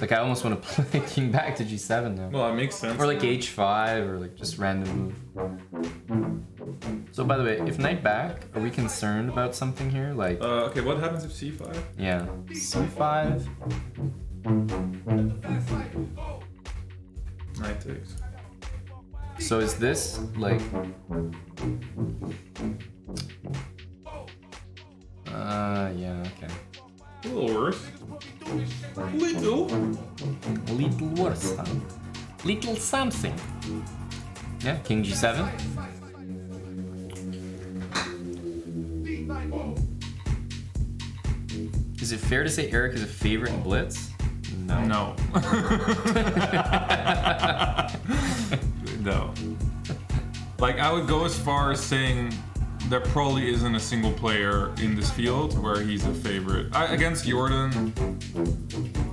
Like, I almost want to play king back to g7 now. Well, that makes sense. Or like h5, or like just random move. So by the way, if knight back, are we concerned about something here? Like, Okay, what happens if c5? yeah, c5. Knight takes. So is this like? Yeah, okay. A little worse. Little. Little worse, huh? Little something. Yeah, king g7. Is it fair to say Eric is a favorite in Blitz? No. No. No. Like, I would go as far as saying there probably isn't a single player in this field where he's a favorite. Against Jordan,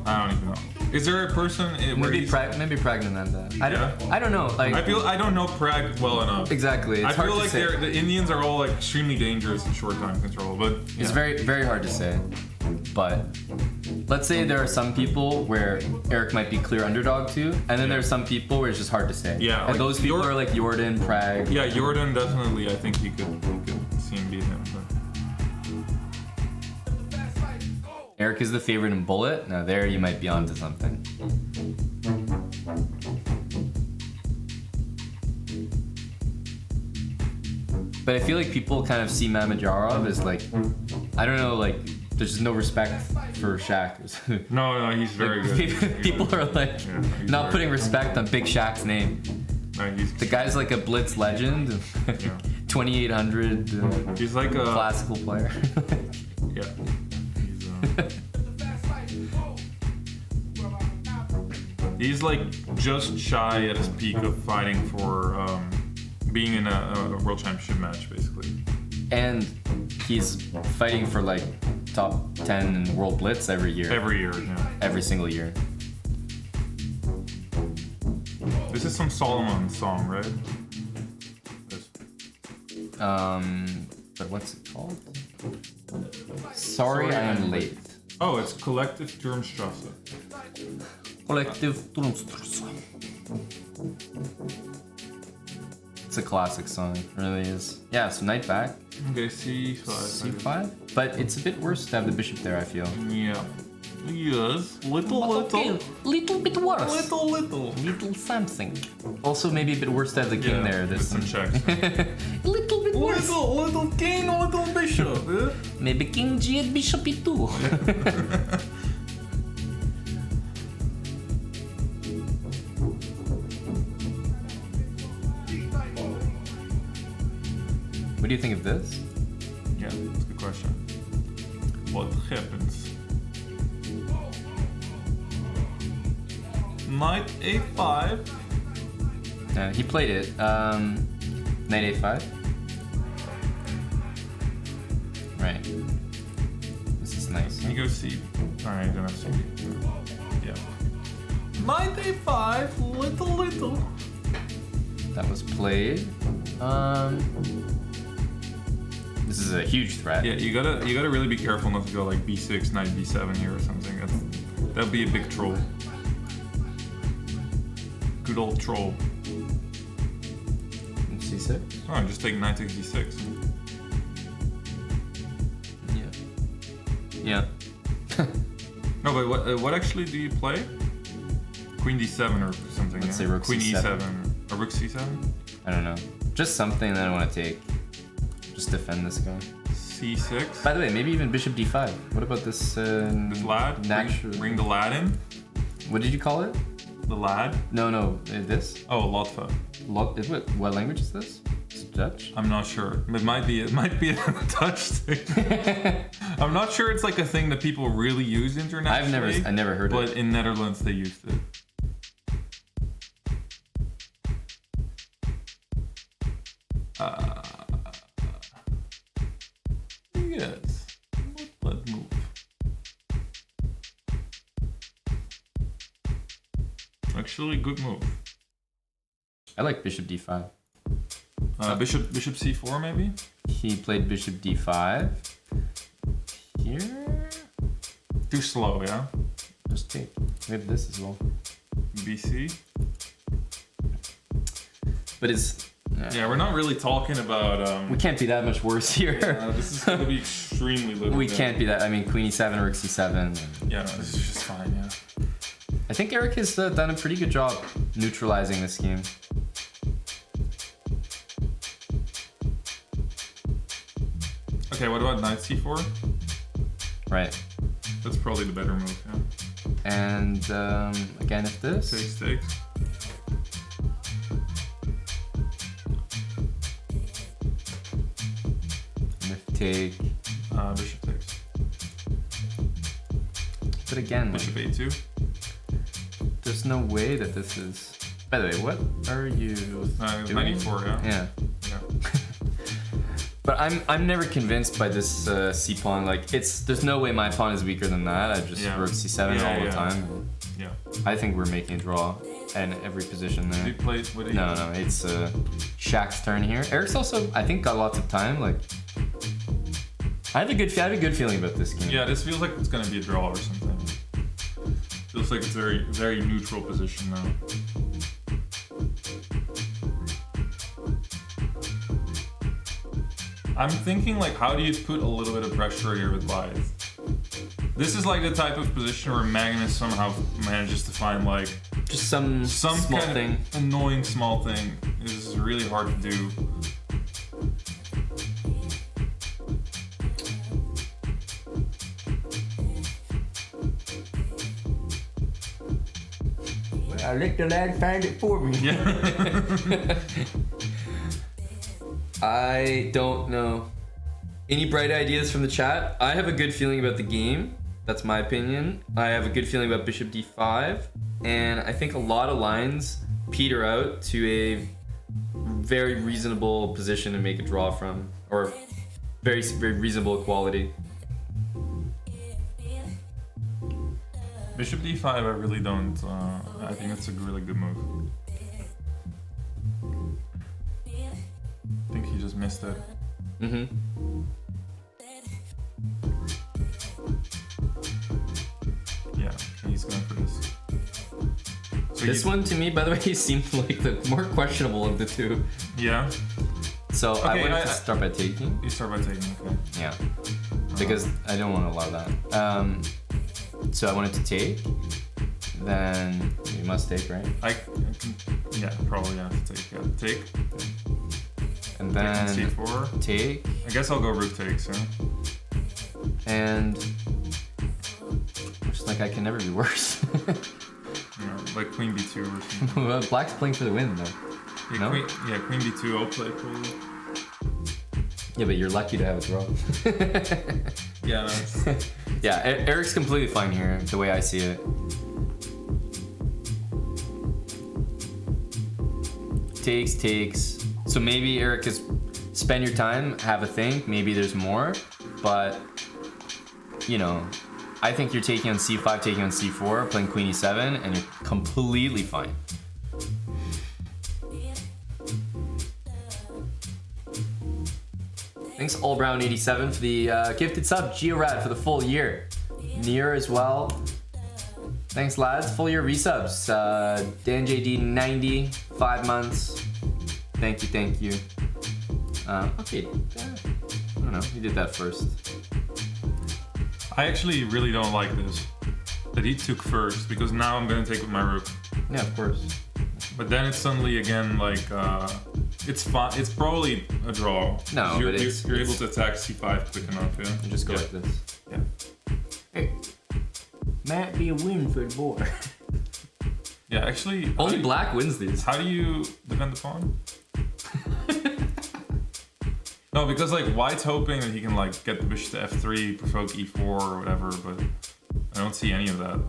I don't even know. Is there a person where Maybe Pragnananda. I don't know. Like I don't know Prag well enough. exactly. It's I hard feel to like say. the Indians are all like extremely dangerous in short time control, but It's very, very hard to say. But let's say there are some people where Eric might be clear underdog to, and then there's some people where it's just hard to say. Yeah, and like those people are like Jordan, Prague. yeah, Jordan definitely. I think you could see him beat him. But. Eric is the favorite in Bullet. Now there you might be onto something. But I feel like people kind of see Mamajarov as like, I don't know, like there's just no respect for Shaq. No, he's very good. People are like he's not very putting good. respect on Big Shaq's name. No, he's The guy's like a Blitz legend, 2800 he's like a classical player. yeah. He's like just shy at his peak of fighting for being in a world championship match, basically. And he's fighting for like top 10 in World Blitz every year. Every year, yeah. Every single year. This is some Solomon song, right? But what's it called? Sorry, I am late. Oh, it's Collective Turmstrasse. Collective Turmstrasse. It's a classic song, it really is. Yeah, so knight back, Okay, C5. c5. But it's a bit worse to have the bishop there, I feel. Yeah. Yes. Little. Little bit worse. Little. Little something. Also, maybe a bit worse to have the king there. With This some checks. a little bit worse. Little king, little bishop. Maybe king g at bishop e2. What do you think of this? Yeah, that's a good question. What happens? Knight a5. He played it. Knight a5. Right. This is nice. You go C. Alright, you don't have C. Yeah. Knight a5, little. That was played. This is a huge threat. Yeah, you gotta really be careful not to go like B6, knight B7 here or something. That'd be a big troll. Good old troll. C6? Oh, just take knight takes D6. Yeah. No, but what actually do you play? Queen D7 or something. Let's yeah? say rook Queen C7. E7 or rook C7. I don't know. Just something that I want to take. Just defend this guy. C6. By the way, maybe even bishop d5. What about this? This lad. Bring the lad in. What did you call it? The lad. No. This? Oh, Lotfa. What language is this? It's Dutch? I'm not sure. It might be a Dutch thing. I'm not sure it's like a thing that people really use internationally. I never heard of But it. in Netherlands they used it. Yes. Let's move. Actually, good move. I like bishop d5. Bishop c4 maybe. He played bishop d5. Here? Too slow, yeah. Just take. We have this as well. BC. But it's... Yeah, we're not really talking about. We can't be that much worse here. This is gonna be extremely little. We can't be that. I mean, queen e7, rook c7. Yeah, no, this is just fine. Yeah. I think Eric has done a pretty good job neutralizing this game. Okay, what about knight c4? Right. That's probably the better move. Yeah. And again, if this. Takes. And if take. Bishop takes. But again, Bishop a2. there's no way that this is... By the way, what are you doing? 94, yeah. Yeah. Yeah. But I'm never convinced by this c pawn. Like there's no way my pawn is weaker than that. I just wrote c7 all the time. Yeah. I think we're making a draw in every position there. Did he play? What did he No, it's Shaq's turn here. Eric's also, I think, got lots of time. Like I have a good feeling about this game. Yeah, this feels like it's gonna be a draw or something. Feels like it's very, very neutral position now. I'm thinking like, how do you put a little bit of pressure here with Blythe? This is like the type of position where Magnus somehow manages to find like just some small kind thing. of annoying small thing. This is really hard to do. I let the lad find it for me. Yeah. I don't know. Any bright ideas from the chat? I have a good feeling about the game. That's my opinion. I have a good feeling about bishop d5. And I think a lot of lines peter out to a very reasonable position to make a draw from. Or very, very reasonable equality. Bishop d5, I really don't. I think it's a really good move. I think he just missed it. Mm-hmm. Yeah, he's going for this. So This one, to me, by the way, seemed like the more questionable of the two. Yeah. So I Okay, wanted to start by taking. You start by taking, okay. Yeah. Because I don't want to allow that. So I wanted to take. Then you must take, right? I can, yeah, probably have to take. Yeah, take. And then Taking c4. take. I guess I'll go rook takes, yeah. And just like I can never be worse. You know, like queen b2 or something. Well, Black's playing for the win though. Yeah, No? queen b2 I'll play probably. Yeah, but you're lucky to have a draw. Yeah, that's... Yeah, Eric's completely fine here, the way I see it. Takes. So maybe Eric is spend your time, have a think, maybe there's more, but you know, I think you're taking on c5, taking on c4, playing queen e7, and you're completely fine. Thanks Allbrown87 for the gifted sub, Georad for the full year. Near as well. Thanks lads, full year resubs. DanJD90, 5 months. Thank you. Okay, I don't know, you did that first. I actually really don't like this. That he took first, because now I'm gonna take with my rook. Yeah, of course. But then it's suddenly again like, it's fine. It's probably a draw. No, you're, but you're able to attack c5 quick enough, yeah? You just go Yeah. like this. Yeah. Hey, might be a win for the boy. Yeah, actually... Only black wins these. How do you defend the pawn? No, because like white's hoping that he can like get the bishop to f3, provoke e4 or whatever, but I don't see any of that.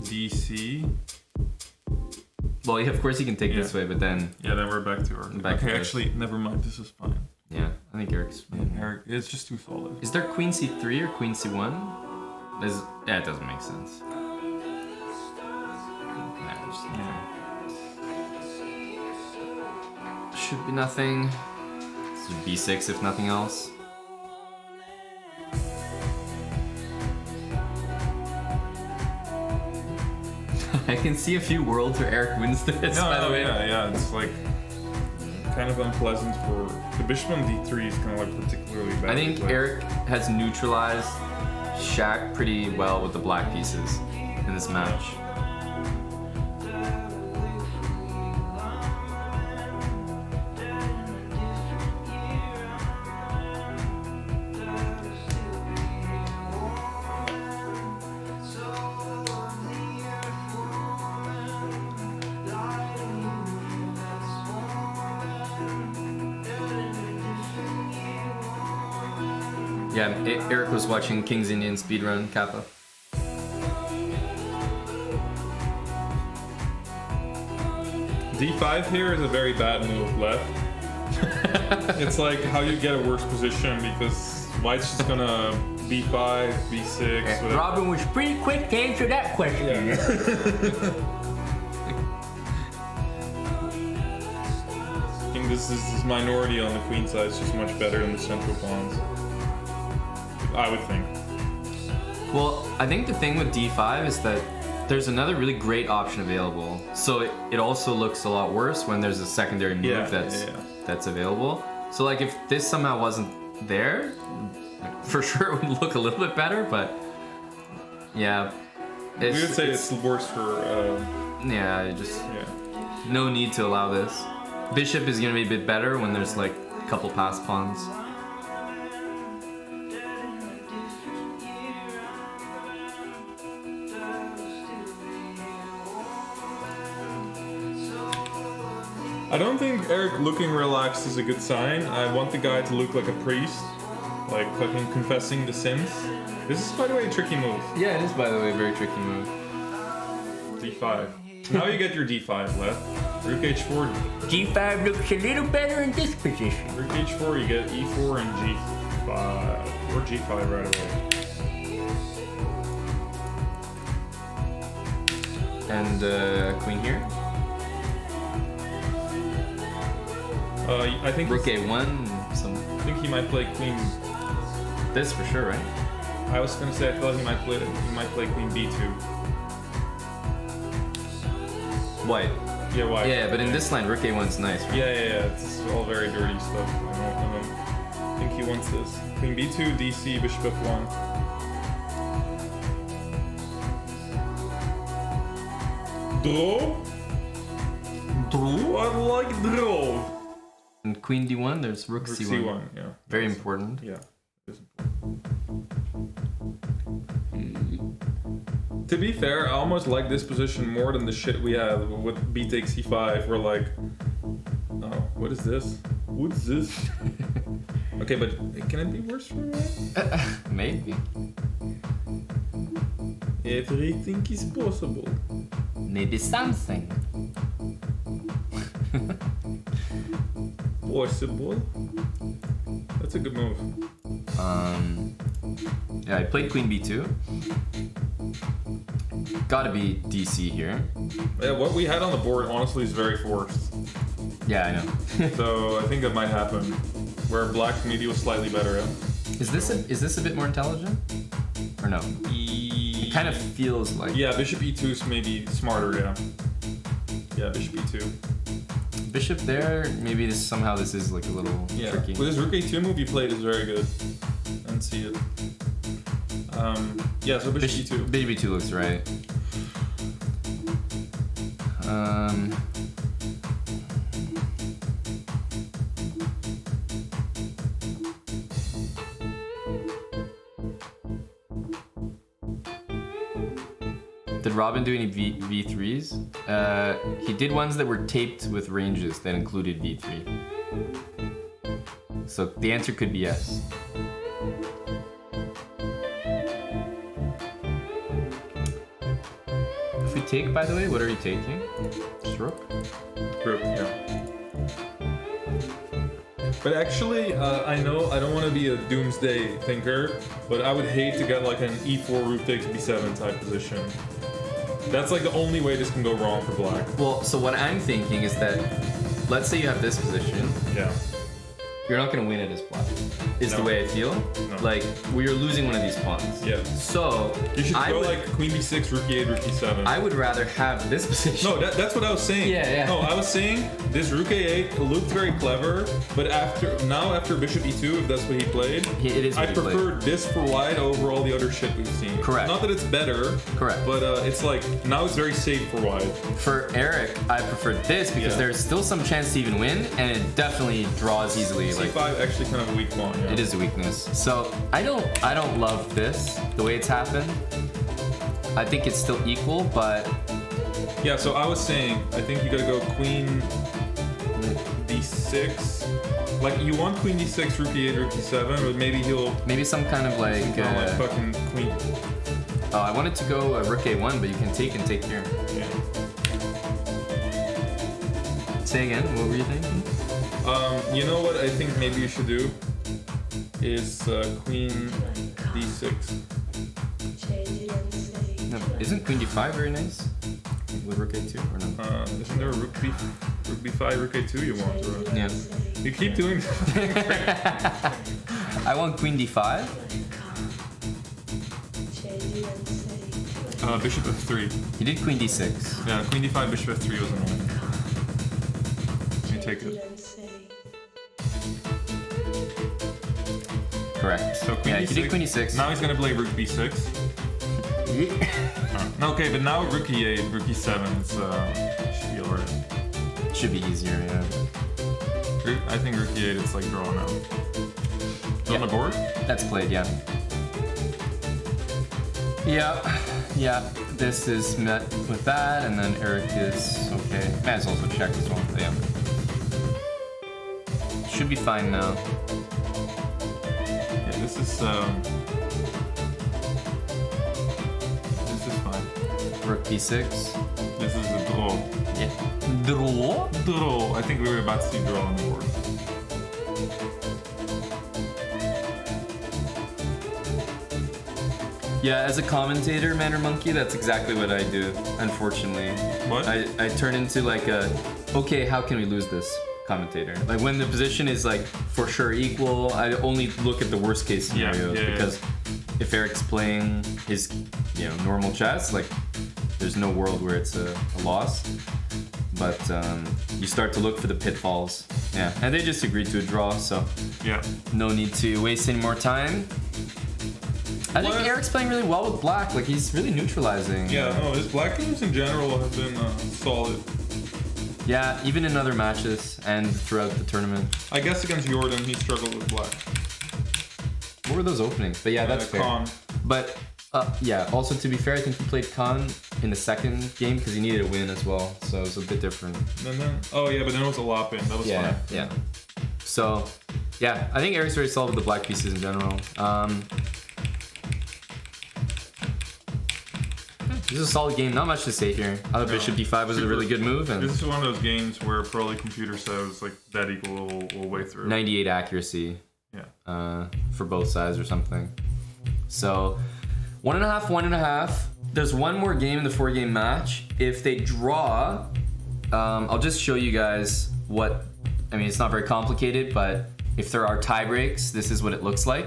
DC. Well, yeah, of course you can take this way, but then... Yeah, then we're back to her. Back to Okay, this. actually, never mind. This is fine. Yeah, I think Eric's... Eric, it's just too solid. Is there queen c3 or queen c1? Yeah, it doesn't make sense. Yeah. Should be nothing. This is b6 if nothing else. I can see a few worlds where Eric wins this, by the way. Yeah, it's like kind of unpleasant for the bishop on d3 is kind of like particularly bad. I think to play. Eric has neutralized Shaq pretty well with the black pieces in this match. Yeah, Eric was watching King's Indian speedrun Kappa. D5 here is a very bad move left. It's like how you get a worse position because white's just gonna B5, B6. whatever. Robin was pretty quick to answer that question. I think this minority on the queen side is just much better than the central pawns. I would think. Well, I think the thing with D5 is that there's another really great option available. So it also looks a lot worse when there's a secondary move that's available. So like if this somehow wasn't there, for sure it would look a little bit better, but yeah. We would say it's worse for no need to allow this. Bishop is gonna be a bit better when there's like a couple passed pawns. I don't think Eric looking relaxed is a good sign. I want the guy to look like a priest, like fucking confessing the sins. This is, by the way, a tricky move. Yeah, it is, by the way, a very tricky move. D5. Now you get your D5 left. Rook H4. G5 looks a little better in this position. Rook H4, you get E4 and G5. Or G5 right away. And queen here. I think Rook A1. I think he might play queen. This for sure, right? I was gonna say I thought he might play queen B2. White. Yeah, white. Yeah, but in this line, Rook A1's nice, right? Yeah. It's all very dirty stuff. I don't think he wants this. Queen B2, DC, Bishop F1. Draw? I like draw. And Queen D1, there's Rook C1. C1, yeah. Very important. Yeah. It's important. To be fair, I almost like this position more than the shit we have with B takes C5. We're like, oh, what is this? What's this? Okay, but can it be worse for me? Maybe. Everything is possible. Maybe something. Possible. That's a good move. Yeah, I played Queen B2. Gotta be DC here. Yeah, what we had on the board honestly is very forced. Yeah, I know. So I think that might happen. Where black maybe was slightly better. Yeah? Is this a bit more intelligent? Or no? It kind of feels like. Yeah, Bishop E2 is maybe smarter, yeah. Yeah, Bishop E2. Bishop there, maybe this is like a little tricky. With this Rook A2 move you played is very good. And see it. Yeah, so Bishop E2. Bishop E2 looks right. Did Robin do any V3s? He did ones that were taped with ranges that included V3. So the answer could be yes. If we take, by the way, what are you taking? Just rook? Rook, yeah. But actually, I know I don't want to be a doomsday thinker, but I would hate to get like an E4 rook takes B7 type position. That's like the only way this can go wrong for black. Well, so what I'm thinking is that, let's say you have this position. Yeah. You're not going to win it as black, is the way I feel. No. Like, we're losing one of these pawns. Yeah. So, You should go like Queen B6, Rook E8, Rook E7. I would rather have this position. No, that's what I was saying. Yeah. No, I was saying this Rook A8 looked very clever, but after Bishop E2, if that's what he played, It is I what he played. prefer this for white over all the other shit we've seen. Correct. Not that it's better. Correct. But it's like, now it's very safe for white. For Eric, I prefer this because there's still some chance to even win, and it definitely draws easily. C5 Like, actually kind of a weak pawn, yeah. it is a weakness. So I don't love this the way it's happened. I think it's still equal, but Yeah, so I was saying, I think you gotta go Queen D6, Like you want queen d6, rook e8, rook e7, but maybe some kind of like. like fucking queen. Oh, I wanted to go rook a1, but you can take and take here. Yeah. Say again. What were you thinking? You know what I think maybe you should do is queen d6. No, isn't queen d5 very nice? With rook a2 or no? Isn't there a rook b5, rook a2 you want? Or? Yeah. You keep doing. I want queen d5. Bishop f3. He did queen d6. Yeah, queen d5, bishop f3 was annoying. You take it. Correct. So queen yeah, d6. he did queen d6. Now he's gonna play rook b6. Okay, but now rook e8, rook e7, it's should be alright. Should be easier, yeah. I think rook e8 it's like draw now. It's on the board? That's played, yeah. Yeah. This is met with that, and then Eric is okay. Matt's also checked as well, but yeah. Should be fine now. Yeah, this is fine. Rook b6. This is a draw. Yeah. Draw? Draw. I think we were about to see draw on the board. Yeah, as a commentator, Man or Monkey, that's exactly what I do, unfortunately. What? I turn into like a, okay, how can we lose this commentator? Like when the position is like for sure equal, I only look at the worst case scenarios because if Eric's playing his, normal chess, like there's no world where it's a loss. But you start to look for the pitfalls. Yeah, and they just agreed to a draw, so yeah, no need to waste any more time. I think Eric's playing really well with black. Like he's really neutralizing. Yeah, no, his black games in general have been solid. Yeah, even in other matches and throughout the tournament. I guess against Jordan he struggled with black. What were those openings? But yeah, that's fair. Khan. But yeah, also to be fair, I think he played Khan in the second game because he needed a win as well, so it was a bit different. And then, but then it was a lop in. That was fine. Yeah. So yeah, I think Eric's very solid with the black pieces in general. This is a solid game. Not much to say here. Bishop d5 was a really good move, and this is one of those games where probably computer says like that equal all way through. 98 accuracy. Yeah. For both sides or something. So 1.5. There's one more game in the 4-game match. If they draw, I'll just show you guys what. I mean, it's not very complicated, but if there are tie breaks, this is what it looks like.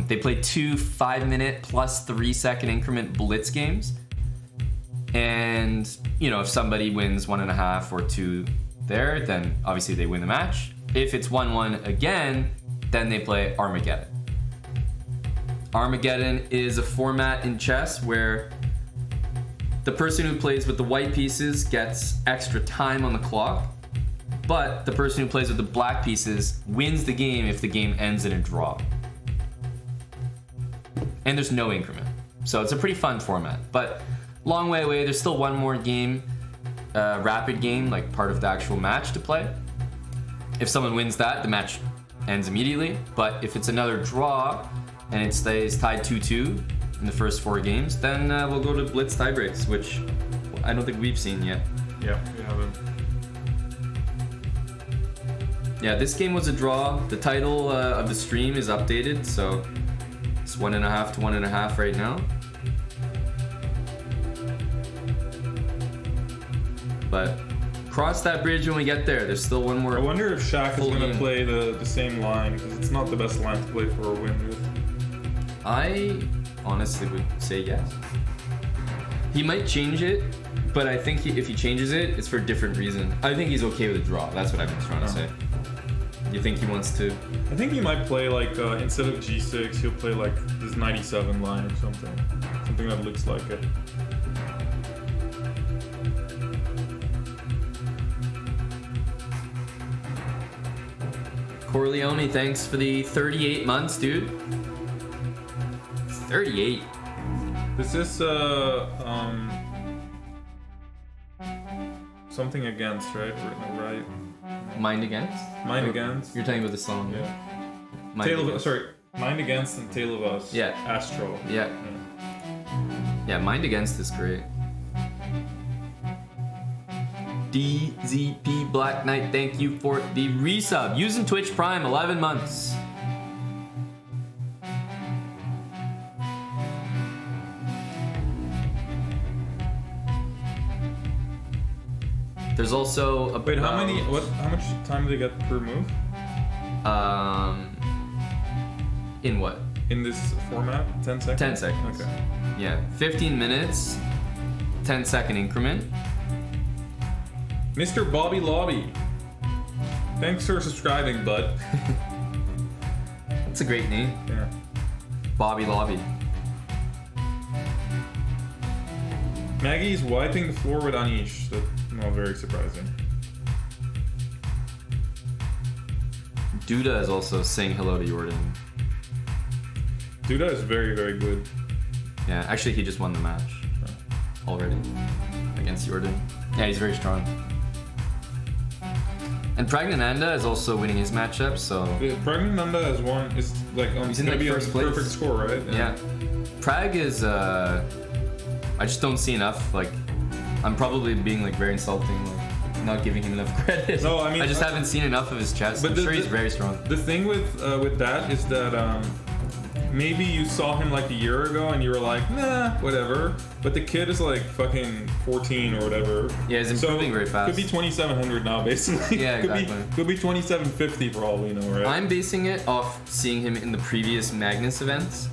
They play 2 5-minute plus 3-second increment blitz games. And, if somebody wins 1.5 or 2 there, then obviously they win the match. If it's 1-1 again, then they play Armageddon. Armageddon is a format in chess where the person who plays with the white pieces gets extra time on the clock, but the person who plays with the black pieces wins the game if the game ends in a draw. And there's no increment. So it's a pretty fun format, but long way away. There's still one more game, rapid game, like part of the actual match to play. If someone wins that, the match ends immediately. But if it's another draw and it stays tied 2-2 in the first 4 games, then we'll go to blitz tiebreaks, which I don't think we've seen yet. Yeah, we haven't. Yeah, this game was a draw. The title of the stream is updated, so it's 1.5 to 1.5 right now. But cross that bridge when we get there. There's still one more. I wonder if Shaq is going to game. play the same line, because it's not the best line to play for a win with. I honestly would say yes. He might change it, but I think if he changes it, it's for a different reason. I think he's okay with a draw. That's what I've been trying to say. You think he wants to? I think he might play like, instead of G6, he'll play like this 97 line or something. Something that looks like it. Corleone, thanks for the 38 months, dude. 38. This is, so something against, right? Right. Mind Against? Mind Against. You're talking about the song. Yeah. Mind Against. Mind Against and Tale of Us. Yeah. Astro. Yeah. Yeah, Mind Against is great. DZP Black Knight, thank you for the resub. Using Twitch Prime, 11 months. There's also a Wait, how much time do they get per move? In what? In this format? 10 seconds? 10 seconds. Okay. Yeah, 15 minutes, 10-second increment. Mr. Bobby Lobby. Thanks for subscribing, bud. That's a great name. Yeah. Bobby Lobby. Maggie's wiping the floor with Anish. That's not very surprising. Duda is also saying hello to Jordan. Duda is very, very good. Yeah, actually he just won the match already against Jordan. Yeah, he's very strong. And Pragnananda is also winning his matchup, so Pragnananda has won. Is like he's in gonna like be first on place. Perfect score, right? Yeah. Prag is I just don't see enough. Like, I'm probably being like very insulting, like not giving him enough credit. No, I mean, I just haven't seen enough of his chess. But I'm sure he's very strong. The thing with that is that maybe you saw him like a year ago and you were like, nah, whatever. But the kid is like fucking 14 or whatever. Yeah, he's improving very fast. Could be 2,700 now, basically. Yeah, exactly. Could be 2,750 for all we know, right? I'm basing it off seeing him in the previous Magnus events,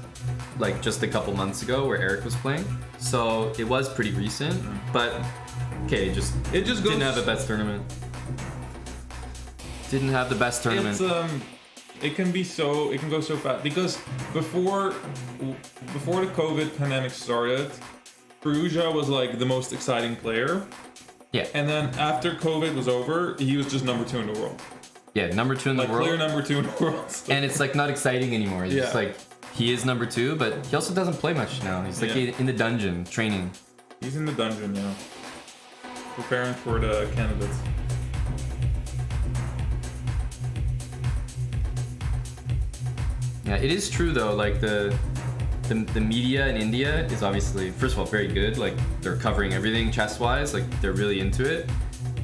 like just a couple months ago where Eric was playing. So it was pretty recent, but okay, it just didn't have the best tournament. Didn't have the best tournament. It can go so fast because before the COVID pandemic started, Perugia was like the most exciting player. Yeah. And then after COVID was over, he was just number 2 in the world. Yeah, number 2 in the world. Clear number 2 in the world. And it's like not exciting anymore. It's just like he is number 2, but he also doesn't play much now. He's like in the dungeon training. He's in the dungeon, yeah. Preparing for the candidates. Yeah, it is true though. Like the media in India is obviously, first of all, very good. Like they're covering everything chess-wise. Like they're really into it.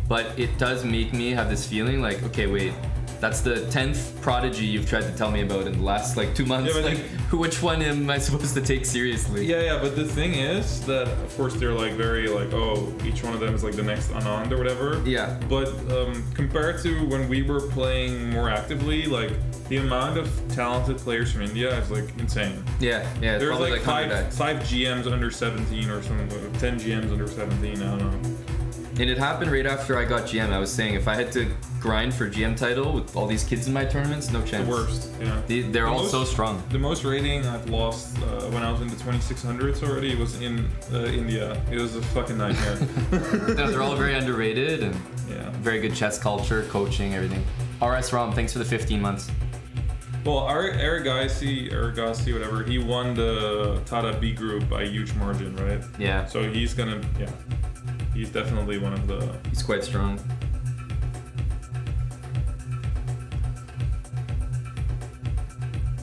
But it does make me have this feeling like, okay, wait, that's the 10th prodigy you've tried to tell me about in the last like 2 months. Yeah, like, which one am I supposed to take seriously? Yeah, but the thing is that of course they're like very like, oh, each one of them is like the next Anand or whatever. Yeah. But compared to when we were playing more actively, like the amount of talented players from India is like insane. Yeah. It's There's probably like 5 GMs under 17 or something, 10 GMs under 17. I don't know. And it happened right after I got GM. I was saying if I had to grind for GM title with all these kids in my tournaments, no chance. The worst, yeah. They're all so strong. The most rating I've lost when I was in the 2600s already was in India. It was a fucking nightmare. No, they're all very underrated and very good chess culture, coaching, everything. RS Rom, thanks for the 15 months. Well, Aragasi, whatever, he won the Tata B group by a huge margin, right? Yeah. So he's gonna, he's definitely one of the... He's quite strong.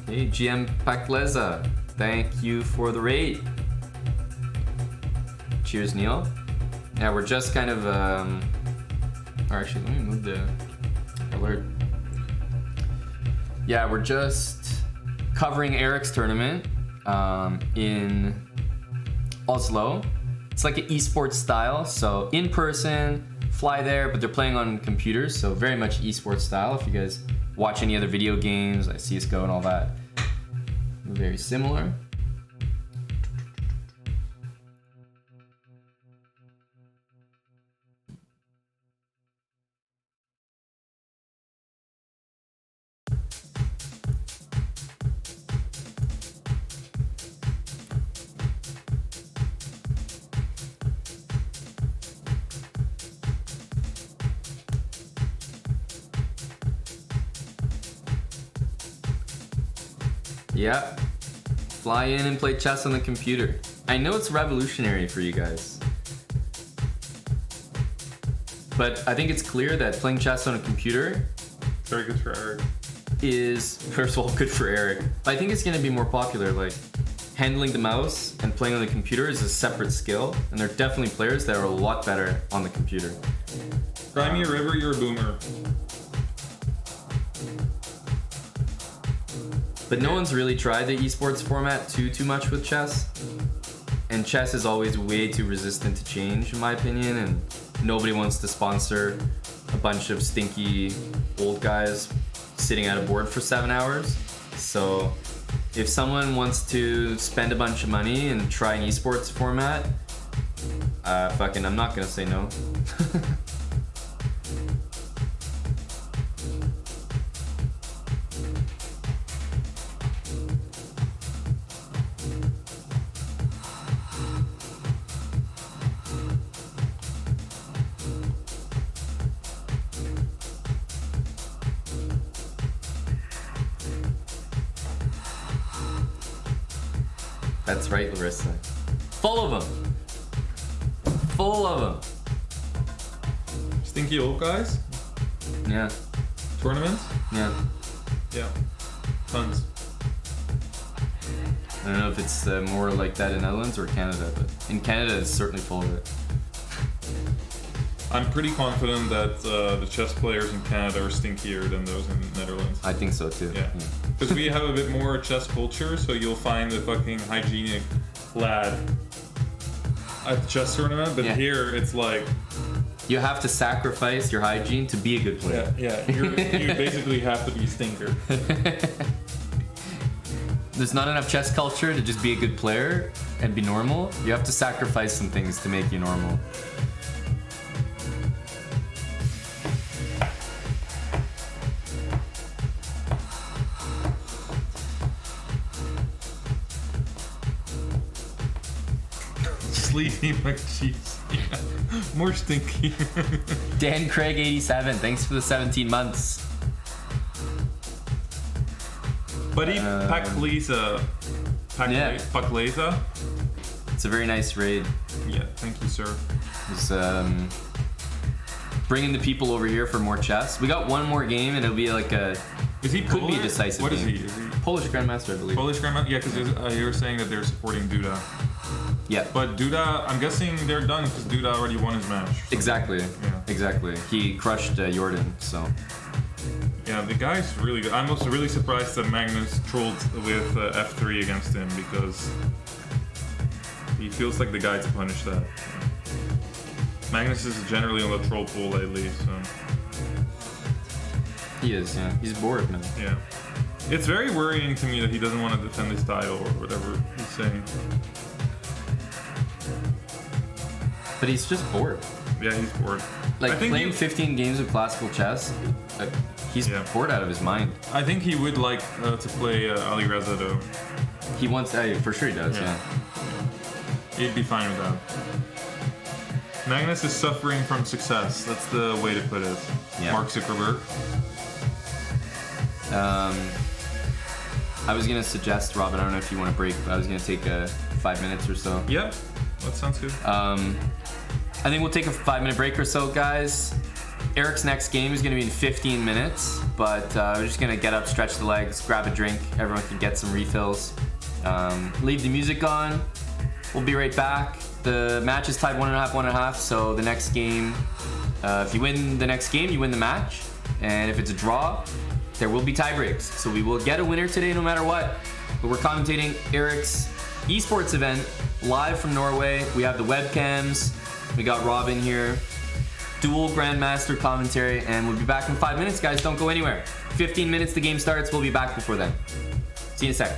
Hey, GM Pakleza, thank you for the raid. Cheers, Neil. Yeah, we're just kind of, or actually, let me move the alert. Yeah, we're just covering Eric's tournament in Oslo. It's like an esports style, so in person, fly there, but they're playing on computers, so very much esports style. If you guys watch any other video games, like CSGO and all that, very similar. Yep. Fly in and play chess on the computer. I know it's revolutionary for you guys. But I think it's clear that playing chess on a computer Very good for Eric. is, first of all, good for Eric. But I think it's going to be more popular. Like, handling the mouse and playing on the computer is a separate skill, and there are definitely players that are a lot better on the computer. Cry me a river, you're a boomer. But no one's really tried the esports format too much with chess. And chess is always way too resistant to change, in my opinion, and nobody wants to sponsor a bunch of stinky old guys sitting at a board for 7 hours. So if someone wants to spend a bunch of money and try an esports format, I'm not gonna say no. That's right, Larissa. Full of them. Full of them. Stinky old guys? Yeah. Tournaments? Yeah. Yeah. Tons. I don't know if it's more like that in Netherlands or Canada, but in Canada it's certainly full of it. I'm pretty confident that the chess players in Canada are stinkier than those in the Netherlands. I think so too. Yeah. Because we have a bit more chess culture, so you'll find the fucking hygienic lad at the chess tournament, but Yeah. here it's like... You have to sacrifice your hygiene to be a good player. Yeah, you basically have to be a stinker. There's not enough chess culture to just be a good player and be normal. You have to sacrifice some things to make you normal. Sleepy McCheese. Yeah. More stinky. Dan Craig 87, thanks for the 17 months. Buddy, Pakleza. Yeah. Pakleza? It's a very nice raid. Yeah, thank you, sir. It's bringing the people over here for more chess. We got one more game and it'll be like a... Is he Could Polish? be a decisive What is game. he? Is he Polish Grandmaster, I believe. Polish grandma? Yeah, because you were saying that they're supporting Duda. Yeah. But Duda, I'm guessing they're done because Duda already won his match. Exactly. Yeah. Exactly. He crushed Jordan, so... Yeah, the guy's really good. I'm also really surprised that Magnus trolled with F3 against him because he feels like the guy to punish that. Magnus is generally on the troll pool lately, so He is, yeah. He's bored, man. yeah. It's very worrying to me that he doesn't want to defend his title or whatever he's saying. But he's just bored. Yeah, he's bored. Like, I think playing 15 games of classical chess, he's Yeah. bored out of his mind. I think he would like to play Ali Reza though. He wants... for sure he does, yeah. He'd be fine with that. Magnus is suffering from success. That's the way to put it. Yeah. Mark Zuckerberg. I was gonna suggest, Robin, I don't know if you want to break, but I was gonna take 5 minutes or so. Yeah, that sounds good. I think we'll take a 5-minute break or so, guys. Eric's next game is gonna be in 15 minutes, but we're just gonna get up, stretch the legs, grab a drink. Everyone can get some refills. Leave the music on. We'll be right back. The match is tied 1.5, 1.5. So the next game, if you win the next game, you win the match. And if it's a draw, there will be tie breaks. So we will get a winner today no matter what. But we're commentating Eric's esports event live from Norway. We have the webcams. We got Robin here. Dual Grandmaster commentary. And we'll be back in 5 minutes, guys. Don't go anywhere. 15 minutes, the game starts. We'll be back before then. See you in a sec.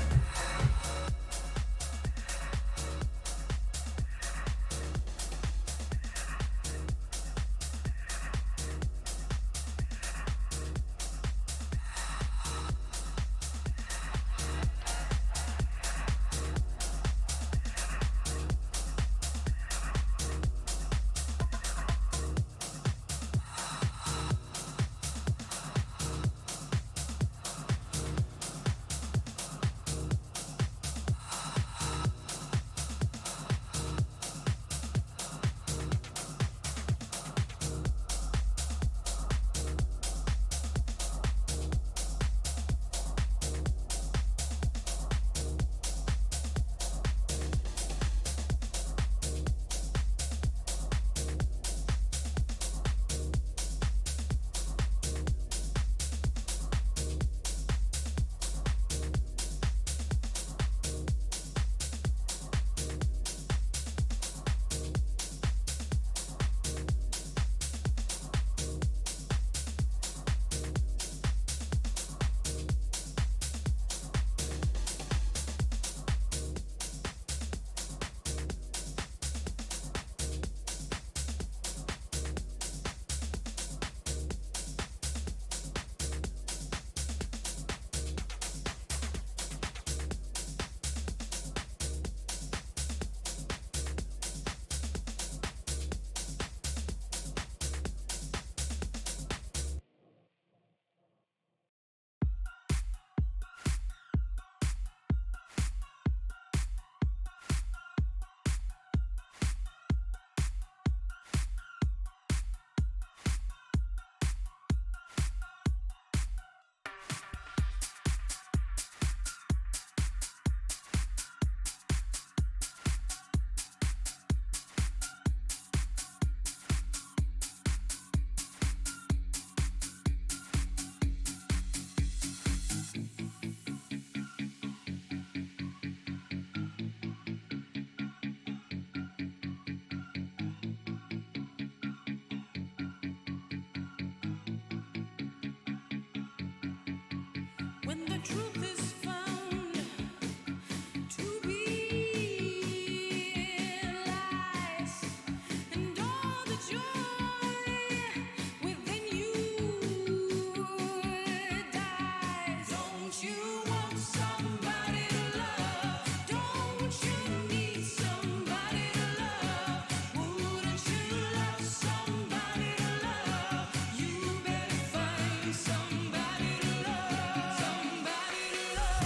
when the truth is found to be lies, and all the joy within you dies. Don't you want somebody to love? Don't you need somebody to love? Wouldn't you love somebody to love? You better find somebody to love. Somebody to love.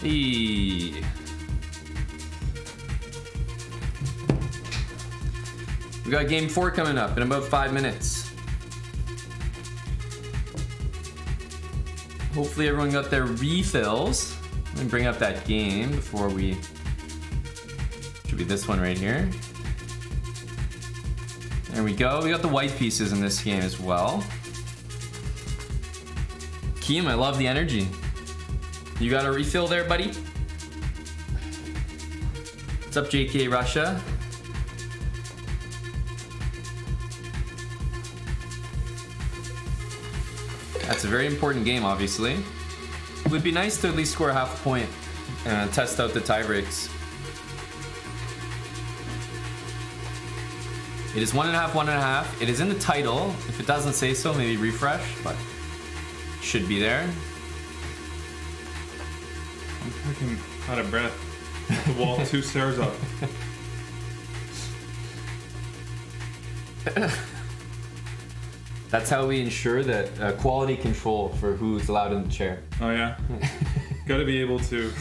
Hey. We got game 4 coming up in about 5 minutes. Hopefully everyone got their refills. Let me bring up that game before we... Should be this one right here. There we go. We got the white pieces in this game as well. Keem, I love the energy. You got a refill there, buddy? What's up, JK Russia? That's a very important game, obviously. It would be nice to at least score half a point and test out the tie breaks. It is 1.5, 1.5. It is in the title. If it doesn't say so, maybe refresh, but should be there. I'm fucking out of breath. The wall 2 stairs up. That's how we ensure that quality control for who's allowed in the chair. Oh yeah. Gotta be able to.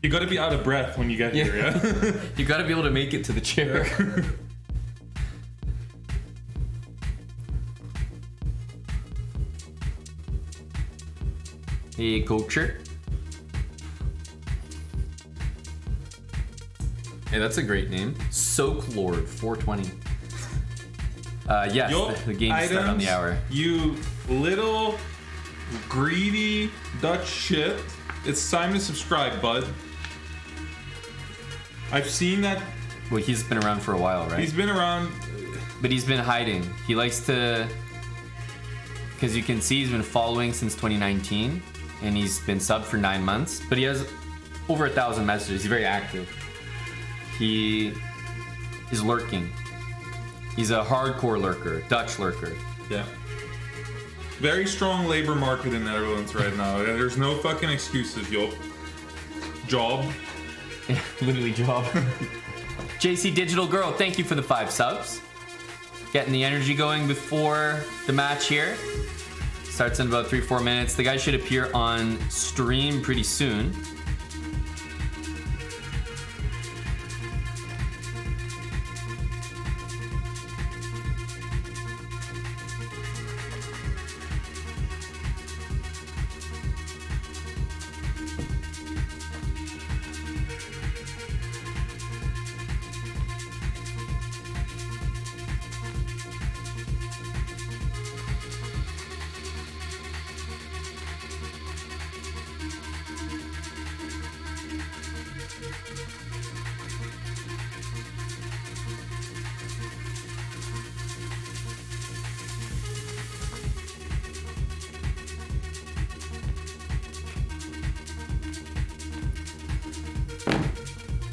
You gotta be out of breath when you get here, yeah? You gotta be able to make it to the chair. Hey, coacher. Hey, that's a great name. Soak Lord 420. Yes, Yo, the game started on the hour. You little greedy Dutch shit. It's time to subscribe, bud. I've seen that. Well, he's been around for a while, right? He's been around. But he's been hiding. He likes to... Because you can see he's been following since 2019. And he's been subbed for 9 months. But he has over 1,000 messages. He's very active. He is lurking. He's a hardcore lurker, Dutch lurker. Yeah. Very strong labor market in Netherlands right now. There's no fucking excuses, yo. Job. Yeah, literally job. JC Digital Girl, thank you for the 5 subs. Getting the energy going before the match here. Starts in about 3-4 minutes. The guy should appear on stream pretty soon.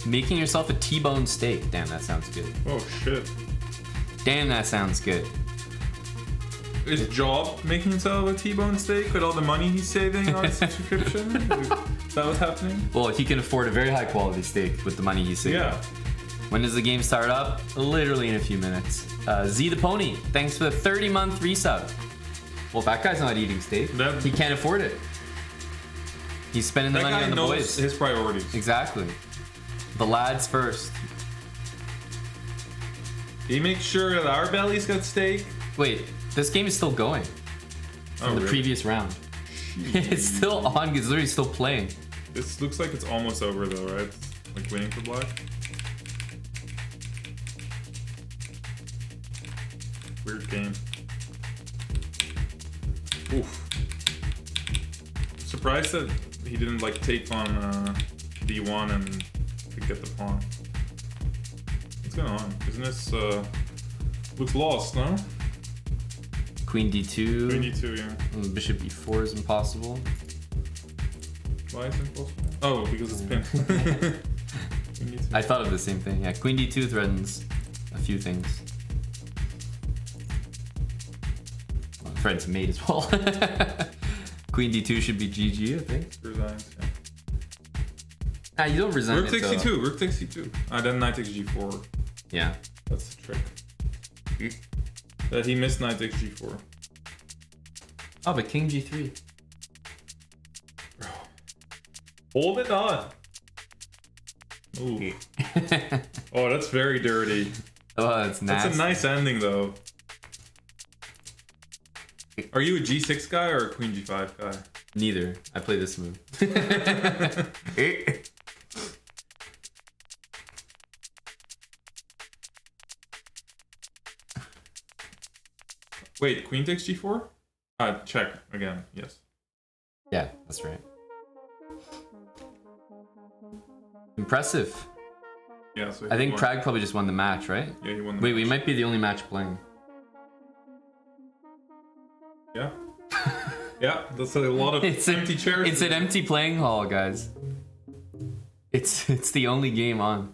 Making yourself a T-bone steak. Damn, that sounds good. Oh shit. Damn, that sounds good. Is Job making himself a T-bone steak with all the money he's saving on his subscription? Is that what's happening? Well, he can afford a very high quality steak with the money he's saving. Yeah. When does the game start up? Literally in a few minutes. Z the Pony, thanks for the 30-month resub. Well, that guy's not eating steak. He can't afford it. He's spending the That money guy on the knows boys. his priorities. Exactly. The lads first. He makes sure that our bellies got steak. Wait, this game is still going from the really? previous round. It's still on. It's literally still playing. This looks like it's almost over though, right? Like winning for black. Weird game. Oof. Surprised that he didn't like take on D1 and to get the pawn. What's going on? Isn't this looks lost, no? Queen D2. Queen D2, yeah. Bishop E4 is impossible. Why is it impossible? Oh, because it's pinned. Queen D2. I thought of the same thing. Yeah, Queen D2 threatens a few things. Well, threatens mate as well. Queen D2 should be GG, I think. Resigns, yeah. Ah, you don't resign Rook it, takes though. C2, rook takes C2. Then knight takes G4. Yeah. That's the trick. That he missed knight takes G4. Oh, but King G3. Hold it on. Ooh. Oh, that's very dirty. Oh, that's nasty. That's a nice ending, though. Are you a G6 guy or a Queen G5 guy? Neither. I play this move. Wait, Queen takes G4? Check again. Yes. Yeah, that's right. Impressive. Yeah. So I he think won. Prague probably just won the match, right? Yeah, he won. The Wait, we match. might be the only match playing. Yeah. Yeah. That's a lot of empty chairs. It's an empty playing hall, guys. It's the only game on.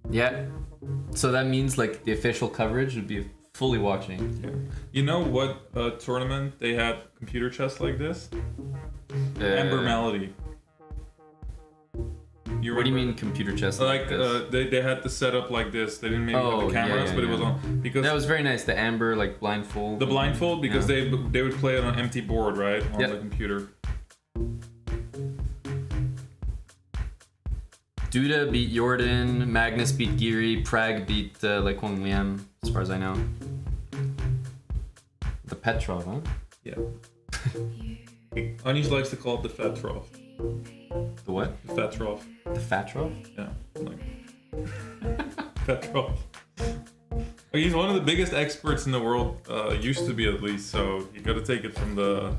Yeah. So that means like the official coverage would be fully watching. Yeah. You know what tournament they had computer chess like this? Ember Melody. What do you remember? mean computer chess? Like this? they had the setup like this. They didn't maybe have Oh, the cameras, yeah, but it was yeah. on because That was very nice. The amber like blindfold. the blindfold because Yeah. they would play it on an empty board, right, on Yep. the computer. Duda beat Jordan, Magnus beat Giri, Prague beat Le Kwang Liam, as far as I know. The Petrov, huh? Yeah. Anish likes to call it the Fetrov. The what? The Fetrov. The Fatrov? Yeah. Like Fetrov. He's one of the biggest experts in the world. Used to be at least. So you got to take it from the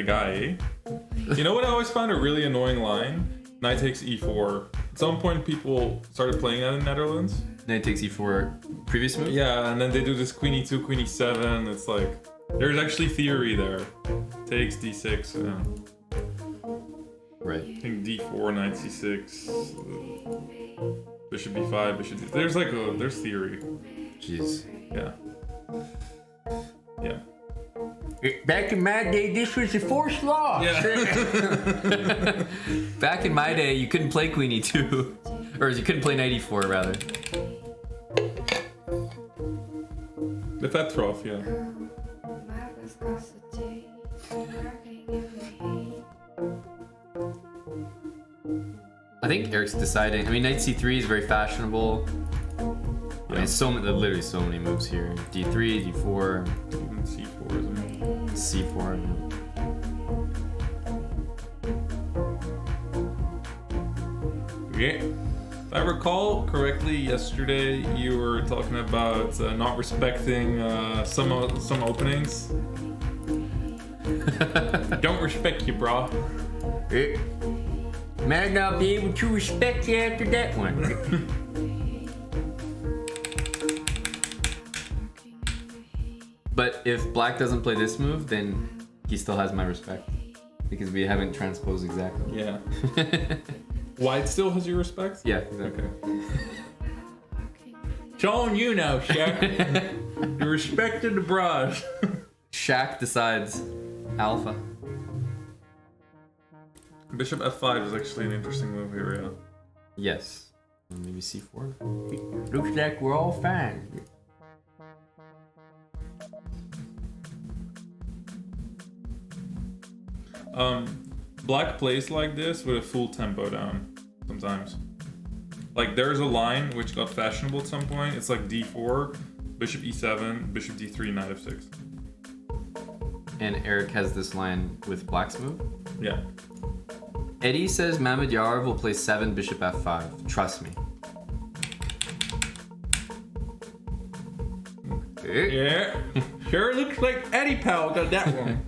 guy. Eh? You know what I always found a really annoying line? Knight takes e4. At some point, people started playing that in Netherlands. Knight takes e4 previous move? Yeah, and then they do this queen e2, queen e7. It's like there's actually theory there. Takes d6. Yeah. Right. I think d4, knight c6. Bishop b5, bishop d. There's theory. Jeez. Yeah. Yeah. Back in my day, this was the forced law. Yeah. Back in my day, you couldn't play Queen E2. Or you couldn't play Knight E4, rather. The Petrov, yeah. I think Eric's deciding. I mean, Knight C3 is very fashionable. I mean, literally so many moves here. D3, D4, Even c4, isn't it? C4. Yeah. If I recall correctly, yesterday you were talking about not respecting some openings. Don't respect you, brah. Might not be able to respect you after that one. But if Black doesn't play this move, then he still has my respect. Because we haven't transposed exactly. Yeah. White still has your respect? Yeah, exactly. Okay. Showing you now, Shaq. You respected the bras. Shaq decides Alpha. Bishop f5 is actually an interesting move here, yeah. Yes. Maybe C4. Looks like we're all fine. Black plays like this with a full tempo down sometimes. Like there's a line which got fashionable at some point. It's like d4, bishop e7, bishop d3, knight f6. And Eric has this line with Black's move. Yeah. Eddie says Mehmed Yarov will play 7 bishop f5. Trust me. Yeah. Sure looks like Eddie Powell got that one.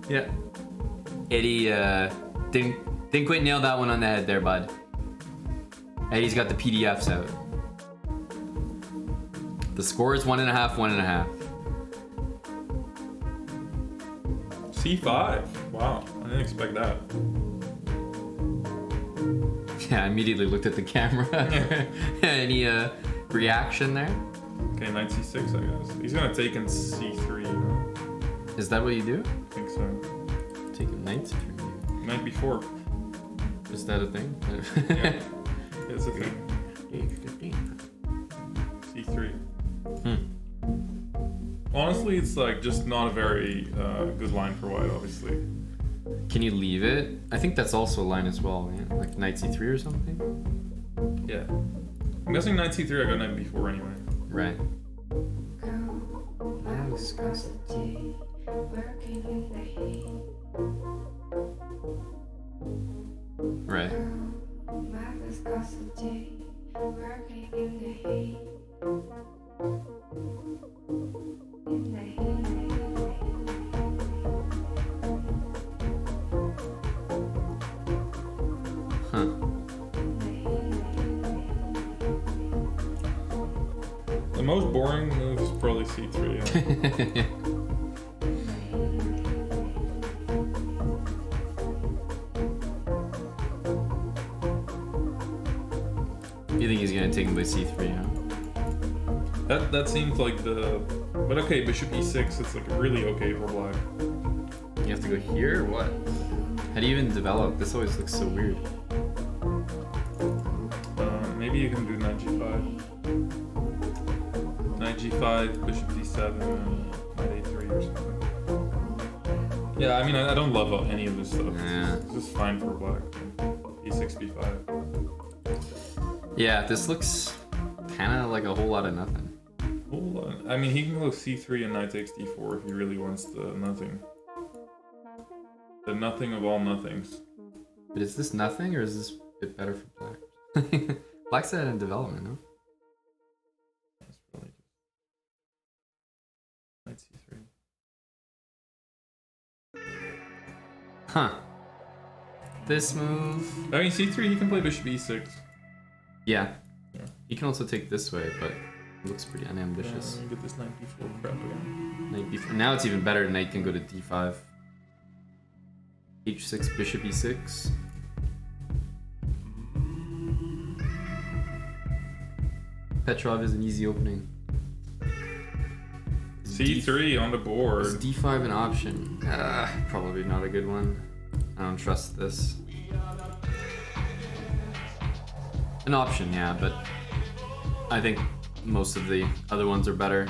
Yeah. Eddie didn't quite nail that one on the head there, bud. Eddie's got the PDFs out. The score is 1.5, 1.5. c5. Wow, I didn't expect that. Yeah, I immediately looked at the camera. Any reaction there? Okay, knight c6, I guess. He's gonna take in c3. You know? Is that what you do? I think so. Take a knight through. Knight b4. Is that a thing? Yeah. It's a thing. honestly, it's like just not a very good line for white, obviously. Can you leave it? I think that's also a line as well, yeah? Like knight c3 or something? Yeah. I'm guessing knight c3 I got knight b4 anyway. Right. Right. Huh. The most boring move is probably c3. Yeah. You think he's gonna take him by c3, huh? That seems like the... But okay, bishop e6, it's like really okay for black. You have to go here or what? How do you even develop? This always looks so weird. Maybe you can do knight g5. Knight g5, bishop d7, and knight a3 or something. Yeah, I mean, I don't love any of this stuff. Yeah. It's just fine for black. e6, b5. Yeah, this looks kind of like a whole lot of nothing. Hold on. I mean, he can go c3 and knight takes d4 if he really wants the nothing. The nothing of all nothings. But is this nothing or is this a bit better for black? Black's at in development, no? That's probably just knight c3. Huh. This move... I mean, c3, he can play bishop e6. Yeah. Yeah. You can also take this way, but it looks pretty unambitious. Yeah, get this knight b4 crap again. Knight b4. Now it's even better. Knight can go to d5. h6, bishop e6. Petrov is an easy opening. c3 on the Is board. d5 an option? Probably not a good one. I don't trust this. An option, yeah, but I think most of the other ones are better.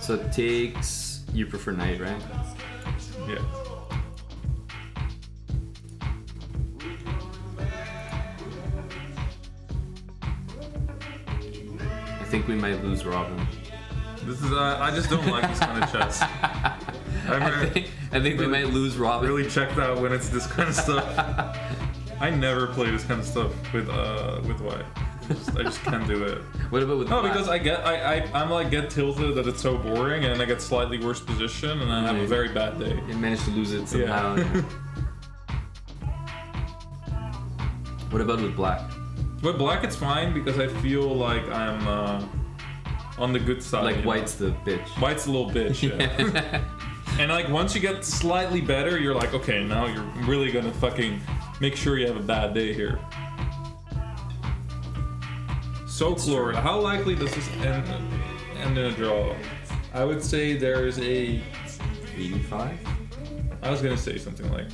So it takes... You prefer knight, right? Yeah. I think we might lose Robin. This is I just don't like this kind of chess. I think we might lose Robin. Really checked out when it's this kind of stuff. I never play this kind of stuff with white. I just can't do it. What about with No, black? because I'm like get tilted that it's so boring, and I get slightly worse position, and I have a very bad day. You managed to lose it somehow. Yeah. What about with black? But black, it's fine because I feel like I'm on the good side. Like you know? white's the bitch. White's a little bitch. Yeah. And like once you get slightly better, you're like, okay, now you're really gonna fucking make sure you have a bad day here. So Clore, how likely does this end in a draw? I would say there's a 85? I was gonna say something like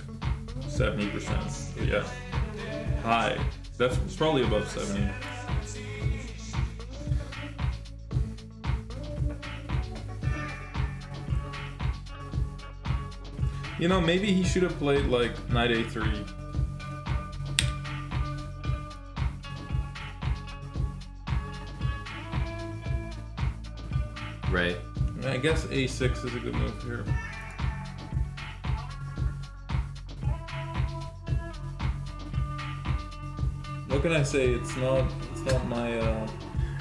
70%. Yeah. High. That's it's probably above 70. You know, maybe he should have played like knight a3. Right. I guess a6 is a good move here. What can I say? It's not my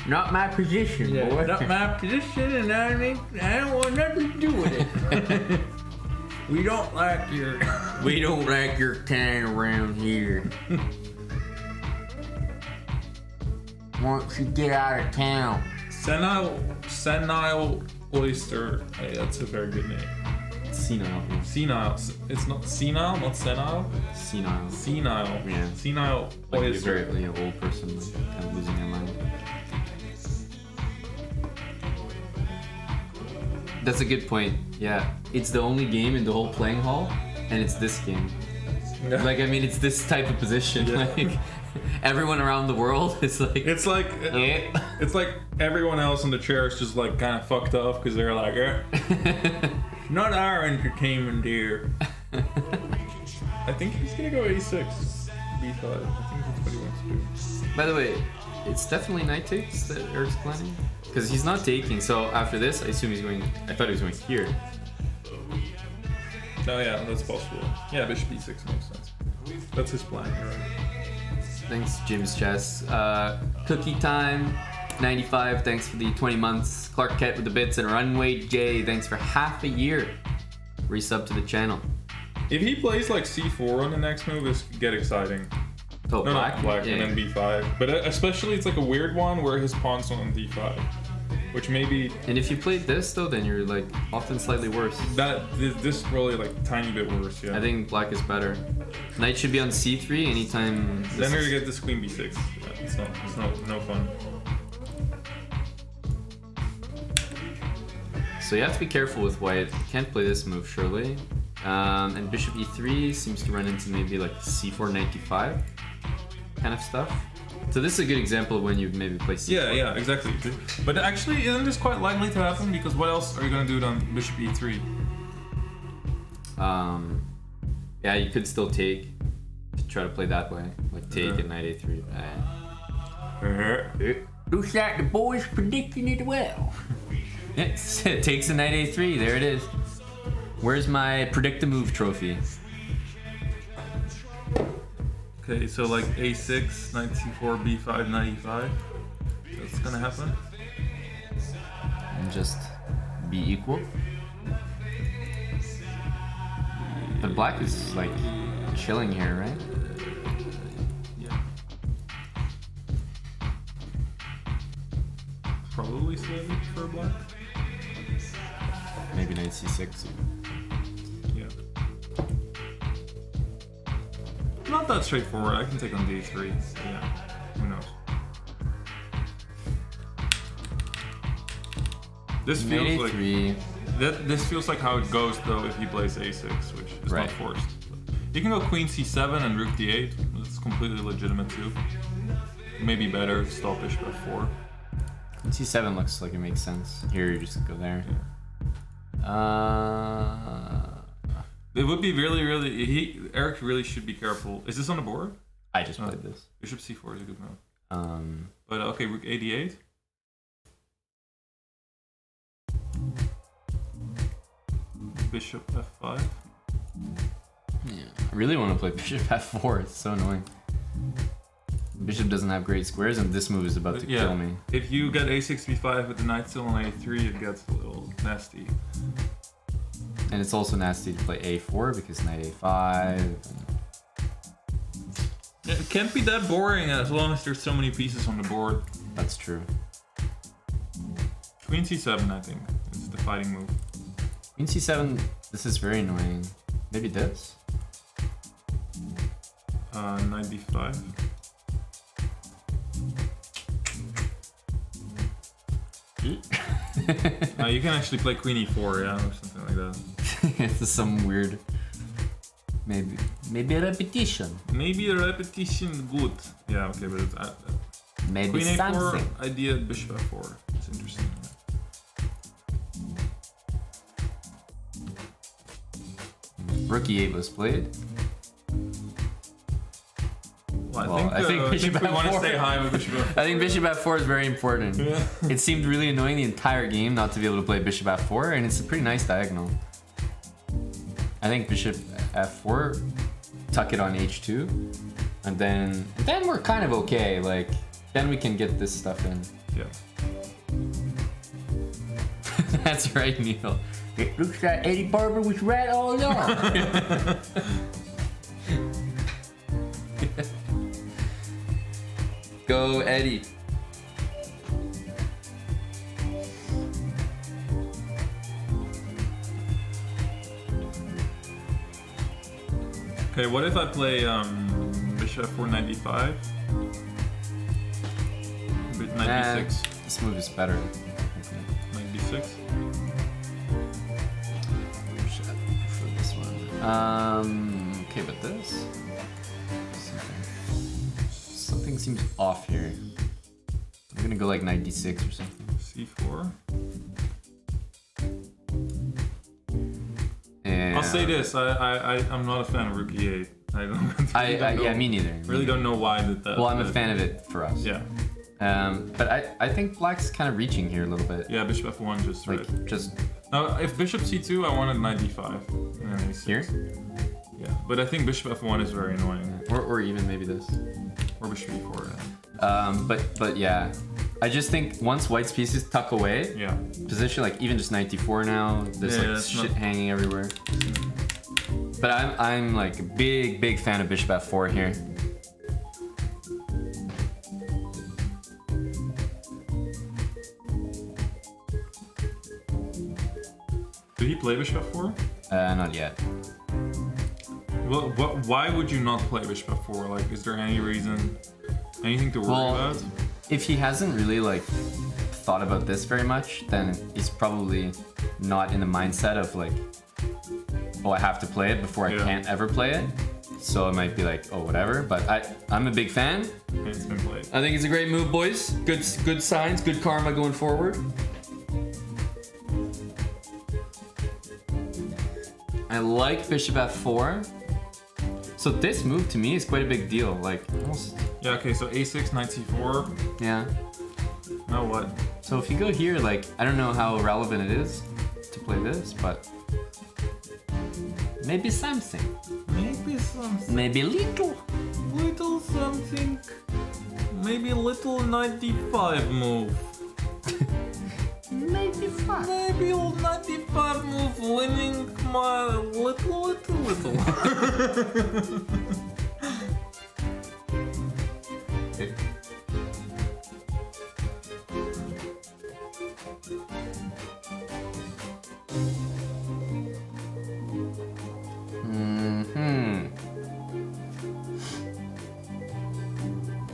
Not my position, boy. not my position, and I don't want nothing to do with it. We don't like your kind around here. Once you get out of town. Senile Oyster. Hey, that's a very good name. Senile. Yeah. Senile. It's not senile, not senile. Senile. Senile. Yeah. Senile Like a Oyster. very old person, like, kind of losing their mind. That's a good point. Yeah, it's the only game in the whole playing hall, and it's this game. Yeah. Like, I mean, it's this type of position. Yeah. Like, Everyone around the world is like. It's like everyone else in the chair is just like kind of fucked up because they're like, not our entertainment here. I think he's gonna go A6, B5. I think that's what he wants to do. By the way, it's definitely knight takes that Eric's planning because he's not taking. So after this, I assume he's going. I thought he was going here. Oh yeah, that's possible. Yeah, bishop B6 makes sense. That's his plan. You're right. Thanks, Jim's Chess. Cookie Time 95. Thanks for the 20 months. Clark Kett with the bits and Runway J. Thanks for half a year. Resub to the channel. If he plays like C4 on the next move, it's get exciting. Oh, No, black. not black, Yeah. and then B5. But especially it's like a weird one where his pawn's on D5, which maybe And if you played this though, then you're like often slightly worse. this probably like tiny bit worse. Yeah. I think black is better. Knight should be on C3 anytime. Then you're gonna get this Queen B6. Yeah, it's no fun. So you have to be careful with white. You can't play this move surely. And bishop E3 seems to run into maybe like C4 knight D5 kind of stuff. So this is a good example of when you maybe play C4. Yeah, exactly. But actually, isn't this quite likely to happen? Because what else are you gonna do on bishop E3? Yeah, you could still take to try to play that way, like take at knight A3. Looks like the boys predicting it well. It takes a knight A3. There it is. Where's my predict a move trophy? Okay, so like A6, knight C4, B5, knight E5. That's gonna happen. And just be equal. But black is like chilling here, right? Yeah. Probably slim for black. Maybe knight C6. Yeah. Not that straightforward. I can take on D3. Yeah. Who knows? This Knight feels like A3. this feels like how it goes though if he plays A6, which is Right. not forced. You can go Queen C7 and Rook D8. That's completely legitimate too. Maybe better stop bishop F4. C7 looks like it makes sense. Here you just go there. It would be really. Eric really should be careful. Is this on the board? I just played this. Bishop C4 is a good move. Um, But okay, Rook A8. Bishop F5. yeah, I really want to play bishop F4. It's so annoying. Bishop doesn't have great squares, and this move is about to kill me. If you get A6 B5 with the knight still on A3, it gets a little nasty. And it's also nasty to play A4 because knight A5. And It can't be that boring as long as there's so many pieces on the board. that's true. Queen C7, I think, is the fighting move. Queen C7. This is very annoying. Maybe this. Knight B5. You can actually play Queen E4, yeah, or something like that. It's some weird. Maybe a repetition. Maybe a repetition good. Yeah, okay, but it's Maybe Queen A4 something. idea, Bishop F4. It's interesting. Rook E8 was played. Well, Well, I think I Bishop think we want to F4. stay high with Bishop F4. I think Bishop F4 is very important. Yeah. It seemed really annoying the entire game not to be able to play Bishop F4, and it's a pretty nice diagonal. I think Bishop F4, tuck it on H2, and then we're kind of okay. Like, then we can get this stuff in. Yeah. That's right, Neil. It looks like Eddie Barber was right all along. Go, Eddie. Okay, what if I play Bishop F4 knight D5? Knight B6. This move is better. Knight B6. For this one. Okay, but this. Something seems off here. I'm gonna go like knight d6 or something. C4. And I'll say this. I'm not a fan of rook e8. I don't. yeah, me neither. Really don't know why that. Well, I'm a fan of it for us. Yeah. But I think black's kind of reaching here a little bit. Yeah, bishop f1 just right. Like just Now, if bishop c2, I wanted knight d5. And then a6. here, Yeah, but I think bishop f1 is very annoying. or even maybe this. Or bishop e4. But yeah, I just think once white's pieces tuck away, Yeah. position like even just knight d4 now. There's Yeah, like that's shit not- hanging everywhere. But I'm like a big fan of bishop f4 here. Did he play bishop f4? Not yet. Well, why would you not play bishop f4? Like, is there any reason, anything to worry about? If he hasn't really like thought about this very much, then he's probably not in the mindset of like, oh, I have to play it before I Yeah. can't ever play it. So it might be like, oh, whatever. But I'm a big fan. Okay, it's been played. I think it's a great move, boys. Good signs, good karma going forward. I like bishop f4. So this move to me is quite a big deal. Like almost, Yeah, okay, so a6, knight c4. yeah. Now what? So if you go here, like I don't know how relevant it is to play this, but maybe something. Maybe something. Maybe little. Little something. Maybe a little knight d5 move. Maybe fun. Maybe a knight d5 move winning my little.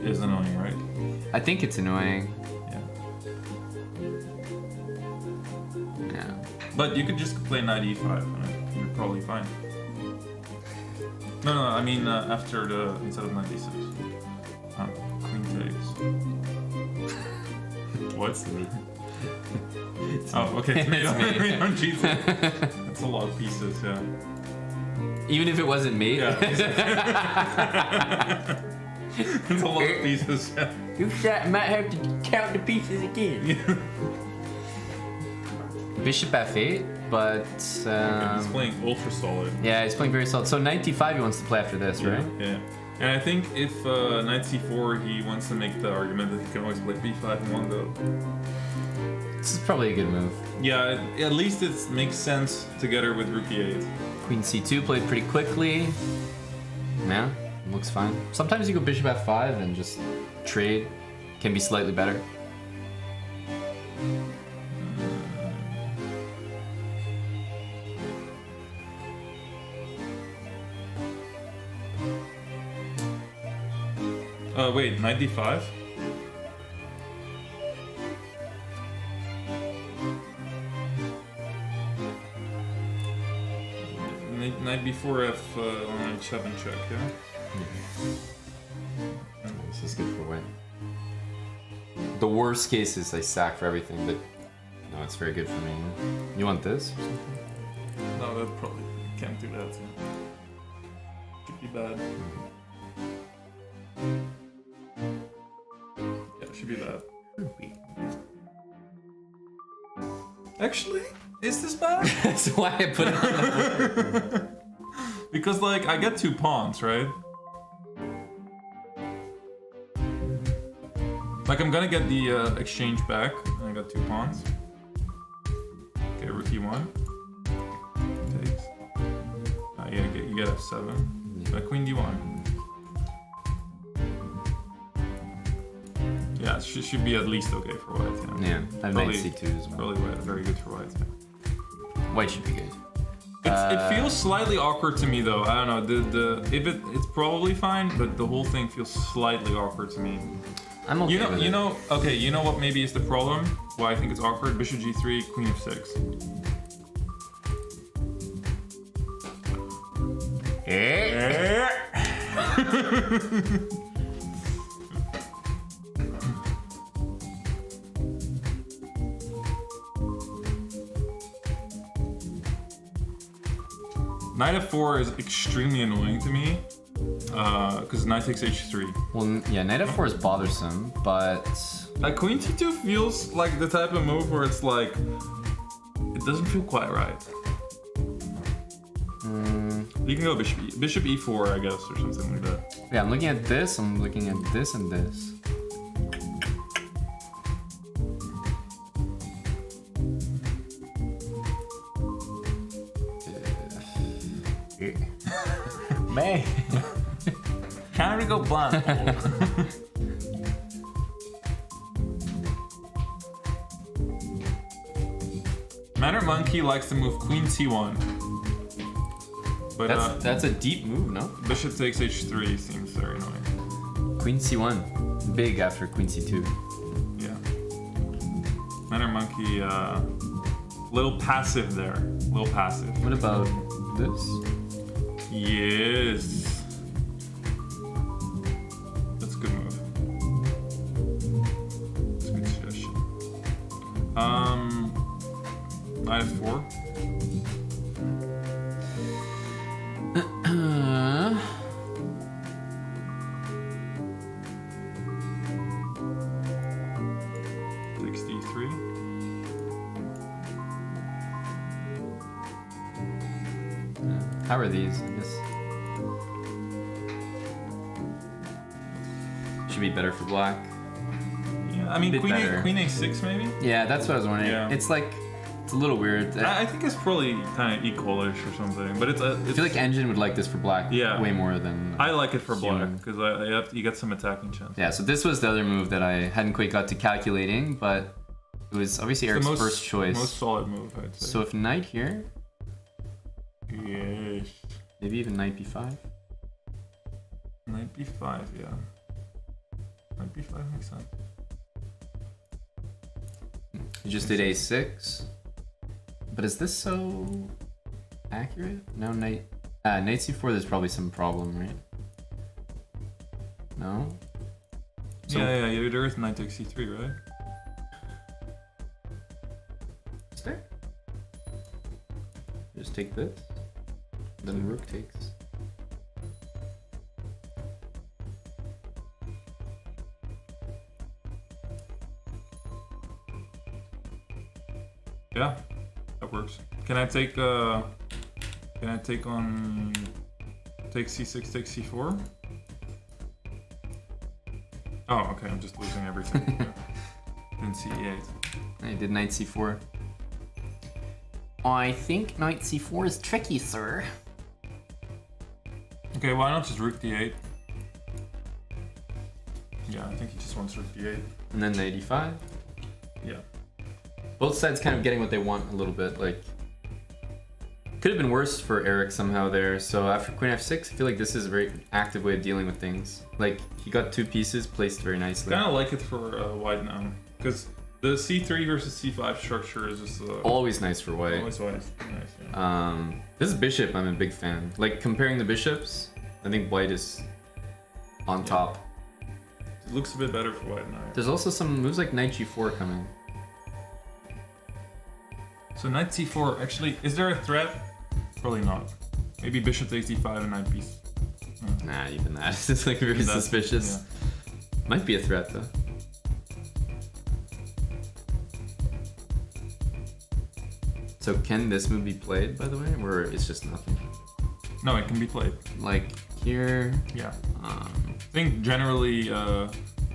It's annoying, right? I think it's annoying. Yeah. Yeah. But you could just play knight e5 and you're probably fine. No, I mean after the instead of knight d6. Queen takes. What's the? Oh, okay. It's made on Jesus. That's a lot of pieces, yeah. Even if it wasn't me. Yeah. It's a lot of pieces. Yeah. You might have to count the pieces again. Bishop f8, but He's playing ultra solid. yeah, he's playing very solid. So knight d5 he wants to play after this, right? Yeah. And I think if knight c4, he wants to make the argument that he can always play b5 in one go. This is probably a good move. Yeah, at least it makes sense together with rook e8. Queen c2 played pretty quickly. Yeah, looks fine. Sometimes you go bishop f5 and just trade. Can be slightly better. Wait, knight d5? Knight b4 f on h7 check, yeah? This is good for white. The worst case is I sack for everything, but no, it's very good for me. You want this or something? No, that probably can't do that. Yeah. Could be bad. Yeah, it should be bad. Actually, is this bad? That's why I put it on the board. Because, like, I get 2 pawns, right? Like, I'm gonna get the exchange back, and I got 2 pawns. Okay, rook e1. Takes. You get f7. Queen d1. Yeah, it should be at least okay for white. Yeah, I have knight Probably- c2 as well. Probably very good for white. Yeah. White should be good. It feels slightly awkward to me though. I don't know. It's probably fine, but the whole thing feels slightly awkward to me. I'm okay with it. You know what maybe is the problem? Why I think it's awkward? Bishop g3, queen f6. Knight f4 is extremely annoying to me because knight takes h3. Well, yeah, knight f4 is bothersome, but Like queen c2 feels like the type of move where it's like it doesn't feel quite right. You can go bishop e4, I guess, or something like that. yeah, I'm looking at this. I'm looking at this and this. Man. Time to go blind. Manor Monkey likes to move queen c1. But That's a deep move, no? bishop takes h3 seems very annoying. Queen c1, big after queen c2. Yeah. Manor Monkey, little passive there. Little passive. What about this? Yes. That's a good move. That's a good suggestion. Knight f4. Takes d3. How are these? I guess should be better for black. Yeah, I mean Bit queen better. queen a6 maybe. Yeah, that's what I was wondering. Yeah. It's like it's a little weird. I think it's probably kind of equalish or something, but it's. I feel like Engine would like this for black Yeah. way more than I like it for black Human. because you get some attacking chance. Yeah, so this was the other move that I hadn't quite got to calculating, but it was obviously It's Eric's the first choice. most solid move, I'd say. So if knight here, yes, maybe even knight b5. knight b5, yeah. Knight b5 makes sense. You just did a6. But is this so accurate? No, knight c4, there's probably some problem, right? No? So- yeah, there is knight takes c3, right? Is there? Just take this. Then rook takes. Yeah, that works. Can I take on take c6, take c4? Oh, okay, I'm just losing everything. Then c8. I did knight c4. I think knight c4 is tricky, sir. Okay, why not just rook d8? Yeah, I think he just wants rook d8. And then knight e5. Yeah. Both sides kind of getting what they want a little bit. Like, could have been worse for Eric somehow there. So after queen f6, I feel like this is a very active way of dealing with things. Like, he got two pieces placed very nicely. Kind of like it for white now, because the c3 versus c5 structure is just Always nice for white. always nice. Yeah. This bishop, I'm a big fan. Like, comparing the bishops, I think white is on top. It looks a bit better for white now. There's also some moves like knight g4 coming. So knight c4, actually, is there a threat? Probably not. Maybe bishop takes d5 and knight b. Nah, even that. It's just like very That's- suspicious. Might be a threat though. So can this move be played, by the way, or it's just nothing? No, it can be played. Like here, Yeah. I think generally,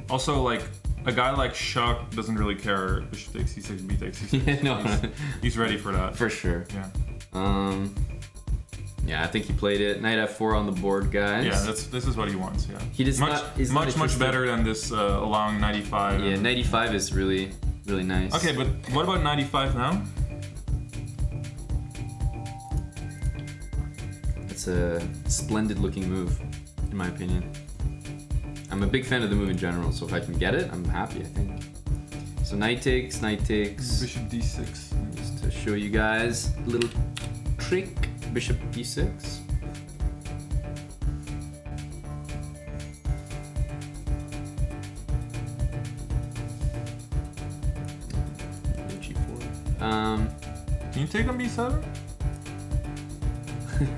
also like a guy like Shuck doesn't really care. Bishop takes c6, b takes c6. yeah, no, He's ready for that. for sure. Yeah. Yeah, I think he played it. Knight f4 on the board, guys. Yeah, this is what he wants. Yeah. He does much not- he's not much interested- better than this allowing 95. Yeah, knight e5 is really, really nice. Okay, but what about 95 now? It's a splendid looking move, in my opinion. I'm a big fan of the move in general, so if I can get it, I'm happy, I think. So knight takes, Bishop d6. just to show you guys a little trick. Bishop d6. G4. Can you take on b7?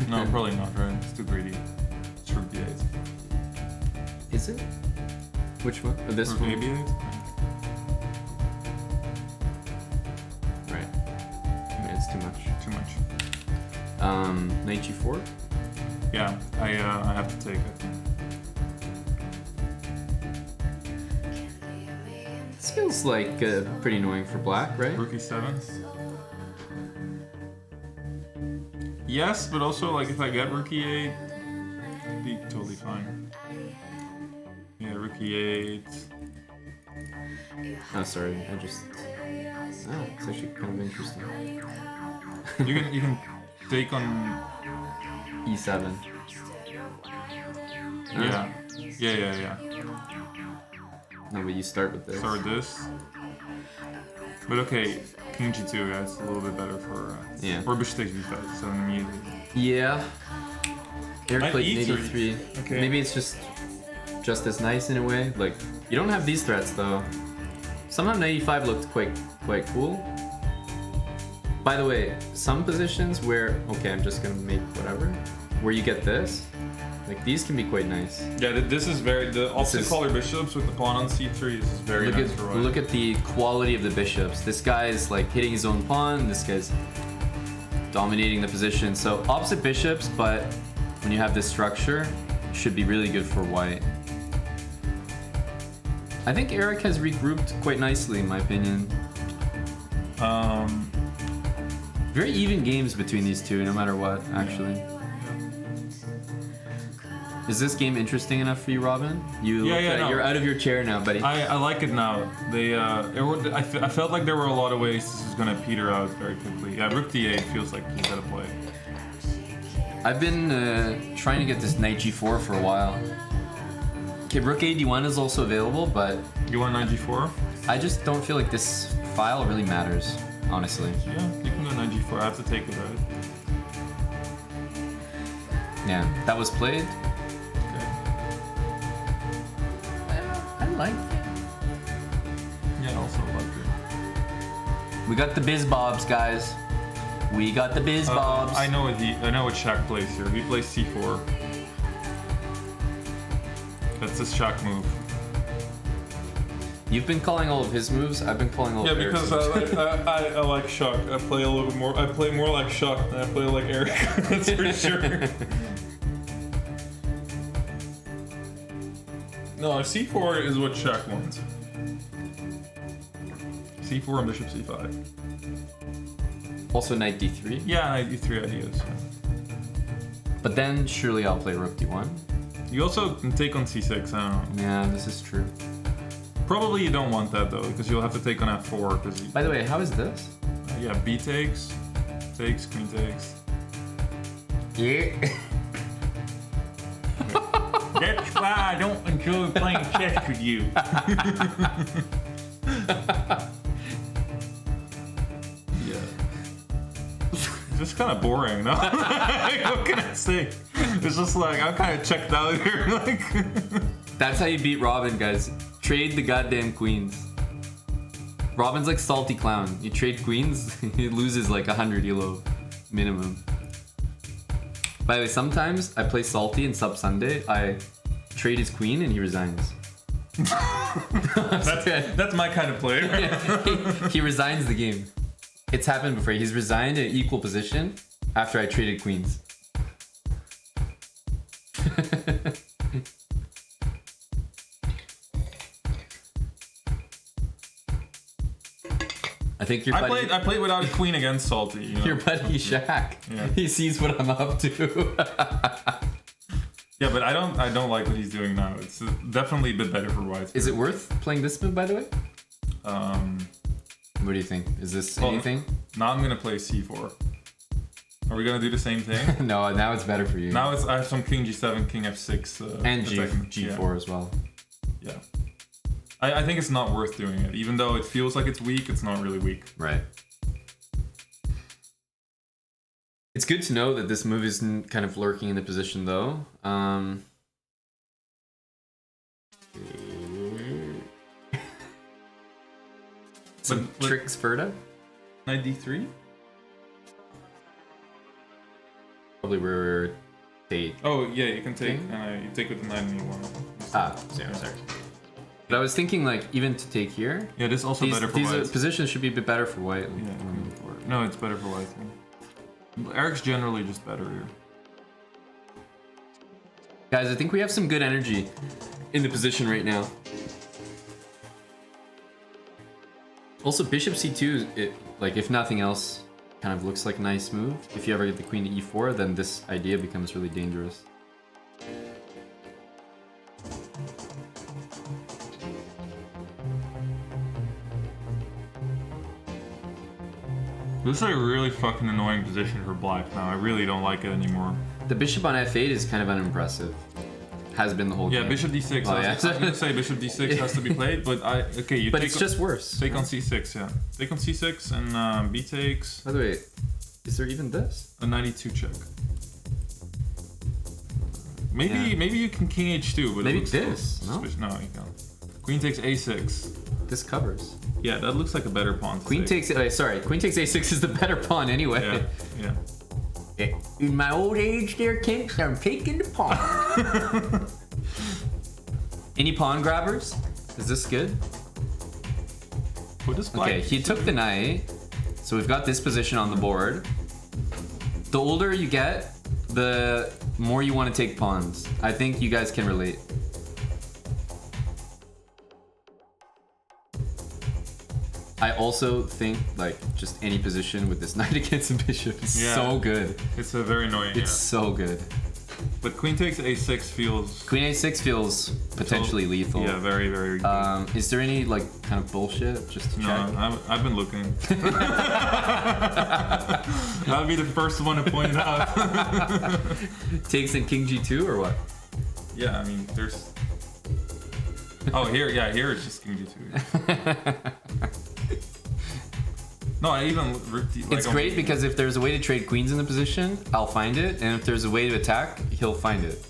No, probably not, right? It's too greedy. It's rook d8. Is it? Which one? Oh, this Rook one? ab8? Right. Yeah, it's too much. Too much. Knight g4? Yeah, I have to take it. This feels like pretty annoying for black, right? Rook e7? Yes, but also, like, if I get rook e8, it'd be totally fine. Yeah, rook e8. Oh, sorry. Oh, it's actually kind of interesting. You can take on. E7. Yeah. Yeah. No, but you start with this. Start with this. But okay, king g2, yeah, it's a little bit better for. Yeah. Or bishop takes b5, so immediately. Yeah. Eric Knight played E3. e3. Okay. Maybe it's just as nice in a way. Like, you don't have these threats though. Somehow knight e5 looked quite cool. By the way, some positions where, okay, I'm just gonna make whatever, where you get this, like these can be quite nice. Yeah, this is very. The opposite color bishops with the pawn on c3 is very Look nice at for white. look at the quality of the bishops. This guy is like hitting his own pawn. This guy's dominating the position. So opposite bishops, but when you have this structure, should be really good for white. I think Eric has regrouped quite nicely, in my opinion. Very even games between these two, no matter what, actually. Is this game interesting enough for you, Robin? You're out of your chair now, buddy. I like it now. I felt like there were a lot of ways this was gonna peter out very quickly. Yeah, rook d8 feels like he's gotta play. I've been trying to get this knight g4 for a while. Okay, rook ad1 is also available, but You want knight g4? I just don't feel like this file really matters, honestly. Yeah, you can go knight g4. I have to take it out. Yeah, that was played. Okay. I like. Yeah, I also like it. We got the biz bobs, guys. We got the biz bobs. I know what Shaq plays here. He plays c4. That's his Shaq move. You've been calling all of his moves. I've been calling all Yeah, of Eric's because moves. I like Shaq. I play a little bit more. I play more like Shaq than I play like Eric. That's for sure. No, c4 is what Shaq wants. c4 and bishop c5. Also knight d3. Yeah, knight e3 ideas. But then surely I'll play rook d1. You also can take on c6. I don't know. Yeah, this is true. Probably you don't want that though, because you'll have to take on f4. Because By the way, how is this? yeah, b takes, queen takes. Yeah. That's why I don't enjoy playing chess with you. Yeah. It's just kind of boring, no? What can I say? It's just like, I'm kind of checked out here. Like, That's how you beat Robin, guys. Trade the goddamn queens. Robin's like salty clown. You trade queens, he loses like 100 elo minimum. By the way, sometimes I play salty and sub Sunday. I trade his queen and he resigns. that's my kind of player. He resigns the game. It's happened before. He's resigned in an equal position after I traded queens. I think your buddy, I played without a queen against Salty. You know? your buddy Shaq. Yeah. He sees what I'm up to. Yeah, but I don't like what he's doing now. It's definitely a bit better for white. Is it worth playing this move, by the way? What do you think? Is this anything? Now I'm gonna play c4. Are we gonna do the same thing? No, now it's better for you. Now I have some king g7, king f6, and attacking. G4 as well. Yeah. I think it's not worth doing it. Even though it feels like it's weak, it's not really weak. Right. It's good to know that this move is kind of lurking in the position, though. Some tricks, Ferda. Knight d3? Oh, probably rotate. Oh yeah, you can take. You take with the 9 and you want. Sorry. But I was thinking like even to take here. Yeah, this is also better for these white. positions should be a bit better for white. Yeah. No, it's better for white. Yeah. Eric's generally just better here. Guys, I think we have some good energy in the position right now. Also, bishop c2, it, like if nothing else, kind of looks like a nice move. If you ever get the queen to e4, then this idea becomes really dangerous. This is like a really fucking annoying position for black now. I really don't like it anymore. The bishop on f8 is kind of unimpressive. Has been the whole game. Yeah, bishop d6. Oh, I yeah. was gonna say bishop d6 has to be played, but you But take it's just worse. take on c6, yeah. Take on c6 and b takes By the way, is there even this? a 92 check. Maybe you can king h2, but Maybe it looks this, no? No, you can't. Queen takes a6. This covers. Yeah, that looks like a better pawn. To Queen take. takes. Sorry, queen takes a6 is the better pawn anyway. Yeah. In my old age there, Kinks, I'm taking the pawn. Any pawn grabbers? Is this good? What does black? Okay, he took the knight, so we've got this position on the board. The older you get, the more you want to take pawns. I think you guys can relate. I also think like just any position with this knight against the bishop is so good. It's a very annoying. It's so good. But queen takes a6 feels. Queen a6 feels potentially lethal. Yeah, very, very good. Is there any like kind of bullshit just to No, check? I've been looking. I'll be the first one to point it out. Takes in king g2 or what? Yeah, I mean, there's. Oh, here it's just king g2. No, I even. It's great because if there's a way to trade queens in the position, I'll find it, and if there's a way to attack, he'll find it.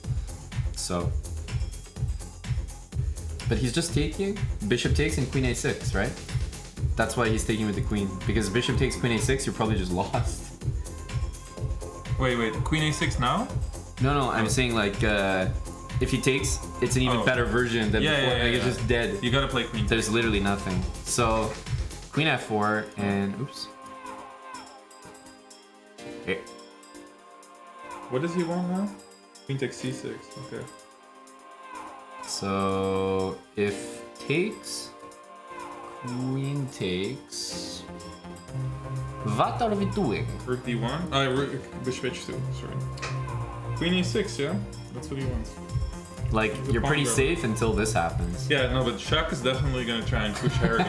So. But he's just taking. Bishop takes and queen a6, right? That's why he's taking with the queen. Because bishop takes queen a6, you're probably just lost. Wait, queen a6 now? No, I'm saying like if he takes, it's an even better version than before. Like it's just dead. You gotta play queen. There's literally nothing. So queen f4 and oops. Okay. What does he want now? Queen takes c6. Okay. So if takes, queen takes. What are we doing? Rook d1. Bishop h2. Sorry. Queen e6. Yeah, that's what he wants. Like you're pretty safe until this happens. Yeah, no, but Shaq is definitely gonna try and push Harry.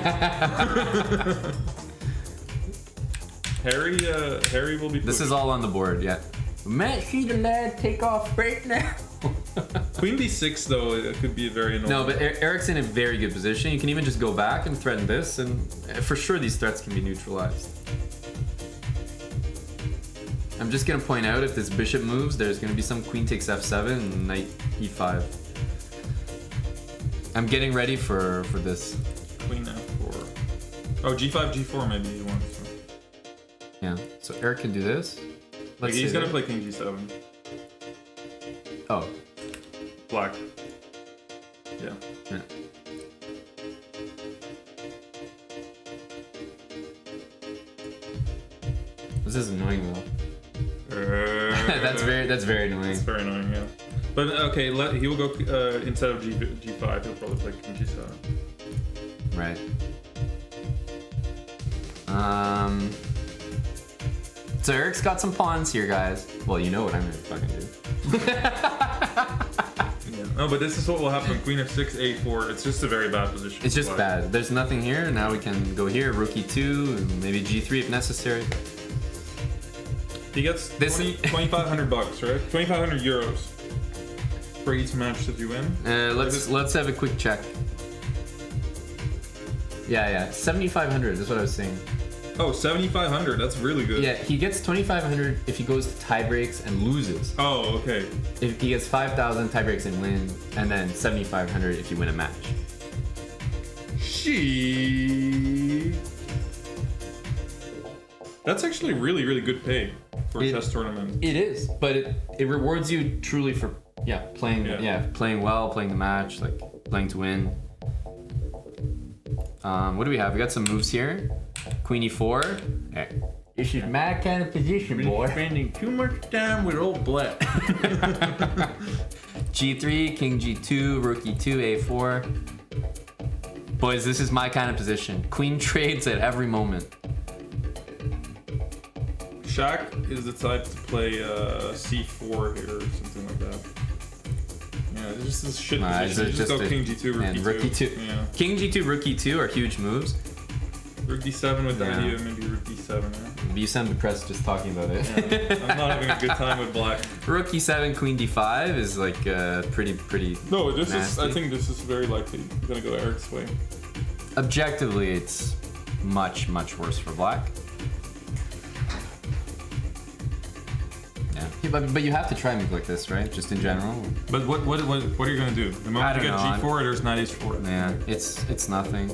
Harry will be. This is all on the board. Yeah. Matt, see the lad take off right now. Queen d6 though. It could be very annoying. No, but Eric's in a very good position. You can even just go back and threaten this, and for sure these threats can be neutralized. I'm just gonna point out if this bishop moves, there's gonna be some queen takes f7 and knight e5. I'm getting ready for this. Queen f4. Oh, g5, g4 maybe he wants. So. Yeah. So Eric can do this. Like he's gonna play king g7. Oh. Black. Yeah. This is annoying though. That's very annoying. It's very annoying, yeah. But okay, he will go instead of g5. He'll probably play king g7. Right. So Eric's got some pawns here, guys. Well, you know what I'm gonna fucking do. Yeah. No, but this is what will happen. Queen f6, a4. It's just a very bad position. It's just bad. There's nothing here. Now we can go here, rook e2, and maybe g3 if necessary. He gets 2,500 bucks, right? 2,500 euros for each match that you win. Let's have a quick check. Yeah, 7,500 is what I was saying. Oh, 7,500. That's really good. Yeah, he gets 2,500 if he goes to tie breaks and loses. Oh, okay. If he gets 5,000 tie breaks and win, and then 7,500 if you win a match. That's actually really, really good pay. for a chess tournament. It is, but it rewards you truly for playing well, playing the match, like playing to win. What do we have? We got some moves here. Queen e4. Eh. This is my kind of position, boy. Spending too much time with old black. G3, king G2, rook E2, A4. Boys, this is my kind of position. Queen trades at every moment. Shaq is the type to play C4 here or something like that. Yeah, it's just this shit position. You just go king G2, rook E2. Yeah. King G2, rook E2 are huge moves. Rook D7 with the idea of maybe rook D7. Yeah. You sound depressed just talking about it. Yeah. I'm not having a good time with black. Rook E7, queen D5 is like pretty. No, this nasty. is. I think this is very likely gonna go Eric's way. Objectively, it's much worse for black. Yeah, but you have to try a move like this, right? Just in general. But what are you gonna do? The moment you get G4, there's knight H4. Yeah, it's nothing.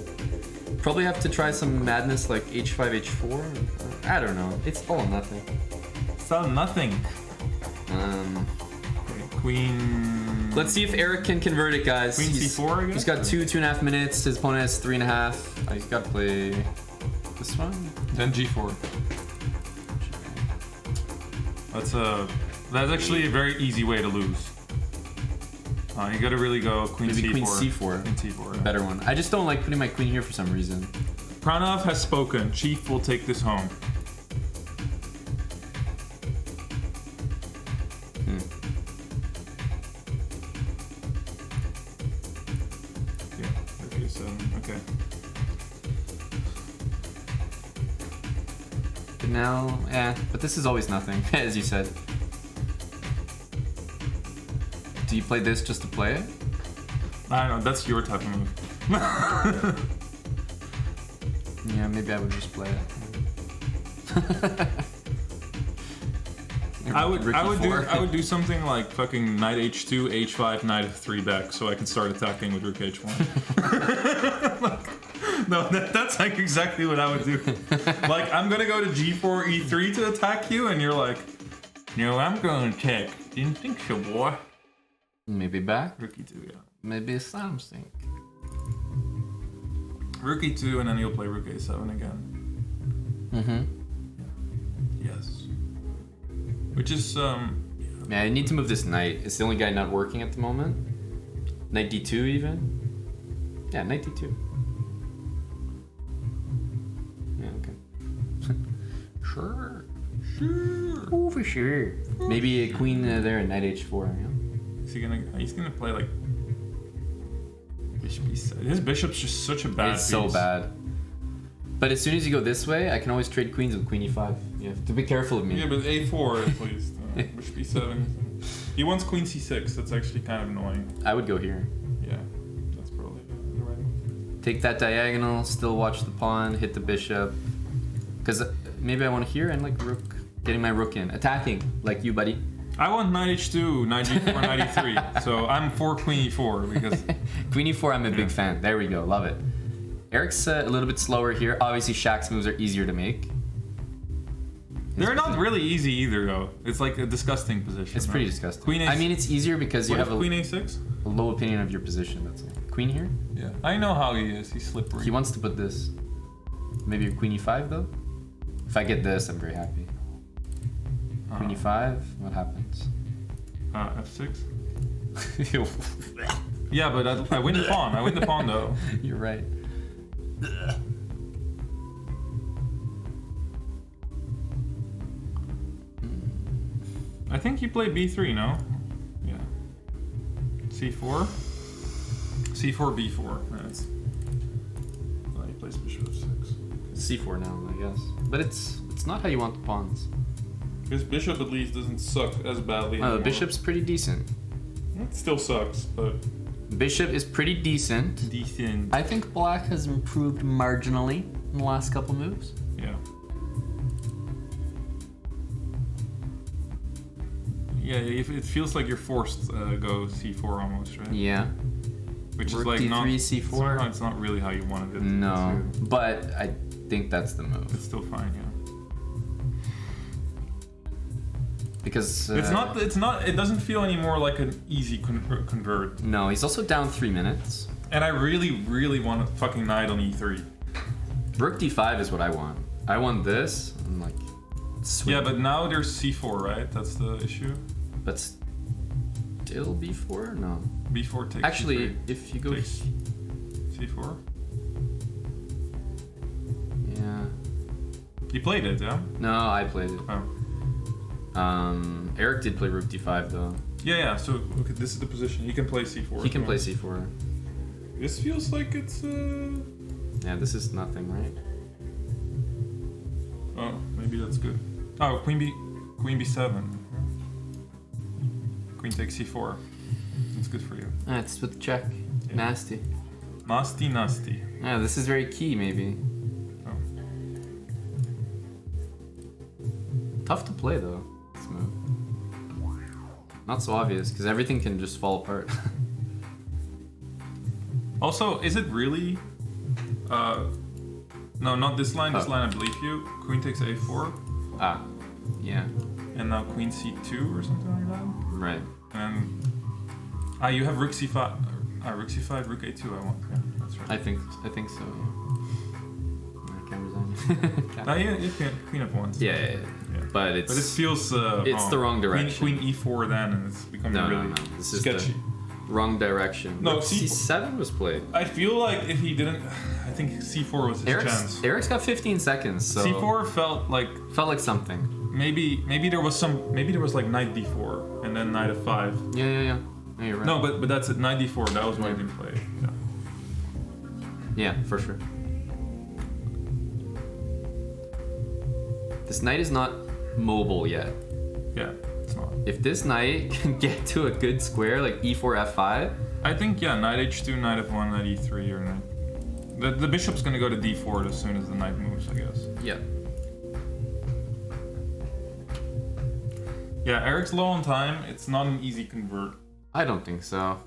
Probably have to try some madness like H5, H4. I don't know. It's all nothing. It's all nothing. Queen. Let's see if Eric can convert it, guys. Queen C4 again? He's got 2.5 minutes. His opponent has 3.5. He's got to play this one. Then G4. That's actually a very easy way to lose. You gotta really go Queen Maybe C4. Queen C4. Queen C4. Yeah. Better one. I just don't like putting my queen here for some reason. Pranav has spoken. Chief will take this home. Yeah. Okay. So okay. But now, but this is always nothing, as you said. Do you play this just to play it? I don't know. That's your type of move. Yeah, maybe I would just play it. I would do something like fucking knight H2, H5, knight F3 back, so I can start attacking with rook H1. No, that's like exactly what I would do. Like, I'm gonna go to G4, E3 to attack you, and you're like, no, I'm going to attack. Didn't think so, boy. Maybe back. Rook E2, yeah. Maybe something. Rook E2, and then you'll play rook A7 again. Mm-hmm. Yes. Which is, Yeah, I need to move this knight. It's the only guy not working at the moment. Knight D2 even. Yeah, knight D2. Yeah, okay. Sure. Oh, for sure. Maybe a queen there and knight H4. Yeah. he's gonna play like bishop E7. His bishop's just such a bad piece. It's so bad. But as soon as you go this way, I can always trade queens with queen E5. You have to be careful of me. Yeah, but A4 at least. Bishop E7. He wants queen C6. That's actually kind of annoying. I would go here. Yeah, that's probably the right move. Take that diagonal, still watch the pawn, hit the bishop. Because maybe I want to here and like rook, getting my rook in. Attacking, like you, buddy. I want knight H2, knight G4, knight E3. So I'm for queen E4 because... Queen E4, I'm a big fan. There we go, love it. Eric's a little bit slower here. Obviously, Shaq's moves are easier to make. They're not really easy either, though. It's like a disgusting position. It's pretty disgusting. Queen A6. I mean, it's easier because you have Queen A6? a low opinion of your position. That's all. Queen here? Yeah. I know how he is. He's slippery. He wants to put this. Maybe a queen E5 though. If I get this, I'm very happy. Queen E5. What happens? F6. Yeah, but I win the pawn. I win the pawn though. You're right. I think you play B3, no? Yeah. C4. C4, B4. That's. Oh, he plays bishop F6. C4 now, I guess. But it's not how you want the pawns. His bishop at least doesn't suck as badly. Oh, the anymore. bishop's pretty decent. It still sucks, but Bishop is pretty decent. decent. I think black has improved marginally in the last couple moves. Yeah. Yeah, it feels like you're forced to go C4 almost, right? Yeah. Which Rook is like D3, not C4. somehow it's not really how you wanted it. No, to. but I think that's the move. It's still fine, yeah. Because It's not. It doesn't feel anymore like an easy convert. No, he's also down 3 minutes. And I really want a fucking knight on e3. Rook d5 is what I want. I want this. I'm like, sweet. Yeah, but now there's c4, right? That's the issue. But still b4? No. b4 takes. Actually, c3. if you go, Takes c4. yeah. You played it, yeah? No, I played it. Oh. Eric did play rook d5 though. Yeah. So okay, this is the position. He can play c4. He can as play well. c4. This feels like it's. Yeah, this is nothing, right? Oh, maybe that's good. Oh, queen b7. Queen takes c4. That's good for you. Ah, it's with check. Yeah. Nasty. Nasty. Yeah, this is very key, maybe. Oh. Tough to play though. This move. Not so obvious because everything can just fall apart. Also, is it really? No, not this line. This Oh. line, I believe you. Queen takes a4, Ah, yeah, and now queen c2 or something like that. right. And you have rook c5. Rook c5, rook a2. I want. Yeah, that's right. I think so. Yeah. I can't resign. Yeah, you can queen f1. Yeah. But it's But it feels. it's the wrong direction. Queen e4 then, and it's becoming no. really This is sketchy. the wrong direction. No, Rook c7 was played. I feel like if he didn't, I think c4 was his chance. Eric's got 15 seconds, so c4 felt like something. maybe there was like knight d4 and then knight f5. Yeah. No, you're right. No, but that's it. Knight d4. That was why I didn't play. Yeah. Yeah, for sure. This knight is not mobile yet. Yeah, it's not. If this knight can get to a good square, like e4, f5, I think knight h2, knight f1, knight e3, or knight. The bishop's gonna go to d4 as soon as the knight moves, I guess. yeah. Yeah, Eric's low on time. It's not an easy convert. I don't think so.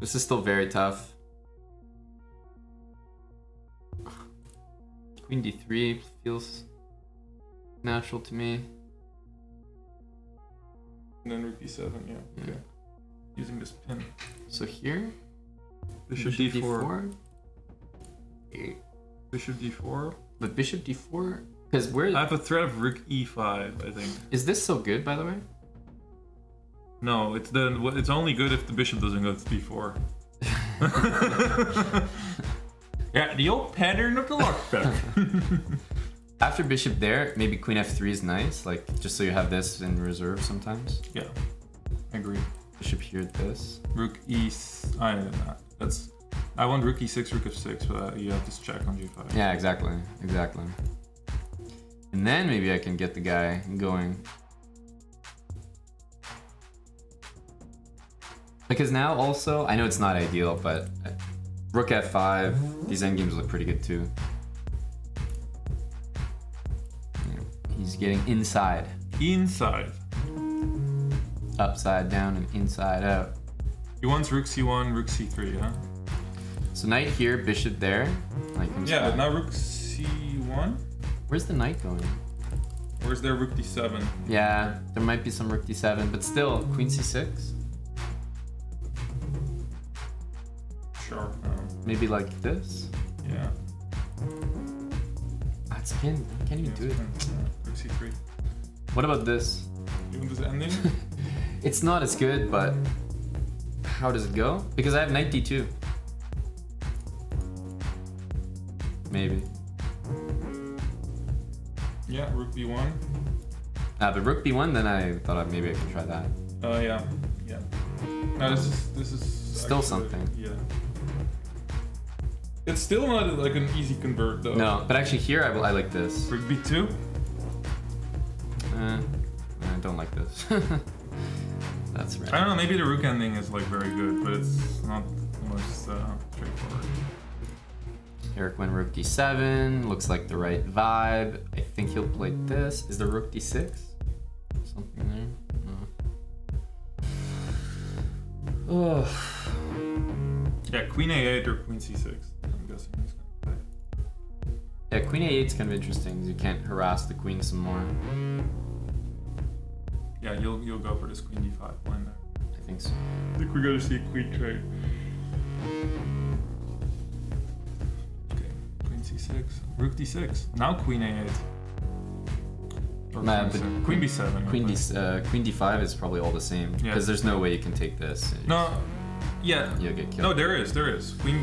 This is still very tough. Queen d3 feels natural to me. And then rook d7. Yeah. Okay. Using this pin. So here, Bishop d4. Bishop d4. But bishop d4, because where I have a threat of rook e5. I think. is this so good, by the way? No, it's only good if the bishop doesn't go to d4. Yeah, the old pattern of the lockpick. After bishop there, maybe queen f3 is nice, like just so you have this in reserve sometimes. Yeah, I agree. Bishop here, this. Rook e. I want rook e6, rook f6, but you have this check on g5. Yeah, exactly. And then maybe I can get the guy going. Because now also, I know it's not ideal, but rook f5, these endgames look pretty good too. Yeah, he's getting inside. Inside. Upside down and inside out. He wants rook c1, rook c3, huh? So knight here, bishop there. Knight comes Yeah, back. but now rook c1? Where's the knight going? Or is there rook d7? Yeah, there might be some rook d7, but still, queen c6? Sure. Maybe like this? Yeah. That's pin. I can't even do it. Rook c3. What about this? You want this ending? It's not as good, but how does it go? Because I have knight d2. Maybe. Yeah, rook b1. But rook b1, then I thought maybe I could try that. Yeah. No, this is Still actually- something. Yeah. It's still not like an easy convert though. No, but actually here I like this. Rook b2. I don't like this. That's right. I don't know. Maybe the rook ending is like very good, but it's not the most straightforward. Eric went rook d7. Looks like the right vibe. I think he'll play this. Is there rook d6? Something there? No. Oh. Yeah, queen a8 or queen c6. I'm guessing he's gonna play. Yeah, queen a8 is kind of interesting because you can't harass the queen some more. Yeah, you'll go for this queen d5 line there. I think so. I think we're gonna see a queen trade. Okay, queen c6, rook d6. Now queen a8. Or Nah, queen but c7. Queen b7. Queen d5 is probably all the same Yeah. because there's no way you can take this. No, yeah. You'll get killed. No, there is. Queen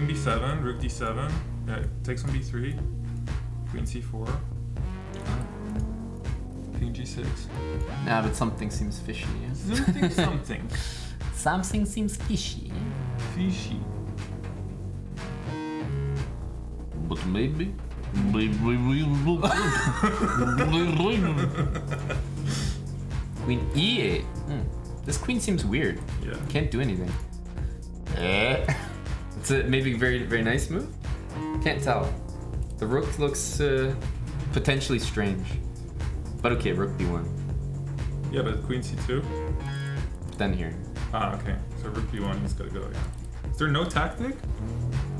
b7, rook d7. Yeah, takes on b3. Queen c4. King g6. Nah, but something seems fishy. Yeah? Something. Something seems fishy. Fishy. But maybe. Queen e8. This queen seems weird. Yeah. Can't do anything. It's a maybe very very nice move. Can't tell. The rook looks potentially strange. But okay, rook b1. Yeah, but queen c2. Then here. Ah, okay. So rook b1, he's gotta go, yeah. Is there no tactic?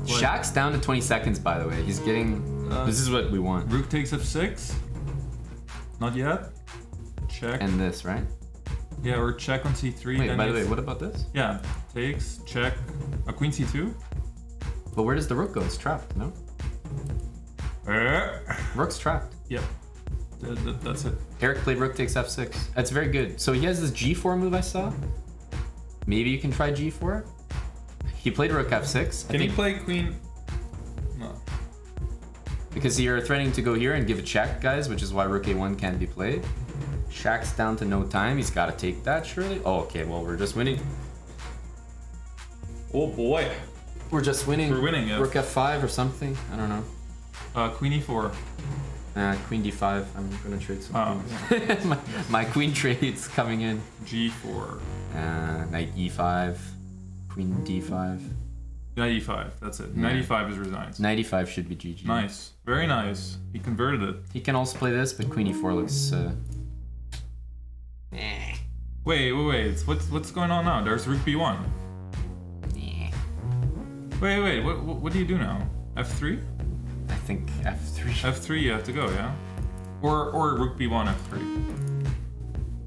Like- Shaq's down to 20 seconds, by the way. He's getting. This is what we want. Rook takes f6. Not yet. Check. And this, right? Yeah, or check on c3. Wait, then by the way, it's- what about this? Yeah, takes, check. A queen c2. But where does the rook go? It's trapped, no? Rook's trapped. Yep. That's it. Eric played rook takes f6. That's very good. So he has this g4 move I saw. Maybe you can try g4. He played rook f6. Can he play queen? No. Because you're threatening to go here and give a check, guys, which is why rook a1 can't be played. Shaq's down to no time. He's got to take that, surely. Oh, okay. Well, we're just winning. Oh boy. We're just winning. We're winning, yeah. Rook f5 or something. I don't know. Queen e4. Queen d5. I'm gonna trade some Oh, queens. my queen trade's coming in. G4. Knight e5. Queen d5. Knight e5. That's it. Knight e5 is resigned. Knight e5 should be GG. Nice. Very nice. He converted it. He can also play this, but queen e4 looks. Wait. What's going on now? There's rook b1. Wait. What do you do now? F3? I think f3. F3 you have to go, yeah? Or rook b1 f3.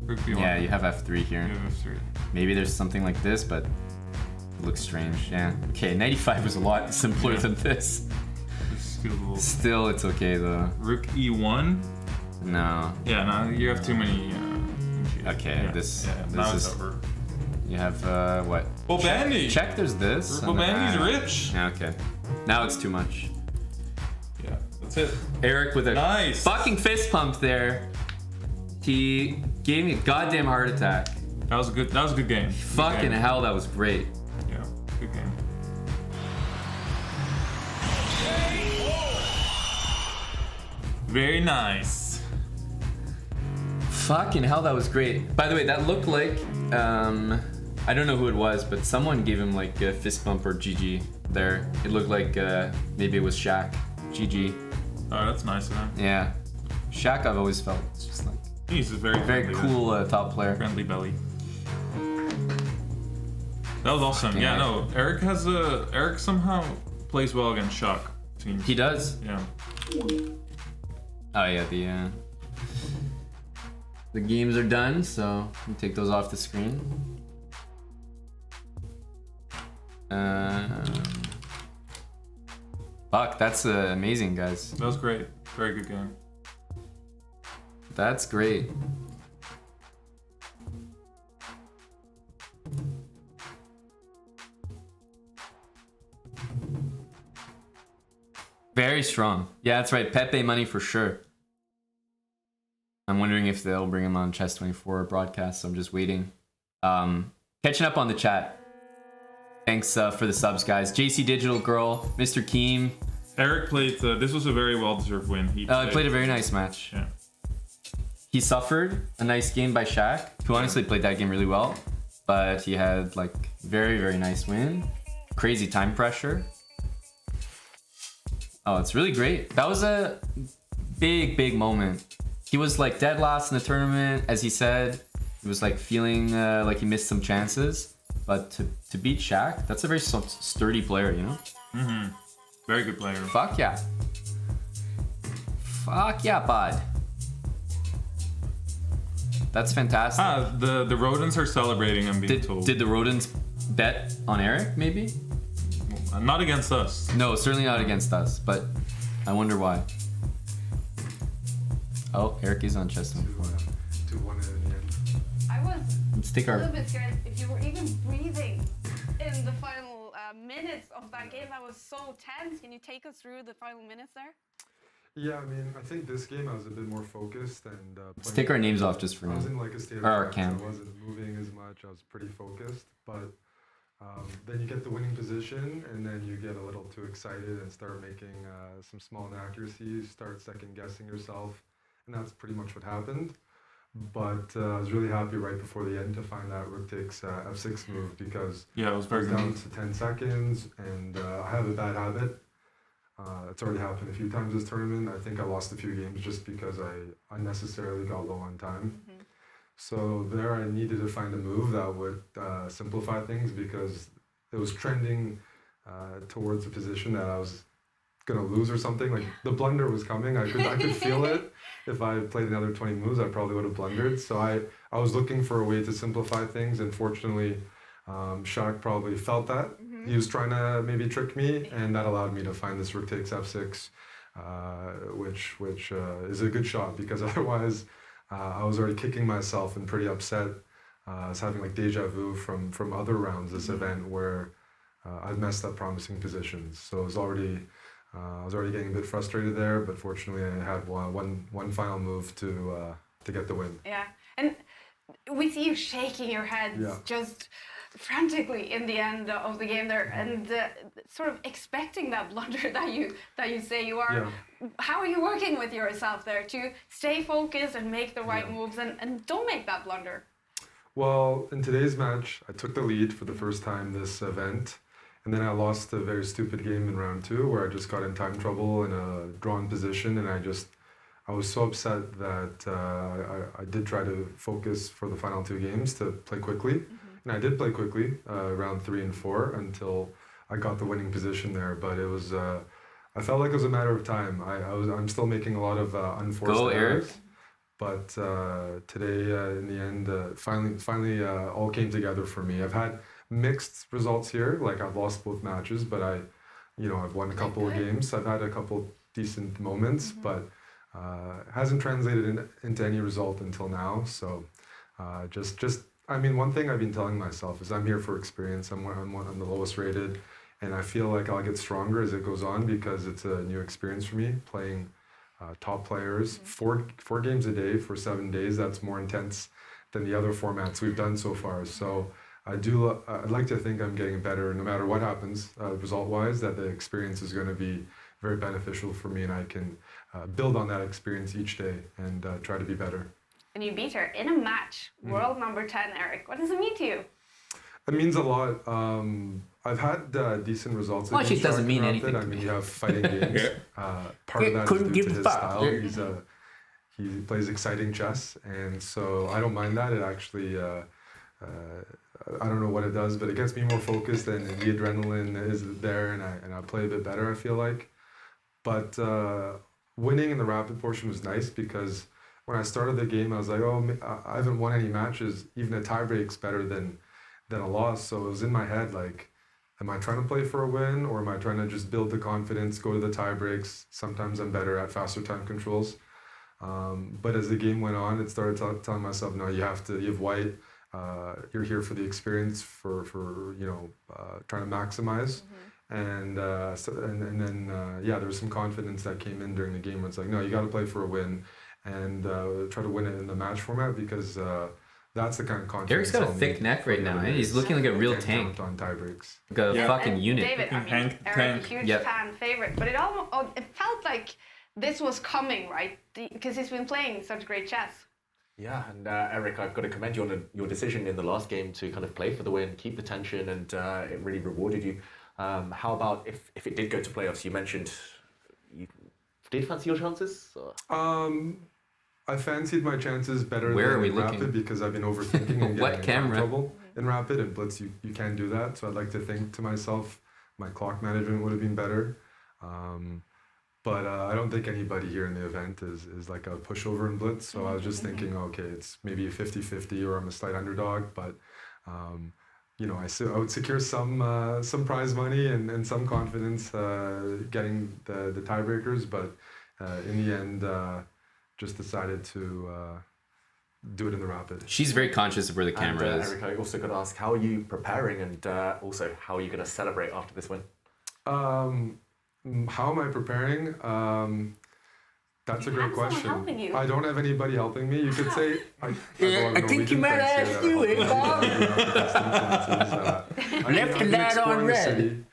Rook b1. Yeah, you have f3 here. You have f3. Maybe there's something like this, but it looks strange. Yeah. Okay, knight e5 was a lot simpler Yeah. than this. This feels a little... Still, it's okay though. Rook e1? No. Yeah, no, you have too many... Okay, yeah, this now is. it's over. You have what? Well, Bandy! Check. There's this. Well, Bandy's rich! Yeah. Okay. Now it's too much. Yeah, that's it. Eric with a Nice. fucking fist pump there. He gave me a goddamn heart attack. That was a good game. Good Fucking game. hell, that was great. Yeah, good game. Very nice. Fucking hell, that was great. By the way, that looked like I don't know who it was, but someone gave him like a fist bump or GG there. It looked like maybe it was Shaq. GG. Oh, that's nice of him. Yeah. Shaq, I've always felt it's just like He's a very very friendly cool top player. friendly belly. That was awesome. Yeah, no. Eric somehow plays well against Shock teams. He does. Yeah. Oh yeah, the games are done, so we take those off the screen. Fuck, that's amazing, guys. That was great. Very good game. That's great. Very strong. Yeah, that's right. Pepe money for sure. I'm wondering if they'll bring him on Chess24 broadcast, so I'm just waiting. Catching up on the chat. Thanks for the subs, guys. JC Digital Girl, Mr. Keem. Eric played. This was a very well-deserved win. He Played a very nice match. Yeah. He suffered a nice game by Shaq, who honestly played that game really well, but he had like very, very nice win. Crazy time pressure. Oh, it's really great. That was a big, big moment. He was like dead last in the tournament, as he said. He was like feeling like he missed some chances, but to beat Shaq, that's a very sturdy player, you know? Mm-hmm. Very good player. Fuck yeah. Fuck yeah, bud. That's fantastic. The rodents are celebrating, I'm being told. Did the rodents bet on Eric, maybe? Not against us. No, certainly not against us, but I wonder why. Oh, Eric is on chess move 4. 2-1 in the end. I was Let's take a our... little bit scared if you were even breathing in the final minutes of that game. That was so tense. Can you take us through the final minutes there? Yeah, I mean, I think this game I was a bit more focused and Let's take our names off just for I was now. in like a state of Or our trance. cam. I wasn't moving as much. I was pretty focused, but then you get the winning position, and then you get a little too excited and start making some small inaccuracies, start second guessing yourself, and that's pretty much what happened. But I was really happy right before the end to find that rook takes f6 move because Yeah, it was I very was good. down to 10 seconds, and I have a bad habit. It's already happened a few times this tournament. I think I lost a few games just because I unnecessarily got low on time. So there I needed to find a move that would simplify things because it was trending towards a position that I was gonna lose or something. Like the blunder was coming. I could feel it. If I played another 20 moves, I probably would have blundered. So I was looking for a way to simplify things, and fortunately, Shaq probably felt that. He was trying to maybe trick me, and that allowed me to find this rook takes f6, which is a good shot because otherwise I was already kicking myself and pretty upset. I was having like deja vu from other rounds this event where I'd messed up promising positions. So I was already getting a bit frustrated there, but fortunately I had one final move to get the win. Yeah, and we see you shaking your head Yeah. just frantically in the end of the game there, and sort of expecting that blunder that you say you are. Yeah. How are you working with yourself there to stay focused and make the right moves and don't make that blunder? Well, in today's match, I took the lead for the first time this event, and then I lost a very stupid game in round 2 where I just got in time trouble in a drawn position, and I was so upset that I did try to focus for the final 2 games to play quickly, and I did play quickly round 3 and 4 until I got the winning position there. But it was I felt like it was a matter of time. I'm still making a lot of unforced Go, errors. Eric. But today, in the end, finally, all came together for me. I've had mixed results here. Like I've lost both matches, but I've won a couple of games. I've had a couple decent moments, but hasn't translated into any result until now. So I mean, one thing I've been telling myself is I'm here for experience. I'm the lowest rated, and I feel like I'll get stronger as it goes on because it's a new experience for me playing top players. 4 games a day for 7 days. That's more intense than the other formats we've done so far. So I'd like to think I'm getting better no matter what happens result-wise, that the experience is going to be very beneficial for me, and I can build on that experience each day and try to be better. And you beat her in a match, world number 10, Eric. What does it mean to you? It means a lot. I've had decent results. Well, against it doesn't Shark mean Rapid. anything I to mean, me. you have fighting games. Part of that is Couldn't due give to a his fuck. style. He plays exciting chess, and so I don't mind that. It actually, I don't know what it does, but it gets me more focused, and the adrenaline is there, and I play a bit better, I feel like. But winning in the rapid portion was nice because when I started the game, I was like, I haven't won any matches. Even a tiebreak's better than a loss. So it was in my head like, am I trying to play for a win, or am I trying to just build the confidence, go to the tiebreaks? Sometimes I'm better at faster time controls. But as the game went on, it started telling myself, no, you have white. You're here for the experience, for trying to maximize. And then there was some confidence that came in during the game. Where it's like, no, you got to play for a win, and try to win it in the match format because that's the kind of confidence. Eric's got a I'll thick need neck for right the now. other Eh? He's days. looking like a real Can't tank, count on tiebreaks. like a Yeah. fucking And unit. David, I mean, Hank, Eric, tank. a huge Yep. fan favorite, but it felt like this was coming, right? Because he's been playing such great chess. Yeah, and Eric, I've got to commend you on your decision in the last game to kind of play for the win, keep the tension, and it really rewarded you. How about if it did go to playoffs? You mentioned you did fancy your chances? Or? I fancied my chances better Where than are we in looking? Rapid because I've been overthinking and What getting in camera? trouble in Rapid. And Blitz, you can't do that. So I'd like to think to myself, my clock management would have been better. But I don't think anybody here in the event is like a pushover in blitz. So I was just thinking, okay, it's maybe a 50-50 or I'm a slight underdog. But, I would secure some prize money and some confidence getting the tiebreakers. But in the end, just decided to do it in the rapid. She's very conscious of where the camera And is. Eric, I also got to ask, how are you preparing, and also how are you going to celebrate after this win? How am I preparing? That's a great have someone question. helping you? I don't have anybody helping me. You could say. I think you might ask you it, Bob. Left the lad on red.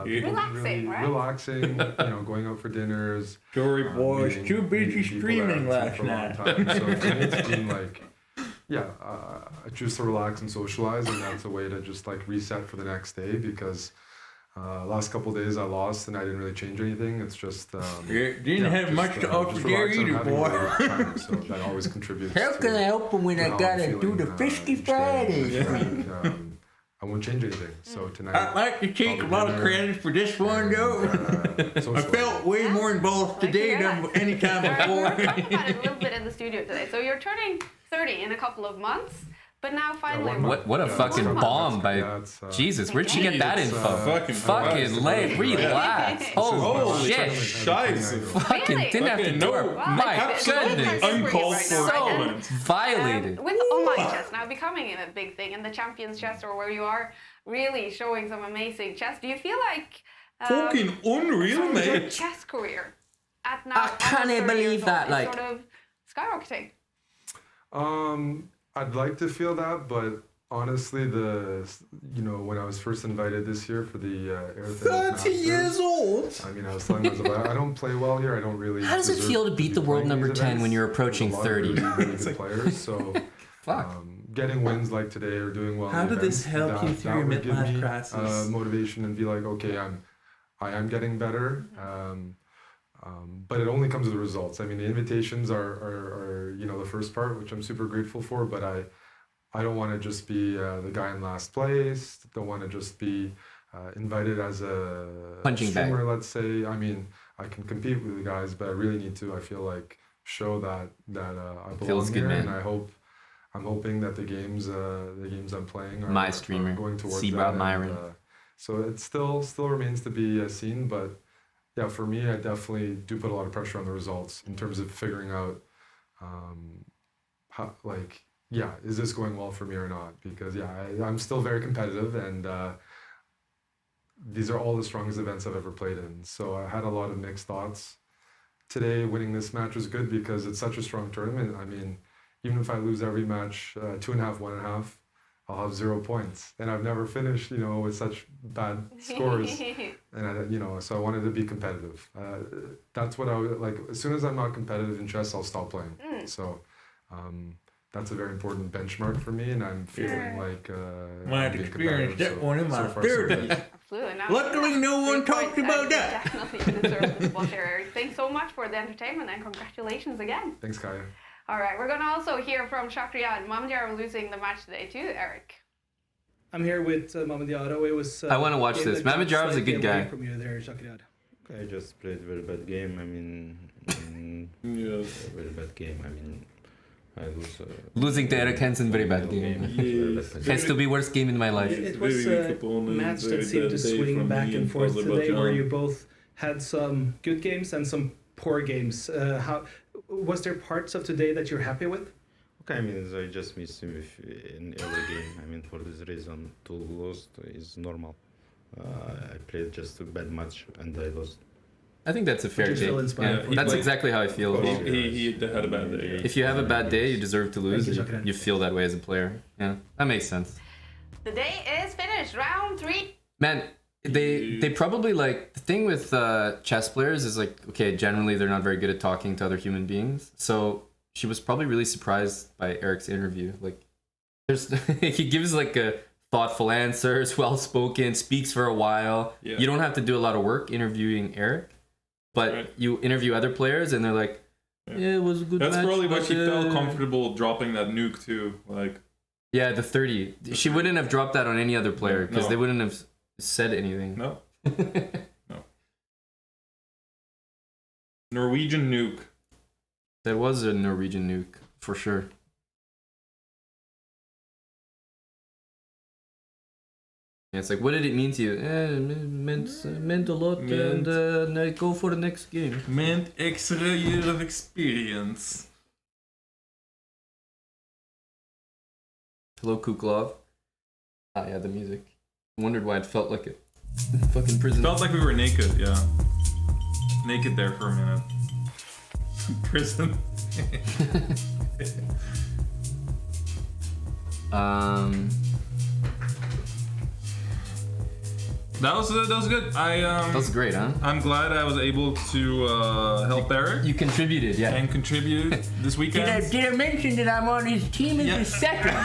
Relaxing, right? Relaxing, going out for dinners. Sorry, boys, meeting- too busy meeting people that I streaming haven't seen last for a long night. time. So for me, it's been like, I choose to relax and socialize, and that's a way to just like reset for the next day because last couple of days I lost and I didn't really change anything. It's just Didn't have much to offer just there relax and either, having a boy. good time, so that always contributes. How to can I help him when I how I'm gotta do feeling, the Fisky each day. Fridays? I feel like, I won't change anything. So tonight. I'd like to take a lot of credit for this one, though. I felt way more involved Like to today hear than that. any time We were before. talking about it a little bit in the studio today. So you're turning 30 in a couple of months, but now finally. 1 month. What a Yeah, fucking 1 month. bomb by Yeah, it's, Jesus. Where'd she get that It's, info? fucking late. Relax. Oh Holy shit. Scheiße. Fucking Really? didn't have to Fucking do no. it. Wow, My it's goodness. really Uncalled right for now, right? And, comments. Violated. with online chess now becoming a big thing, and the Champions Chess Tour where you are really showing some amazing chess, do you feel like Fucking unreal, your mate. chess career at now I can't almost 30 believe years that, old like- is sort of skyrocketing? I'd like to feel that, but honestly, when I was first invited this year for the Air 30 years old? I mean, I was telling myself, I don't play well here. I don't really. How does it deserve feel to beat be the world playing number these 10 events. when you're There's approaching a lot of 30? really good players, so Fuck. getting wins like today or doing well. How in did this events, help you that through your would give midlife me, crisis? motivation and be like, okay, I am getting better. But it only comes with the results. I mean, the invitations are the first part, which I'm super grateful for. But I don't want to just be the guy in last place. Don't want to just be invited as a Punching bag. streamer, let's say. I mean, I can compete with the guys, but I really need to. I feel like show that I belong Feels good, here, man. and I'm hoping that the games I'm playing are My streamer, are going towards chessbrah that. And, Myron. so it still remains to be seen, but yeah, for me, I definitely do put a lot of pressure on the results in terms of figuring out how, is this going well for me or not? Because I'm still very competitive, and these are all the strongest events I've ever played in. So I had a lot of mixed thoughts. Today, winning this match was good because it's such a strong tournament. I mean, even if I lose every match, 2.5, 1.5, I'll have 0 points. And I've never finished, with such bad scores. And so I wanted to be competitive. That's what I would like. As soon as I'm not competitive in chess, I'll stop playing. So that's a very important benchmark for me, and I'm feeling like Might I'm being experience competitive, that one in my so far, so 30s. good. Absolutely. Now, Luckily, no one 3 talked points, about and that. you definitely deserve the spot here, Eric. Thanks so much for the entertainment, and congratulations again. Thanks, Kaya. All right, we're going to also hear from Shakriya and Mamdiyar losing the match today too, Eric. I'm here with Mamadiaro. It was. I wanna watch this. Mamadiaro's a good guy. From you there, Shakriya. I just played a very bad game. I mean, Yes. a very bad game. I mean, I lose. Losing to Eric Hansen, very bad game. Has to be worst game in my life. It was Very a weak opponent, match very that seemed to bad day swing from back me and in forth today, where Azerbaijan. you both had some good games and some poor games. How was there parts of today that you're happy with? Okay, I mean, I just miss him in every game. I mean, for this reason, to lose is normal. I played just a bad match and I lost. I think that's a fair you're still take. inspired. Yeah, He that's played- exactly how I feel. as well. He had a bad day. If you have a bad day, you deserve to lose. Thank you, Shakran. You feel that way as a player. Yeah, that makes sense. The day is finished. Round 3. Man, they probably like the thing with chess players is like, okay, generally they're not very good at talking to other human beings. So she was probably really surprised by Eric's interview. Like, there's he gives like a thoughtful answers, well spoken, speaks for a while. Yeah. You don't have to do a lot of work interviewing Eric, but Right. you interview other players and they're like, yeah, it was a good That's match. probably why but, she felt comfortable dropping that nuke too. Like, Yeah, the 30. She wouldn't have dropped that on any other player because No. they wouldn't have said anything. no. Norwegian nuke. That was a Norwegian nuke, for sure. Yeah, it's like, what did it mean to you? Meant a lot, Meant- and I go for the next game. Meant extra year of experience. Hello, Kuklov. Ah, yeah, the music. Wondered why it felt like a fucking prison. Felt like we were naked, yeah. Naked there for a minute. Prison. That was good. That was great, huh? I'm glad I was able to help Eric You contributed, yeah. and contribute this weekend. Did I mention that I'm on his team as Yeah. a second?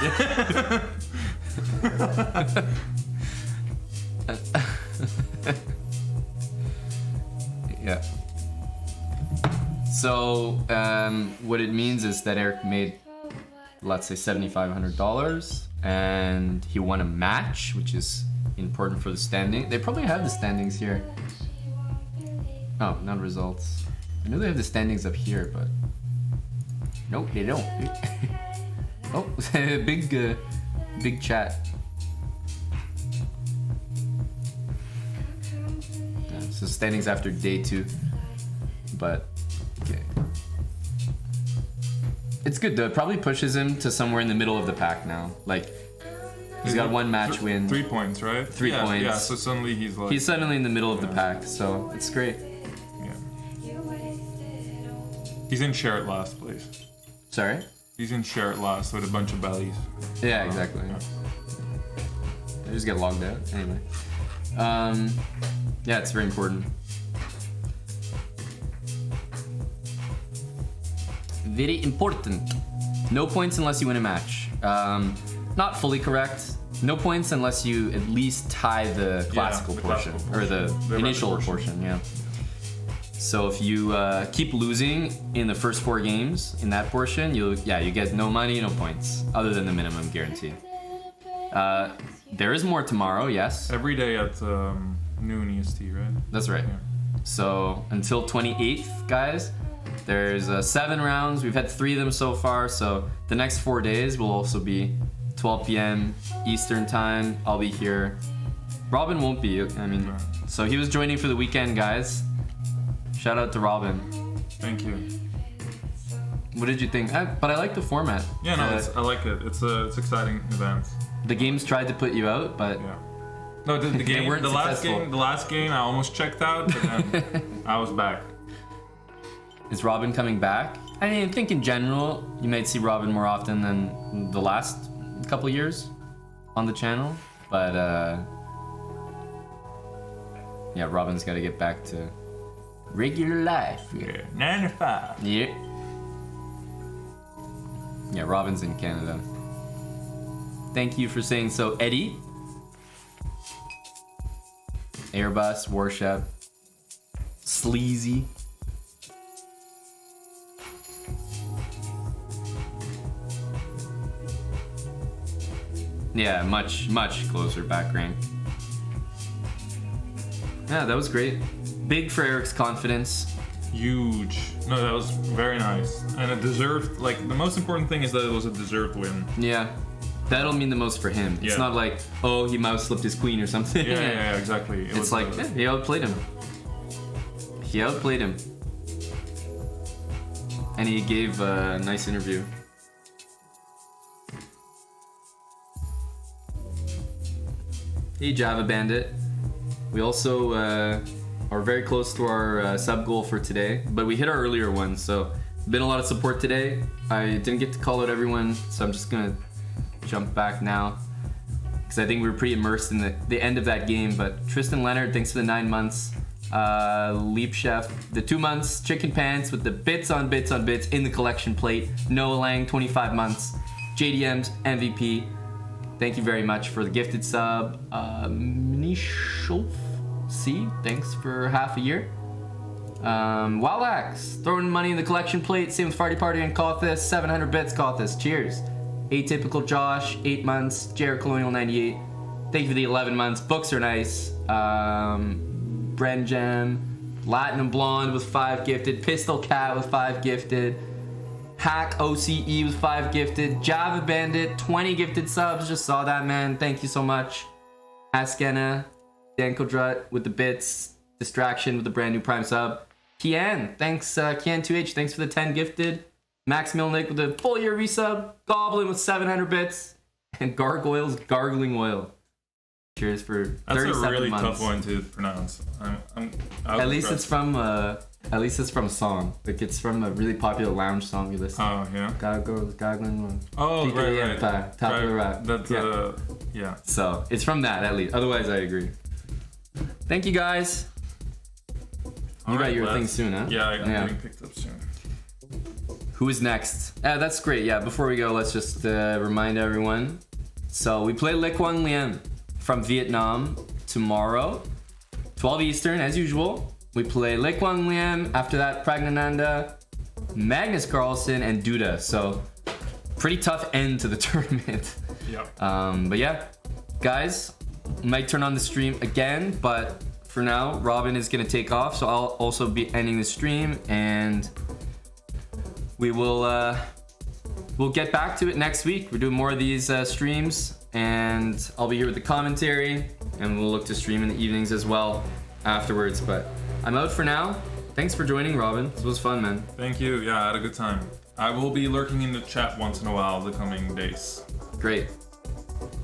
Yeah. So, what it means is that Eric made, let's say, $7,500, and he won a match, which is important for the standing. They probably have the standings here. Oh, not results. I know they have the standings up here, but nope, they don't. Oh, big chat. Yeah, so standings after day 2, but okay. It's good though. It probably pushes him to somewhere in the middle of the pack now. Like, he's got one match win. 3 points, right? 3 Yeah, points. Yeah, so suddenly he's like... He's suddenly in the middle of the pack, so it's great. Yeah. He's in share at last place. Sorry? He's in share at last with a bunch of bellies. Yeah, exactly. Yeah. I just get logged out. Anyway. Yeah, it's very important. Very important. No points unless you win a match. Not fully correct. No points unless you at least tie the classical the portion. classical Or the portion. The initial record portion, yeah. So if you keep losing in the first 4 games in that portion, you get no money, no points, other than the minimum guarantee. There is more tomorrow, yes. Every day at noon EST, right? That's right. Yeah. So until 28th, guys, there's 7 rounds. We've had 3 of them so far. So the next 4 days will also be 12 p.m. Eastern time. I'll be here. Robin won't be. I mean, so he was joining for the weekend, guys. Shout out to Robin. Thank you. What did you think? But I like the format. Yeah, no, I like it. It's exciting event. The games tried to put you out, but Yeah. No, the game, weren't the successful. last game, I almost checked out, but then I was back. is Robin coming back? I mean, I think in general, you might see Robin more often than the last couple years on the channel. But yeah, Robin's got to get back to regular life. Yeah, 9 to 5. Yeah. Yeah, Robin's in Canada. Thank you for saying so, Eddie. Airbus, Warship, Sleazy. Yeah, much closer back rank. Yeah, that was great. Big for Eric's confidence. Huge. No, that was very nice. And it deserved, like, the most important thing is that it was a deserved win. Yeah, that'll mean the most for him. It's Yeah. not like, oh, he mouse slipped his queen or something. Yeah, exactly. It It's was, like, yeah, he outplayed him. He outplayed him. And he gave a nice interview. Hey, Java Bandit. We also are very close to our sub goal for today, but we hit our earlier one, so been a lot of support today. I didn't get to call out everyone, so I'm just gonna jump back now, because I think we were pretty immersed in the end of that game. But Tristan Leonard, thanks for the 9 months. Leap Chef, the 2 months. Chicken Pants with the bits on bits on bits in the collection plate. Noah Lang, 25 months. JDM's MVP. Thank you very much for the gifted sub. Mnisholf C, thanks for half a year. Wild Axe, throwing money in the collection plate. Same with Farty Party and Kothis. 700 bits, Kothis. Cheers. Atypical Josh, 8 months. Jared Colonial 98. Thank you for the 11 months. Books are nice. Bren Jam, Latinum Blonde with 5 gifted. Pistol Cat with 5 gifted. Hack OCE with 5 gifted. Java Bandit, 20 gifted subs. Just saw that, man. Thank you so much. Askena, Danko Drut with the bits. Distraction with the brand new Prime sub. Kian, thanks, Kian2H, thanks for the 10 gifted. Max Milnick with the full year resub. Goblin with 700 bits. And Gargoyle's Gargling Oil. Cheers for 37 That's a really months. tough one to pronounce. At least it's from a song. Like it's from a really popular lounge song you listen to. Oh, yeah? Gargling Oil. Oh, right. Top of the rap. That's, yeah. Yeah. So, it's from that at least. Otherwise, I agree. Thank you guys. You got your thing soon, huh? Yeah, I'm getting picked up soon. Who is next? That's great. Yeah, before we go, let's just remind everyone. So we play Le Quang Liem from Vietnam tomorrow, 12 Eastern, as usual. We play Le Quang Liem. After that, Pragnananda, Magnus Carlsen, and Duda. So pretty tough end to the tournament. Yep. But yeah, guys, might turn on the stream again, but for now, Robin is gonna take off, so I'll also be ending the stream, and we will we'll get back to it next week. We're doing more of these streams, and I'll be here with the commentary, and we'll look to stream in the evenings as well afterwards. But I'm out for now. Thanks for joining, Robin. This was fun, man. Thank you. Yeah, I had a good time. I will be lurking in the chat once in a while the coming days. Great.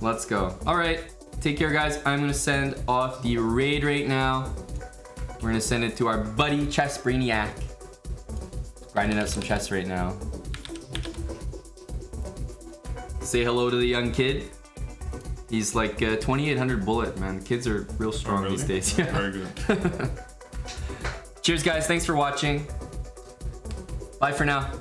Let's go. All right. Take care, guys. I'm gonna send off the raid right now. We're gonna send it to our buddy Chess Brainiac. Grinding out some chess right now. Say hello to the young kid. He's like 2800 bullet, man. Kids are real strong really? these days. That's very good. Cheers, guys. Thanks for watching. Bye for now.